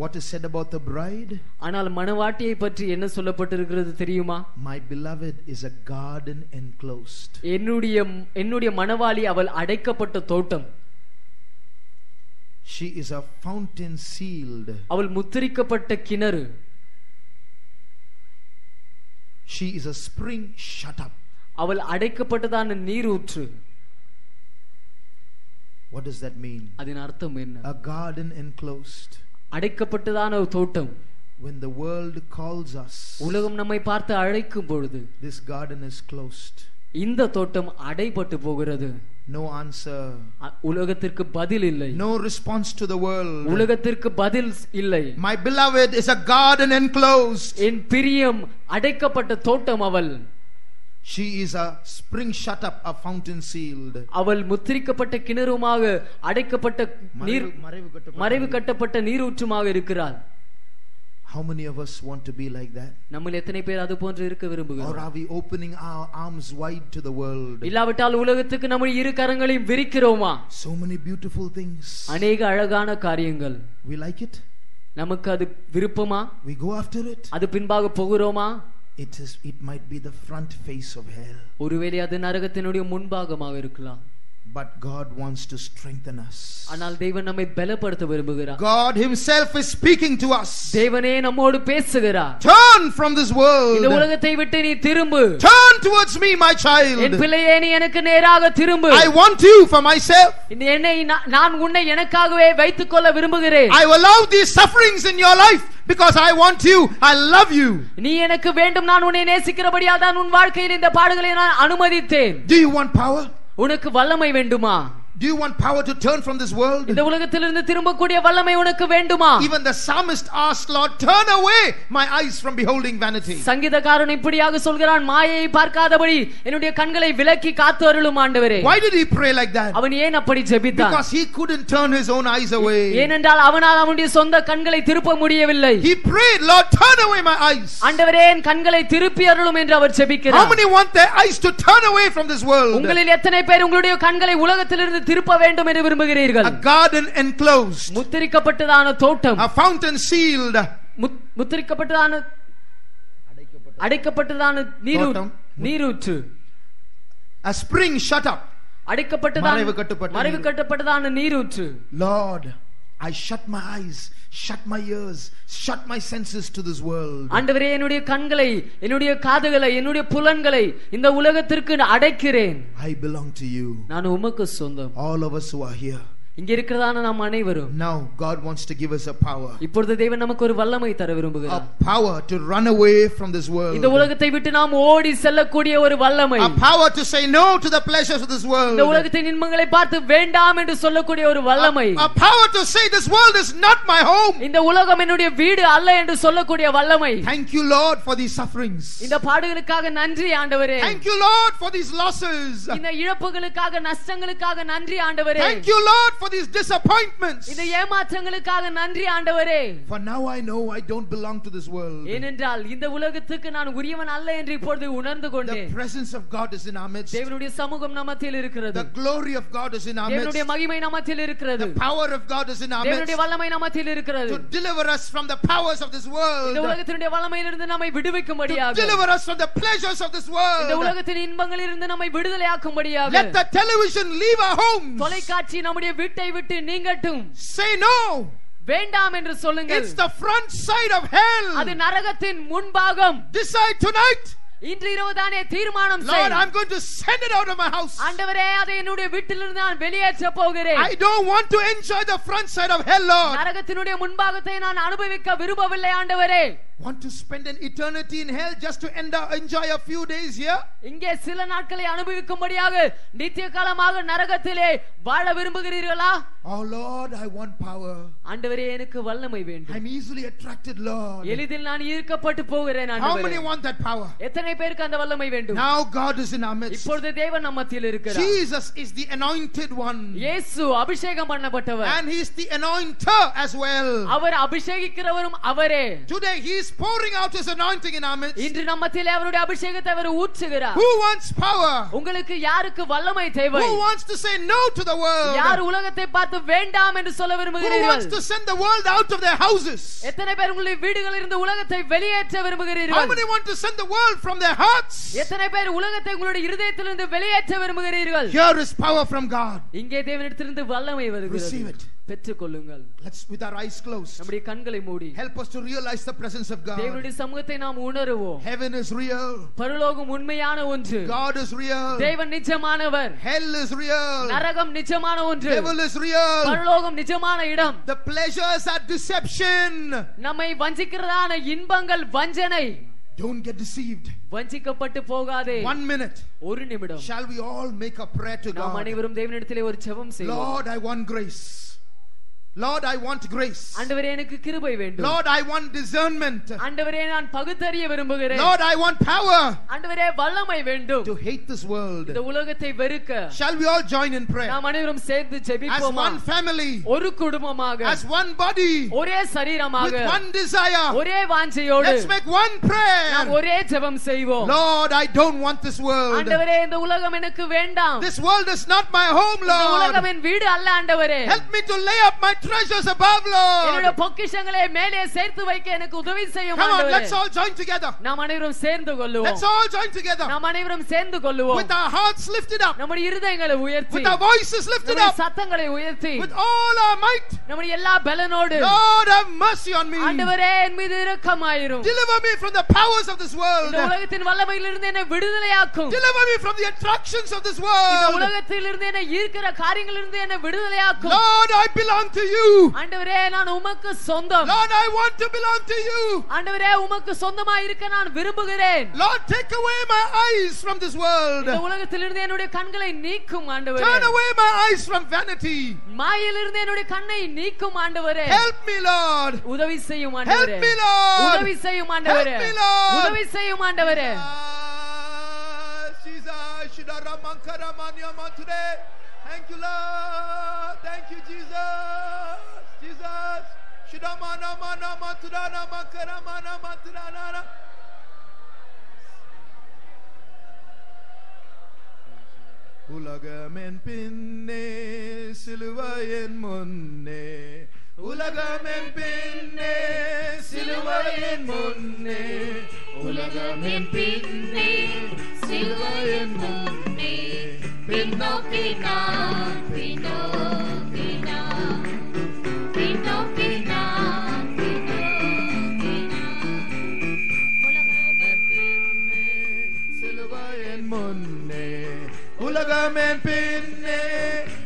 what is said about the bride? ஆனால் மணவாட்டியை பற்றி என்ன சொல்லப்பட்டிருக்கிறது தெரியுமா? My beloved is a garden enclosed. என்னுடைய மணவாளி அவள் அடைக்கப்பட்ட தோட்டம். She is a fountain sealed. அவள் முத்திரிக்கப்பட்ட கிணறு. She is a spring shut up. அவள் அடைக்கப்பட்டதான நீரூற்று. What does that mean? அதன் அர்த்தம் என்ன? A garden enclosed. அடைக்கப்பட்டதான ஒரு தோட்டம். When the world calls us, உலகம் நம்மை பார்த்து அழைக்கும் பொழுது, this garden is closed. இந்த தோட்டம் அடைபட்டு போகிறது. No answer. உலகத்திற்கு பதில் இல்லை. No response to the world. உலகத்திற்கு பதில் இல்லை. My beloved is a garden enclosed. என் பிரியம் அடைக்கப்பட்ட தோட்டம் அவள். She is a spring shut up, a fountain sealed. அவள் முத்திரிக்கப்பட்ட கிணறுமாக அடைக்கப்பட்ட நீர் மறைவு கட்டப்பட்ட நீரூற்றுமாக இருக்கிறாள். How many of us want to be like that? நம்மில் எத்தனை பேர் அது போன்று இருக்க விரும்புகிறோம்? Or are we opening our arms wide to the world? இல்லாவிட்டால் உலகத்துக்கு நம்முடைய இரு கரங்களையும் விரிக்கிறோமா? So many beautiful things. அநேக அழகான காரியங்கள். We like it? நமக்கு அது விருப்பமா? We go after it? அது பின்பாக போகிறோமா? It might be the front face of hell. ஒருவேளை அது நரகத்தினுடைய முன்பாகமாக இருக்கலாம். But God wants to strengthen us. ஆனால் தேவன் நம்மை பலப்படுத்த விரும்புகிறார். God himself is speaking to us. தேவனே நம்மோடு பேசுகிறார். Turn from this world. இந்த உலகத்தை விட்டு நீ திரும்பு. Turn towards me, my child. என் பிள்ளையே நீ எனக்கு நேராக திரும்பு. I want you for myself. இந்த என்னை நான் உன்னை எனக்காகவே வைத்துக் கொள்ள விரும்புகிறேன். I will allow these sufferings in your life because I want you. I love you. நீ எனக்கு வேண்டும், நான் உன்னை நேசிக்கிறபடியால் தான் உன் வாழ்க்கையில் இந்த பாடுகளை நான் அனுமதித்தேன். Do you want power? உனக்கு வல்லமை வேண்டுமா? Do you want power to turn from this world? இந்த உலகத்திலிருந்து திரும்பக்கூடிய வல்லமை உனக்கு வேண்டுமா? Even the psalmist asked, Lord, turn away my eyes from beholding vanity. சங்கீதக்காரன் இப்படியாக சொல்கிறான், மாயையை பார்க்காதபடி என்னுடைய கண்களை விலக்கி காத்து அருளும் ஆண்டவரே. Why did he pray like that? அவன் ஏன் அப்படி ஜெபித்தான்? Because he couldn't turn his own eyes away. ஏனென்றால் அவனால் அவனுடைய சொந்த கண்களை திருப்ப முடியவில்லை. He prayed, Lord, turn away my eyes. ஆண்டவரே என் கண்களை திருப்பி அருளும் என்று அவர் ஜெபிக்கிறார். How many want their eyes to turn away from this world? உங்களில் எத்தனை பேர் உங்களுடைய கண்களை உலகத்திலிருந்து திருப்ப வேண்டும் என்று விரும்புகிறீர்கள்? A garden enclosed, முத்திரிக்கப்பட்டதான தோட்டம், a fountain sealed, முத்திரிக்கப்பட்டதான அடைக்கப்பட்டதான நீரூற்று, a spring shut up, அடைக்கப்பட்டதான மறைவு கட்டப்பட்டதான நீரூற்று. Lord, I shut my eyes, shut my ears, shut my senses to this world. ஆண்டவரே என்னுடைய கண்களை, என்னுடைய காதுகளை, என்னுடைய புலன்களை இந்த உலகத்திற்கு அடைக்கிறேன். I belong to you. நான் உமக்கு சொந்தம். All of us who are here. இங்க இருக்கிறதான நாம் அனைவரும். Now God wants to give us a power. இப்பொழுது தேவன் நமக்கு ஒரு வல்லமை தர விரும்புகிறார். A power to run away from this world. இந்த உலகத்தை விட்டு நாம் ஓடி செல்லக்கூடிய ஒரு வல்லமை. A power to say no to the pleasures of this world. இந்த உலகத்தின் இன்பங்களை பார்த்து வேண்டாம் என்று சொல்லக்கூடிய ஒரு வல்லமை. A power to say this world is not my home. இந்த உலகம் என்னுடைய வீடு அல்ல என்று சொல்லக்கூடிய வல்லமை. Thank you, Lord, for these sufferings. இந்த பாடுகளுக்காக நன்றி ஆண்டவரே. Thank you, Lord, for these losses. இந்த இழப்புகளுக்காக, நஷ்டங்களுக்காக நன்றி ஆண்டவரே. Thank you, Lord, for these disappointments. இந்த ஏமாற்றங்களுக்காக நன்றி ஆண்டவரே. For now I know I don't belong to this world. ஏனென்றால் இந்த உலகத்துக்கு நான் உரியவன் அல்ல என்று இப்பொழுது உணர்ந்து கொண்டேன். The presence of God is in our midst. தேவனுடைய சமூகம் நம்மத்தில் இருக்கிறது. The glory of God is in our midst. தேவனுடைய மகிமை நம்மத்தில் இருக்கிறது. The power of God is in our midst. தேவனுடைய வல்லமை நம்மத்தில் இருக்கிறது. To deliver us from the powers of this world. இந்த உலகத்தினுடைய வல்லமையிலிருந்து நம்மை விடுவிக்கும்படியாக. To deliver us from the pleasures of this world. இந்த உலகத்தின் இன்பங்களிலிருந்து நம்மை விடுதலையாக்கும்படியாக. Let the television leave our homes. தொலைக்காட்சி நம்முடைய வீட்டை விட்டு நீங்கட்டும். Say no. வேண்டாம் என்று சொல்லுங்கள். It's the front side of hell. அது நரகத்தின் முன்பாகம். Decide tonight. இன்று இரவு தானே தீர்மானம் செய். Lord, I'm going to send it out of my house. ஆண்டவரே அதை என்னுடைய வீட்டிலிருந்து நான் வெளியேற்ற போகிறேன். I don't want to enjoy the front side of hell, Lord. நரகத்தினுடைய முன்பாகத்தை நான் அனுபவிக்க விரும்பவில்லை ஆண்டவரே. Want to spend an eternity in hell just to enjoy a few days here? இங்கே சில நாட்களை அனுபவிக்கும்படியாக நித்திய காலமாக நரகத்திலே வாழ விரும்புகிறீர்களா? Oh Lord, I want power. ஆண்டவரே எனக்கு வல்லமை வேண்டும். I'm easily attracted, Lord. எளிதில் நான் ஈர்க்கப்பட்டு போகிறேன் ஆண்டவரே. How many want that power? எத்தனை பேருக்கு அந்த வல்லமை வேண்டும்? Now God is in our midst. இப்பொழுது தேவன் நம்ம மத்தியில் இருக்கிறார். Jesus is the anointed one. இயேசு அபிஷேகம் பண்ணப்பட்டவர். And he is the anointer as well. அவர் அபிஷேகிக்கிறவரும் அவரே. Today he is pouring out his anointing in our midst. இன்று நம்ம மத்தியிலே அவருடைய அபிஷேகத்தை அவர் ஊற்றுகிறார். Who wants power? உங்களுக்கு யாருக்கு வல்லமை தேவை? Who wants to say no to the world? யார் உலகத்தை பார்த்து வேண்டாம் என்று சொல்ல விரும்புகிறீர்கள்? Who wants to send the world out of their houses? எத்தனை பேர் உங்களுடைய வீடுகளில் இருந்து உலகத்தை வெளியேற்ற விரும்புகிறீர்கள்? How many want to send the world from their hearts? எத்தனை பேர் உலகத்தை உங்களுடைய இருதயத்திலிருந்து வெளியேற்ற விரும்புகிறீர்கள்? Here is power from God. இங்கே தேவனிடத்திலிருந்து வல்லமை வருகிறது. Receive it. பெற்றுக்கொள்ளுங்கள். Let's with our eyes closed. நம்முடைய கண்களை மூடி. Help us to realize the presence of God. தேவனுடைய சமூகத்தை நாம் உணருவோம். Heaven is real. பரலோகம் உண்மையான ஒன்று. God is real. தேவன் நிஜமானவர். Hell is real. நரகம் நிஜமான ஒன்று. Devil is real. பரலோகம் நிஜமான இடம். The pleasures are deception. நம்மை வஞ்சிக்கிறதான இன்பங்கள் வஞ்சனை. Don't get deceived. வஞ்சிக்கப்பட்டு போகாதே. 1 minute. ஒரு நிமிடம். Shall we all make a prayer to God? நாம் அனைவரும் தேவனிடத்திலே ஒரு ஜெபம் செய்வோம். Lord, I want grace. Lord, I want grace. ஆண்டவரே எனக்கு கிருபை வேண்டும். Lord, I want discernment. ஆண்டவரே நான் பகுத்தறிய விரும்புகிறேன். Lord, I want power. ஆண்டவரே வல்லமை வேண்டும். To hate this world. இந்த உலகத்தை வெறுக்க. Shall we all join in prayer? நாம் அனைவரும் சேர்ந்து ஜெபிப்போமா? As one family. ஒரு குடும்பமாக. As one body. ஒரே சரீரமாக. With one desire. ஒரே வாஞ்சையோடு. Let's make one prayer. நாம் ஒரே ஜெபம் செய்வோம். Lord, I don't want this world. ஆண்டவரே இந்த உலகம் எனக்கு வேண்டாம். This world is not my home, Lord. இந்த உலகம் என் வீடு அல்ல ஆண்டவரே. Help me to lay up my treasures above, Lord. என்னுடைய பொக்கிஷங்களை மேலே சேர்த்து வைக்க எனக்கு உதவி செய்யும் Come on, ஆண்டவரே. let's all join together. நாம் அனைவரும் சேர்ந்து கொள்ளுவோம். Let's all join together. நாம் அனைவரும் சேர்ந்து கொள்ளுவோம். With our hearts lifted up. நம்முடைய இருதயங்களை உயர்த்தி, With our voices lifted நம்முடைய up. சத்தங்களை உயர்த்தி, With all our might. நம்முடைய எல்லா பலனோடு, Lord, have mercy on me. ஆண்டவரே என் மீது இரக்கமாயிரும். Deliver me from the powers of this world. இந்த உலகத்தின் வல்லமையிலிருந்து என்னை விடுதலையாக்கும். Deliver me from the attractions of this இந்த world. உலகத்திலிருந்து என்னை ஈர்க்கிற காரியங்களிலிருந்து என்னை விடுதலையாக்கும். Lord, I belong to you. ஆண்டவரே நான் உமக்கு சொந்தம். Lord, I want to belong to you. ஆண்டவரே உமக்கு சொந்தமாய் இருக்க நான் விரும்புகிறேன். Lord, take away my eyes from this world. இந்த உலகத்திலிருந்து என்னுடைய கண்களை நீக்கும் ஆண்டவரே. Turn away my eyes from vanity. மாயிலிருந்து என்னுடைய கண்ணை நீக்கும் ஆண்டவரே. Help me, Lord. உதவி செய்யும் ஆண்டவரே. Help me, Lord. உதவி செய்யும் ஆண்டவரே. Help me, Lord. உதவி செய்யும் ஆண்டவரே. Thank you, Lord. Thank you, Jesus. Jesus. Shidamana mana maturana makara mana maturana. உலகமென் பின்னே சிலுவையின் முன்னே உலகமென் பின்னே சிலுவையின் முன்னே உலகமென் பின்னே சிலுவையின் முன்னே பின்னோக்கி நான் பின்னோக்கி நான் பின்னோக்கி நான் பின்னோக்கி நான் உலகமென் பின்னே சிலுவையின் முன்னே உலகமென் பின்னே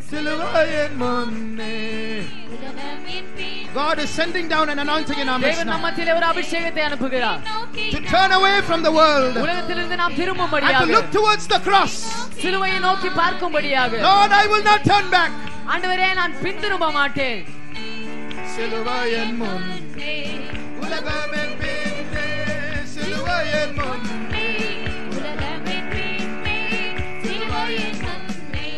சிலுவையின் முன்னே. God is sending down an anointing in our midst தேவன் now. நம்மத்திலே ஒரு அபிஷேகத்தை அனுப்புகிறார். To turn away from the world உலகத்திலிருந்து நாம் and to திரும்பும்படியாக, look towards the cross. சிலுவையை நோக்கி பார்க்கும்படியாக. Lord, I will not turn back. ஆண்டவரே நான் பின்திரும்ப மாட்டேன். சிலுவையின் முன்னே உலகமென் பின்னே சிலுவையின் முன்னே உலகமென் பின்னே சிலுவையின் முன்னே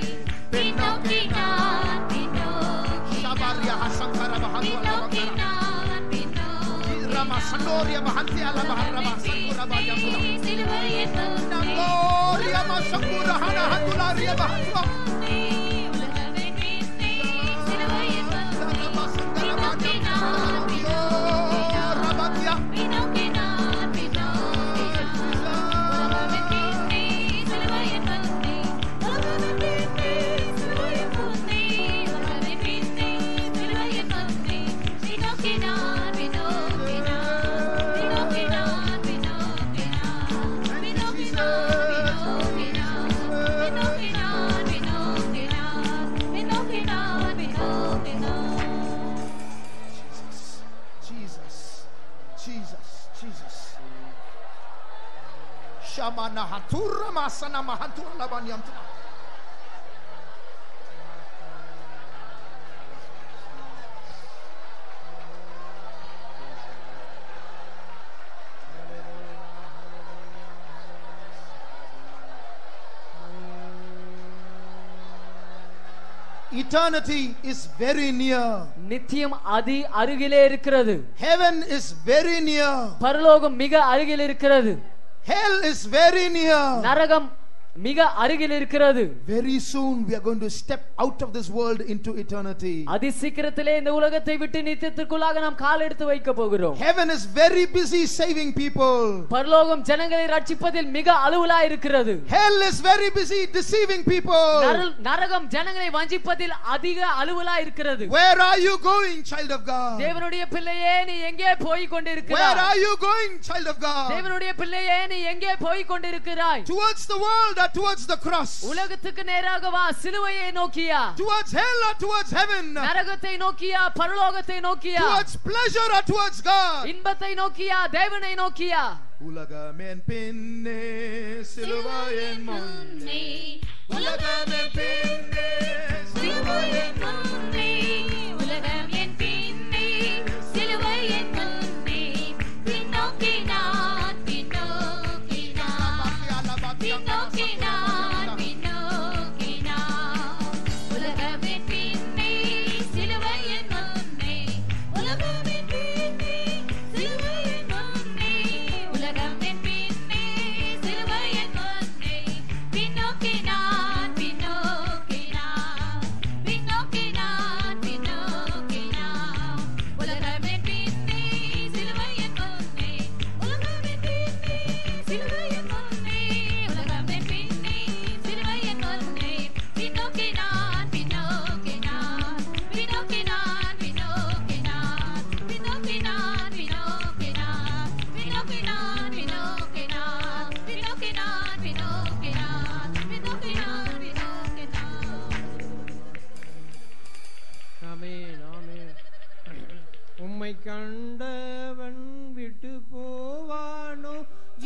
பின்னோக்கி நான் பின்னோக்கி Shabaria hasankara பின்னோக்கி bahantu நான் பின்னோக்கி Rama sandoria bahanti ala baharama sakura bayamuna சிலுவையின் முன்னே Nandoria masakura hana handularia bahantu உலகமென் பின்னே சிலுவையின் முன்னே பின்னோக்கி நான் பின்னோக்கி நான் உலகமென் பின்னே சிலுவையின் முன்னே உலகமென் பின்னே சிலுவையின் முன்னே உலகமென் பின்னே சிலுவையின் முன்னே பின்னோக்கி நான் பின்னோக்கி நான் பின்னோக்கி நான் பின்னோக்கி நான் பின்னோக்கி நான் பின்னோக்கி நான் பின்னோக்கி நான் பின்னோக்கி நான் பின்னோக்கி நான் Jesus, Jesus, Jesus. Shamana hatura masana mahatura labanyamtuna. Eternity is very near. நித்தியம் அதி அருகிலே இருக்கிறது. Heaven is very near. பரலோகம் மிக அருகில் இருக்கிறது. Hell is very near. நரகம் மிக அருகில் இருக்கிறது. Very soon we are going to step out of this world into eternity. அதி சீக்கிரத்திலே இந்த உலகத்தை விட்டு நித்தியத்திற்குள்ளாக நாம் கால் எடுத்து வைக்க போகிறோம். Heaven is very busy saving people. பரலோகம் ஜனங்களை ரட்சிப்பதில் மிக அலுவலா இருக்கிறது. Hell is very busy deceiving people. நரகம் ஜனங்களை வஞ்சிப்பதில் அதிக அலுவலா இருக்கிறது. Where are you going, child of God? தேவனுடைய பிள்ளையே நீ எங்கே போய் கொண்டிருக்கிறாய்? Where are you going, child of God? தேவனுடைய பிள்ளையே நீ எங்கே போய் கொண்டிருக்கிறாய்? Towards the world or towards the cross? உலகத்துக்கு நேராக வா, சிலுவையை Nokia? Towards hell or towards heaven? நரகத்தை நோக்கியா, பரலோகத்தை Nokia? Towards pleasure or towards God? இன்பத்தை நோக்கியா, தேவனை நோக்கியா? உலகமென் பின்னே சிலுவையின் முன்னே உலகமென் பின்னே சிலுவையின் முன்னே உலகமென் பின்னே சிலுவையின் முன்னே பின்னோக்கி நான் பின்னோக்கி நான் பின்னோக்கி நான் பின்னோக்கி நான் உலகமென் பின்னே சிலுவையின் முன்னே உலகமென் பின்னே சிலுவையின் முன்னே உலகமென் பின்னே சிலுவையின் முன்னே பின்னோக்கி நான் பின்னோக்கி நான் பின்னோக்கி நான் கண்டவன் விட்டு போவானோ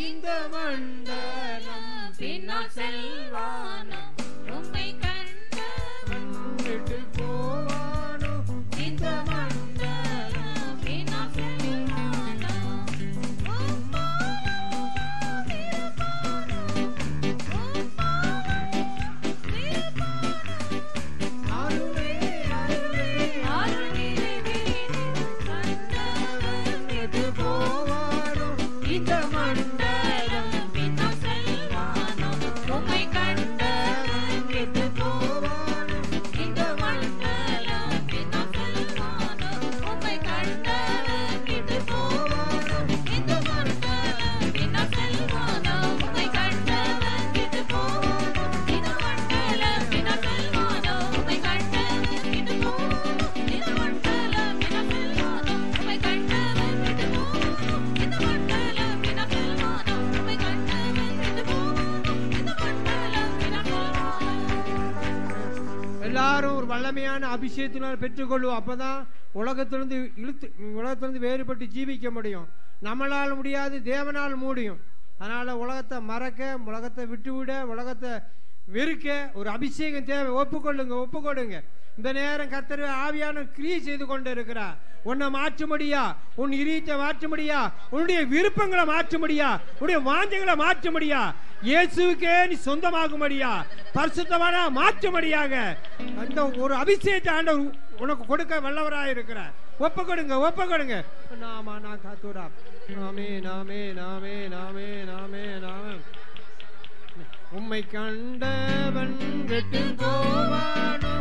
இந்த மண்டலம் பின்னால் செல்வானோ உம்மை கண்டவன் விட்டு போவானோ இந்த மண்டலம் பின்னால் செல்வானோ எல்லாரும் ஒரு வல்லமையான அபிஷேகத்தினால் பெற்றுக்கொள்வோம். அப்பதான் உலகத்திலிருந்து வேறுபட்டு ஜீவிக்க முடியும். நம்மளால் முடியாது, தேவனால் முடியும். அதனால உலகத்தை மறக்க, உலகத்தை விட்டுவிட, உலகத்தை வெறுக்க ஒரு அபிஷேகம் தேவை. ஒப்புக்கொடுங்க. இந்த நேரம் கர்த்தர் ஆவியான கிரியை செய்து கொண்டு இருக்கிறார். உன்னை மாற்ற முடியா, உன் இதயத்தை மாற்ற முடியா, உன்னுடைய விருப்பங்களை மாற்ற முடியா, உன்னுடைய வாஞ்சைகளை மாற்ற முடியா, இயேசுவுக்கே நீ சொந்தமாகும்படியா, பரிசுத்தமான மாற்றும்படியாக அந்த ஒரு அபிஷேகத்தை ஆண்டவர் உனக்கு கொடுக்க வல்லவராக இருக்கிறார். ஒப்புக்கொடுங்க. நாமா நான் காத்துரா. நாமே. உம்மை கண்டவன் விட்டு போவானோ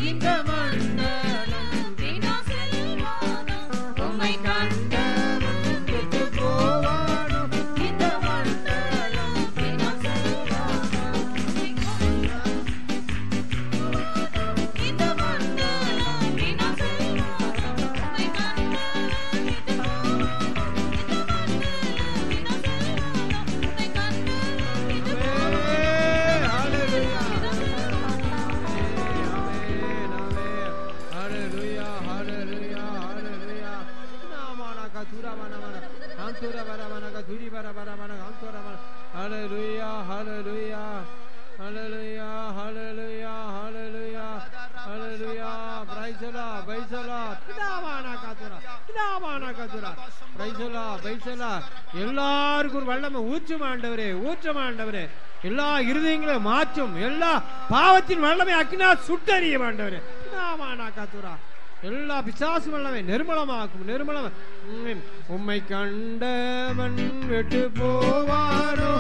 இந்த மண்டலம் பின்னால் செல்வானோ உம்மை கண்டவன் விட்டு போவானோ இந்த மண்டலம் பின்னால் செல்வானோ இந்த மண்டலம் பின்னால் செல்வானோ உம்மை கண்டவன் விட்டு போவானோ இந்த மண்டலம் பின்னால் செல்வானோ உம்மை எல்லாருக்கும் ஒரு வல்லமை ஊற்றமாண்டவரே. எல்லா இருதயங்களும் மாற்றும். எல்லா பாவத்தின் வல்லமை அக்கினா சுட்டறிய மாண்டவரே. எல்லா பிசாசு வல்லமை நிர்மலமாக்கும். உம்மை கண்டவன் விட்டு போவானோ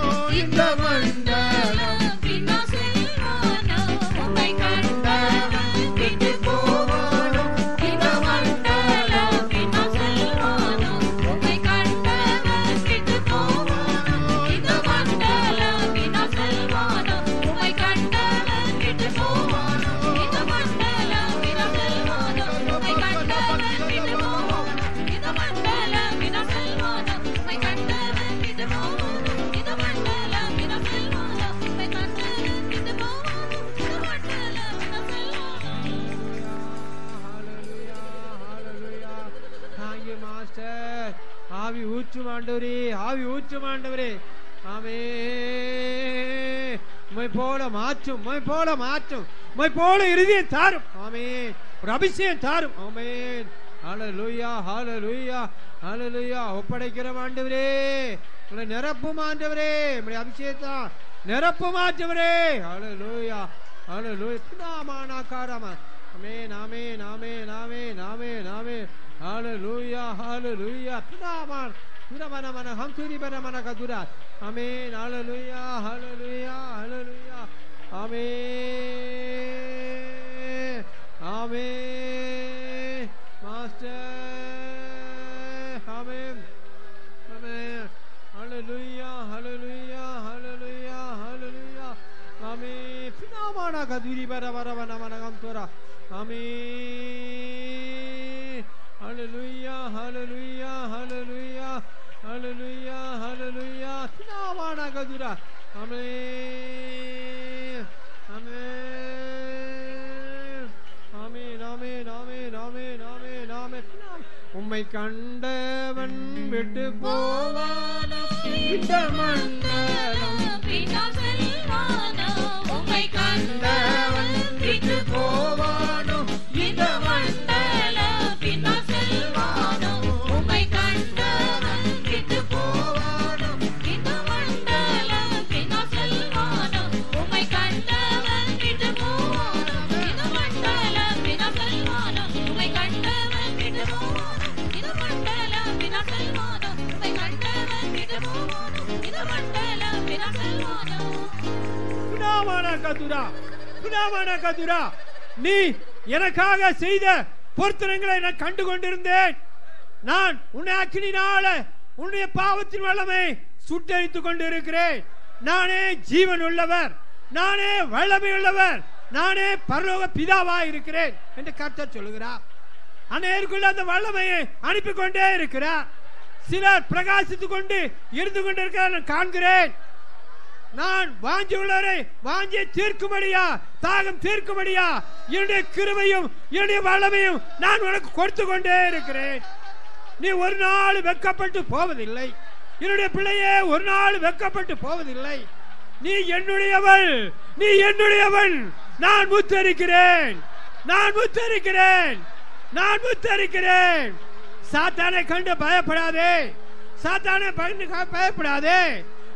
இந்த மண்டலம் பின்னால் செல்வானோ உம்மை கண்டவன் விட்டு போவானோ இந்த மண்டலம் பின்னால் செல்வானோ உம்மை கண்டவன் விட்டு போவானோ இந்த மண்டலம் பின்னால் செல்வானோ உம்மை கண்டவன் விட்டு போவானோ இந்த மண்டலம் பின்னால் செல்வானோ உம்மை கண்டவன் விட்டு போவானோ இந்த மண்டலம் பின்னால் செல்வானோ உம்மை கண்டவன் விட்டு போவானோ இந்த மண்டலம் பின்னால் செல்வானோ உம்மை கண்டவன் விட்டு போவானோ இந்த மண்டலம் பின்னால் மாஸ்டர். ஆவி ஊற்றும் ஆண்டவரே. ஆமே. உம்மை போல மாற்றும். உம்மை போல இருதயம் தாரும். ஆமே. ஒரு அபிஷேகம் தாரும். ஆமென். ஹல்லேலூயா. ஒப்படைக்கிற ஆண்டவரே, உங்களை நிரப்பும் ஆண்டவரே, உங்களுடைய அபிஷேகத்தை நிரப்பும் ஆண்டவரே. ஹல்லேலூயா. நாமானாகாரமா. ஆமென். Hallelujah. Pinaman. Pinaman. Hamturi banamana kadurat. Amen. Hallelujah. Amen. Master. Amen. Hallelujah. Amen. Pinamana kaduri banamana kamtora. Amen. Hallelujah. Pinamana kadura. Amen. உம்மை கண்டவன் விட்டு போவானோ இந்த மண்டலம் பின்னால் செல்வானோ உம்மை கண்டவன் விட்டு போவானோ இந்த மண்டலம் பின்னால் செல்வானோ உம்மை கண்டவன் விட்டு போவானோ இந்த மண்டலம் பின்னால் செல்வானோ உம்மை கண்டவன் விட்டு போவானோ இந்த மண்டலம் பின்னால் செல்வானோ உம்மை கண்டவன் விட்டு போவானோ இந்த மண்டலம் பின்னால் செல்வானோ உம்மை கண்டவன் விட்டு போவானோ இந்த மண்டலம் பின்னால் செல்வானோ. கதுரா நீ எனக்காக செய்த பொருத்தனைகளை நான் கண்டு கொண்டிருந்தேன். நான் உன்னை அக்கினினால உன்னுடைய பாவத்தின் வல்லமை சுட்டரித்துக் கொண்டிருக்கிறேன். நானே ஜீவன் உள்ளவர், நானே வல்லமை உள்ளவர், நானே பரலோக பிதாவாய் இருக்கிறேன் என்று கர்த்தர் சொல்லுகிறார். அநேருக்குள்ள அந்த வல்லமையை அனுப்பி கொண்டே இருக்கிறார். சிலர் பிரகாசித்துக் கொண்டு இருந்து கொண்டிருக்கிறார் நான் காண்கிறேன். நான் வாஞ்சி உள்ளவரை வாஞ்சியை தீர்க்கும்படியா, தாகம் தீர்க்கும்படியா என்னுடைய கிருபையும் என்னுடைய வல்லமையும் நான் உனக்கு கொடுத்து கொண்டே இருக்கிறேன். நீ ஒரு நாள் வெட்கப்பட்டு போவதில்லை. என்னுடைய பிள்ளையே ஒரு நாள் வெட்கப்பட்டு போவதில்லை. நீ என்னுடையவள், நீ என்னுடையவன். நான் முத்தரிக்கிறேன், நான் முத்தரிக்கிறேன், நான் முத்தரிக்கிறேன். சாத்தானை கண்டு பயப்படாதே, சாத்தானை பயப்படாதே.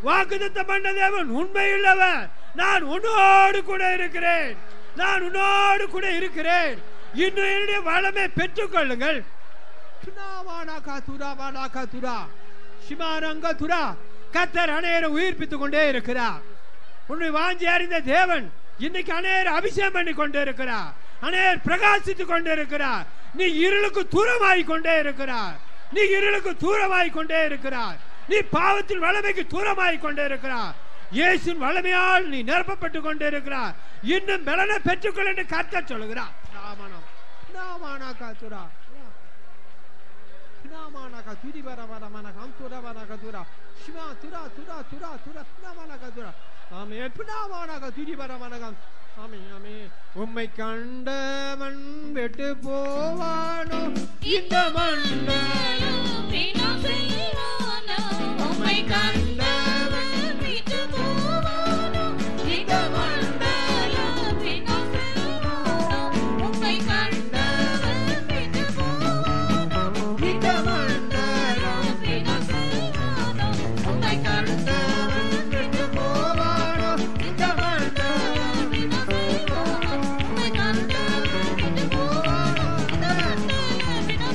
வாக்குத்தத்தம் பண்ண தேவன் உண்மையுள்ளவர். நான் உன்னோடு கூட இருக்கிறேன், நான் உன்னோடு கூட இருக்கிறேன். இன்னும் என்னுடைய வளமை பெற்றுக் கொள்ளுங்கள். கர்த்தர் அநேரை உயிர்ப்பித்துக் கொண்டே இருக்கிறார். உன்னை வாஞ்சி அறிந்த தேவன் இன்னைக்கு அநேரை அபிஷேகம் பண்ணி கொண்டே இருக்கிறார். அநேர் பிரகாசித்துக் கொண்டே இருக்கிறார். நீ இருளுக்கு தூரமாய் கொண்டே இருக்கிறார். நீ இருளுக்கு தூரமாய் கொண்டே இருக்கிறார். நீ பாவத்தின் வல்லமைக்கு தூரமாய் கொண்டே இருக்கிறார். இயேசுவின் வல்லமையால் நீ நிரப்பப்பட்டு கொண்டே இருக்கிறார். இன்னும் பலனை பெற்றுக்கொள் என்று கர்த்தர் சொல்லுகிறார். உம்மை கண்டவன் விட்டு போவானோ இந்த மண்டலம் பின்னால் செல்வானோ உம்மை கண்டவன் விட்டு போவானோ இந்த மண்டலம் பின்னால் செல்வானோ உம்மை கண்டவன் விட்டு போவானோ இந்த மண்டலம் பின்னால் செல்வானோ உம்மை கண்டவன் விட்டு போவானோ இந்த மண்டலம் பின்னால் செல்வானோ உம்மை கண்டவன் விட்டு போவானோ இந்த மண்டலம் பின்னால்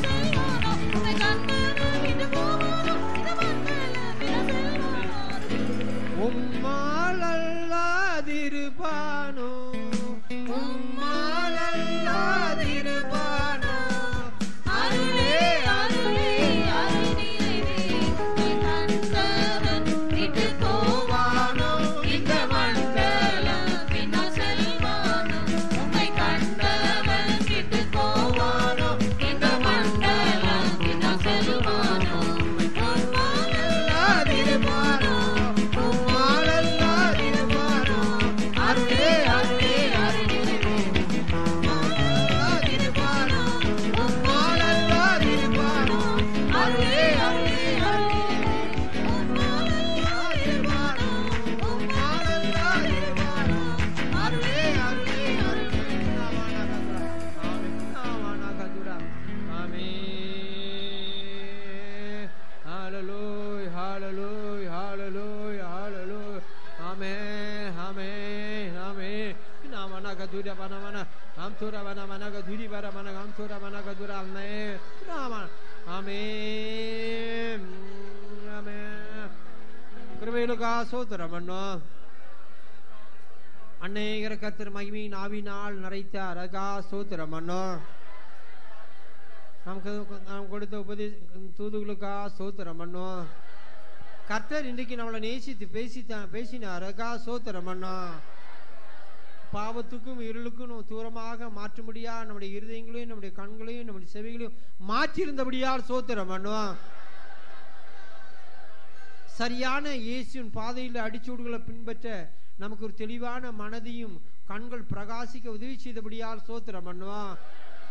செல்வானோ உம்மை கண்டவன் விட்டு போவானோ இந்த மண்டலம் பின்னால் செல்வானோ. உம்மால் அல்லாதிருப்பானோ, உம்மால் அல்லாதிருப்பானோ. அருளே அருளே அருள் நிறைவே உம்மை கண்டவன் விட்டு போவானோ இந்த மண்டலம் பின்னால் செல்வானோ உம்மை கண்டவன் விட்டு போவானோ இந்த மண்டலம் பின்னால் செல்வானோ. உம்மால் அல்லாதிருப்பானோ, உம்மால் அல்லாதிருப்பானோ. அருளே அருளே அருள் நிறைவே அல்லாதிருப்பானோ, உம்மால் அல்லாதிருப்பானோ. அருளே அருளே அருள் நிறைவே உம்மால் அல்லாதிருப்பானோ, உம்மால் அல்லாதிருப்பானோ. அருளே அருளே அருள் நிறைவே. Hallelujah, hallelujah, hallelujah, hallelujah. Amen, amen, amen. Namana kadura banamana, amtura banamana kaduri baramana, amtura banamana kadura amen. Namana, amen, amen. கிருபையிலுக்கா சோத்திரமன்னோ. அநேகர கர்த்தர் மகிமையின் ஆவினால் நிறைத்தார். அகா சோத்திரமன்னோ. நாம் கொடுத்த தூதுகளுக்கா சோத்திரம் பண்ணோம். கர்த்தர் இன்றைக்கு நம்மளை நேசித்து பேசினார். அகா சோத்திரம் பண்ணோம். பாவத்துக்கும் இருளுக்கும் தூரமாக மாற்றும்படியா நம்முடைய இருதயங்களையும் நம்முடைய கண்களையும் நம்முடைய செவிகளையும் மாற்றிருந்தபடியால் சோத்திரம் பண்ணுவோம். சரியான இயேசுவின் பாதையில் அடிச்சூடுகளை பின்பற்ற நமக்கு ஒரு தெளிவான மனதையும் கண்கள் பிரகாசிக்க உதவி செய்தபடியால் சோத்திரம் பண்ணுவோம்.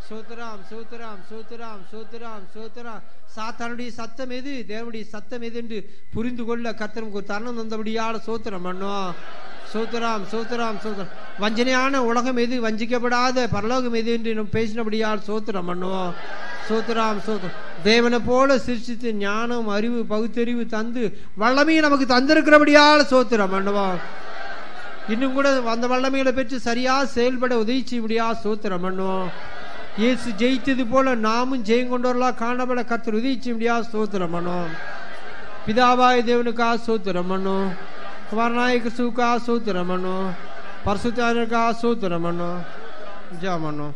சோத்திரம் சோத்திரம் சோத்திரம் சோத்திரம் சோத்திரம். சாத்தானுடைய சத்தம் எது, தேவனுடைய சத்தம் எது என்று புரிந்து கொள்ள கர்த்தர் நமக்கு ஒரு தருணம் தந்தபடியால் சோத்திரம் பண்ணுவோம். சோத்திரம் சோத்திரம் சோத்திரம். வஞ்சனையான உலகம் எது, வஞ்சிக்கப்படாத பரலோகம் எது என்று நம்ம பேசினபடியால் சோத்திரம் பண்ணுவோம். சோத்திரம் சோத்திரம். தேவனை போல சிருஷ்டித்து ஞானம் அறிவு பகுத்தறிவு தந்து வல்லமையை நமக்கு தந்திருக்கிறபடியால் சோத்திரம் பண்ணுவோம். இன்னும் கூட அந்த வல்லமைகளை பெற்று சரியா செயல்பட உதவி செய்யபடியா சோத்திரம் பண்ணுவோம். இயேசு ஜெயித்தது போல நாமும் ஜெயம் கொண்டவர்களா காணப்பட கர்த்தர் உதவி செய்யபடியா சோத்திரம் பண்ணுவோம். பிதாவாய் தேவனுக்கா சோத்திரம் பண்ணும், குமாரனாய கிறிஸ்துவுக்கா சோத்திரம் பண்ணும், பரிசுத்தருக்கா சோத்திரம் பண்ணும். ஜெபம் பண்ணும்.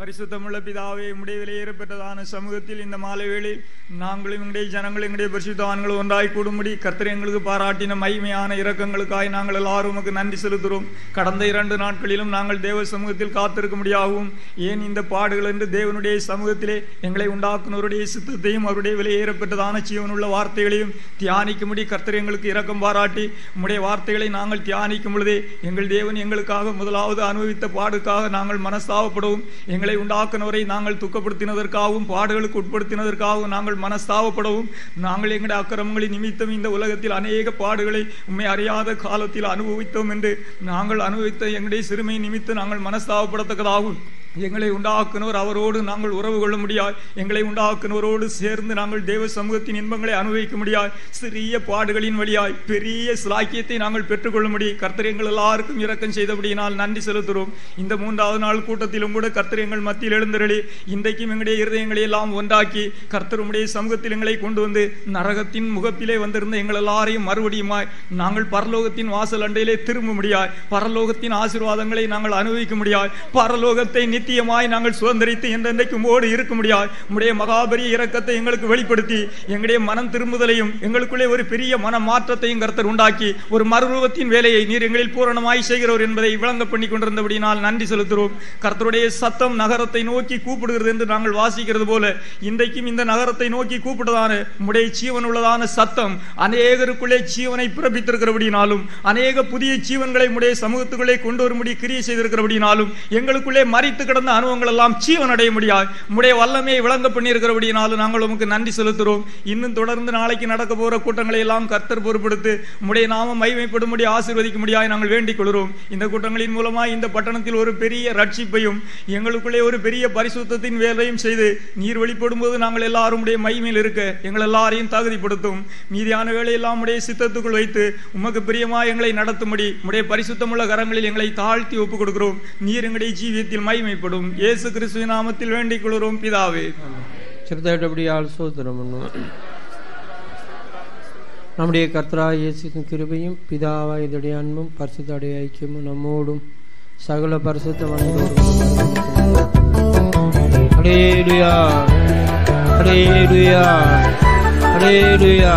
பரிசுத்தமுள்ள பிதாவே, உம்முடைய விலையேறப்பட்டதான சமூகத்தில் இந்த மாலை வேளையில் நாங்களும் எங்களுடைய ஜனங்களும் எங்களுடைய பரிசுத்தவான்கள் ஒன்றாய் கூடும்படி கர்த்தர் எங்களுக்கு பாராட்டின மகிமையான இரக்கங்களுக்காய் நாங்கள் எல்லாரும் உமக்கு நன்றி செலுத்துகிறோம். கடந்த 2 நாட்களிலும் நாங்கள் தேவ சமூகத்தில் காத்திருக்க முடியாகவும் ஏன் இந்த பாடுகள் என்று தேவனுடைய சமூகத்திலே எங்களை உண்டாக்குனவருடைய சித்தத்தையும் அவருடைய விலையேறப்பட்டதான ஜீவனுள்ள வார்த்தைகளையும் தியானிக்கும்படி கர்த்தர் எங்களுக்கு இரக்கம் பாராட்டி உம்முடைய வார்த்தைகளை நாங்கள் தியானிக்கும் பொழுதே எங்கள் தேவன் எங்களுக்காக முதலாவது அனுபவித்த பாடுக்காக நாங்கள் மனஸ்தாபப்படவும், எங்களை உண்டாக்குனவரை நாங்கள் துக்கப்படுத்தினதற்காகவும் பாடுகளுக்கு உட்படுத்தினதற்காகவும் நாங்கள் மனஸ்தாபப்படவும், நாங்கள் எங்களுடைய அக்கிரமங்களின் நிமித்தம் இந்த உலகத்தில் அநேக பாடுகளை உண்மை அறியாத காலத்தில் அனுபவித்தோம் என்று நாங்கள் அனுபவித்த எங்களுடைய சிறுமை நிமித்தம் நாங்கள் மனஸ்தாபப்படத்தக்கதாகவும், எங்களை உண்டாக்குனவர் அவரோடு நாங்கள் உறவு கொள்ள முடியாது, எங்களை உண்டாக்குனவரோடு சேர்ந்து நாங்கள் தேவ சமூகத்தின் இன்பங்களை அனுபவிக்க முடியாது, சிறிய பாடுகளின் வழியாய் பெரிய சிலாக்கியத்தை நாங்கள் பெற்றுக்கொள்ள முடியும். கர்த்தர் எங்கள் எல்லாருக்கும் இரக்கம் செய்தபடியினால் நன்றி செலுத்துகிறோம். இந்த 3வது நாள் கூட்டத்திலும் கூட கர்த்தர் எங்கள் மத்தியில் எழுந்தருளி இன்றைக்கும் எங்களுடைய இருதயங்களை எல்லாம் ஒன்றாக்கி கர்த்தர் உம்முடைய சமூகத்தில் எங்களை கொண்டு வந்து நரகத்தின் முகப்பிலே வந்திருந்த எங்கள் எல்லாரையும் மறுபடியுமாய் நாங்கள் பரலோகத்தின் வாசல் அண்டையிலே திரும்ப முடியாது, பரலோகத்தின் ஆசீர்வாதங்களை நாங்கள் அனுபவிக்க முடியாது, பரலோகத்தை நித்தியமாய் நாங்கள் சுதந்திரித்து என்றென்றைக்கு உம்மோடு இருக்க முடியாது. உம்முடைய மகாபரிய இரக்கத்தை எங்களுக்கு வெளிப்படுத்தி எங்களுடைய மனம் திரும்புதலையும் எங்களுக்குள்ளே ஒரு பெரிய மன மாற்றத்தையும் கர்த்தர் உண்டாக்கி ஒரு மறுரூபத்தின் வேலையை நீர் எங்களில் பூரணமாய் செய்கிறவர் என்பதை விளங்க பண்ணி கொண்டிருந்தபடினால் நன்றி செலுத்துகிறோம். கர்த்தருடைய சத்தம் நகரத்தை நோக்கி கூப்பிடுகிறது என்று நாங்கள் வாசிக்கிறது போல இன்றைக்கும் இந்த நகரத்தை நோக்கி கூப்பிட்டதான உம்முடைய ஜீவன் உள்ளதான சத்தம் அநேகருக்குள்ளே ஜீவனை பிறப்பித்திருக்கிறபடினாலும் அநேக புதிய ஜீவன்களை உம்முடைய சமூகத்துக்குள்ளே கொண்டு வரும்படி கிரியை செய்திருக்கிறபடினாலும் எங்களுக்குள்ளே மரித்து கிடந்த அனுபவங்கள் எல்லாம் ஜீவன் அடைய முடியாது. உம்முடைய வல்லமையை விளங்க பண்ணி இருக்கிறபடினாலும் நாங்கள் உமக்கு நன்றி செலுத்துகிறோம். இன்னும் தொடர்ந்து நாளைக்கு நடக்க போகிற கூட்டங்களை எல்லாம் கர்த்தர் பொறுப்படுத்து உம்முடைய நாமம் மகிமைப்படும்படி ஆசீர்வதிக்க முடியாது நாங்கள் வேண்டிக் கொள்கிறோம். இந்த கூட்டங்களின் மூலமாக இந்த பட்டணத்தில் ஒரு பெரிய ரட்சிப்பையும் எங்களுக்குள்ளே ஒரு பெரிய பரிசுத்தத்தின் வேலையும் செய்து நீர் வெளிப்படும் போது நாங்கள் எல்லாரும் உடைய மகிமையில் இருக்க எங்கள் எல்லாரையும் தகுதிப்படுத்தும். மீதியான வேலையெல்லாம் உடைய சித்தத்துக்குள் வைத்து உமக்கு பிரியமா எங்களை நடத்தும்படி உடைய பரிசுத்தமுள்ள கரங்களில் எங்களை தாழ்த்தி ஒப்புக் கொடுக்கிறோம். நீர் எங்களுடைய ஜீவியத்தில் மகிமைப்படும். இயேசு கிறிஸ்துவின் நாமத்தில் வேண்டிக் கொள்கிறோம் பிதாவே. நம்முடைய கர்த்தராகிய இயேசுவின் கிருபையும் பிதாவாகிய இதனுடைய அன்பும் பரிசுத்தமுடைய ஐக்கியமும் நம்மோடும் சகல பரிசுத்தவான்களோடும் ஹல்லேலூயா ஹல்லேலூயா ஹல்லேலூயா.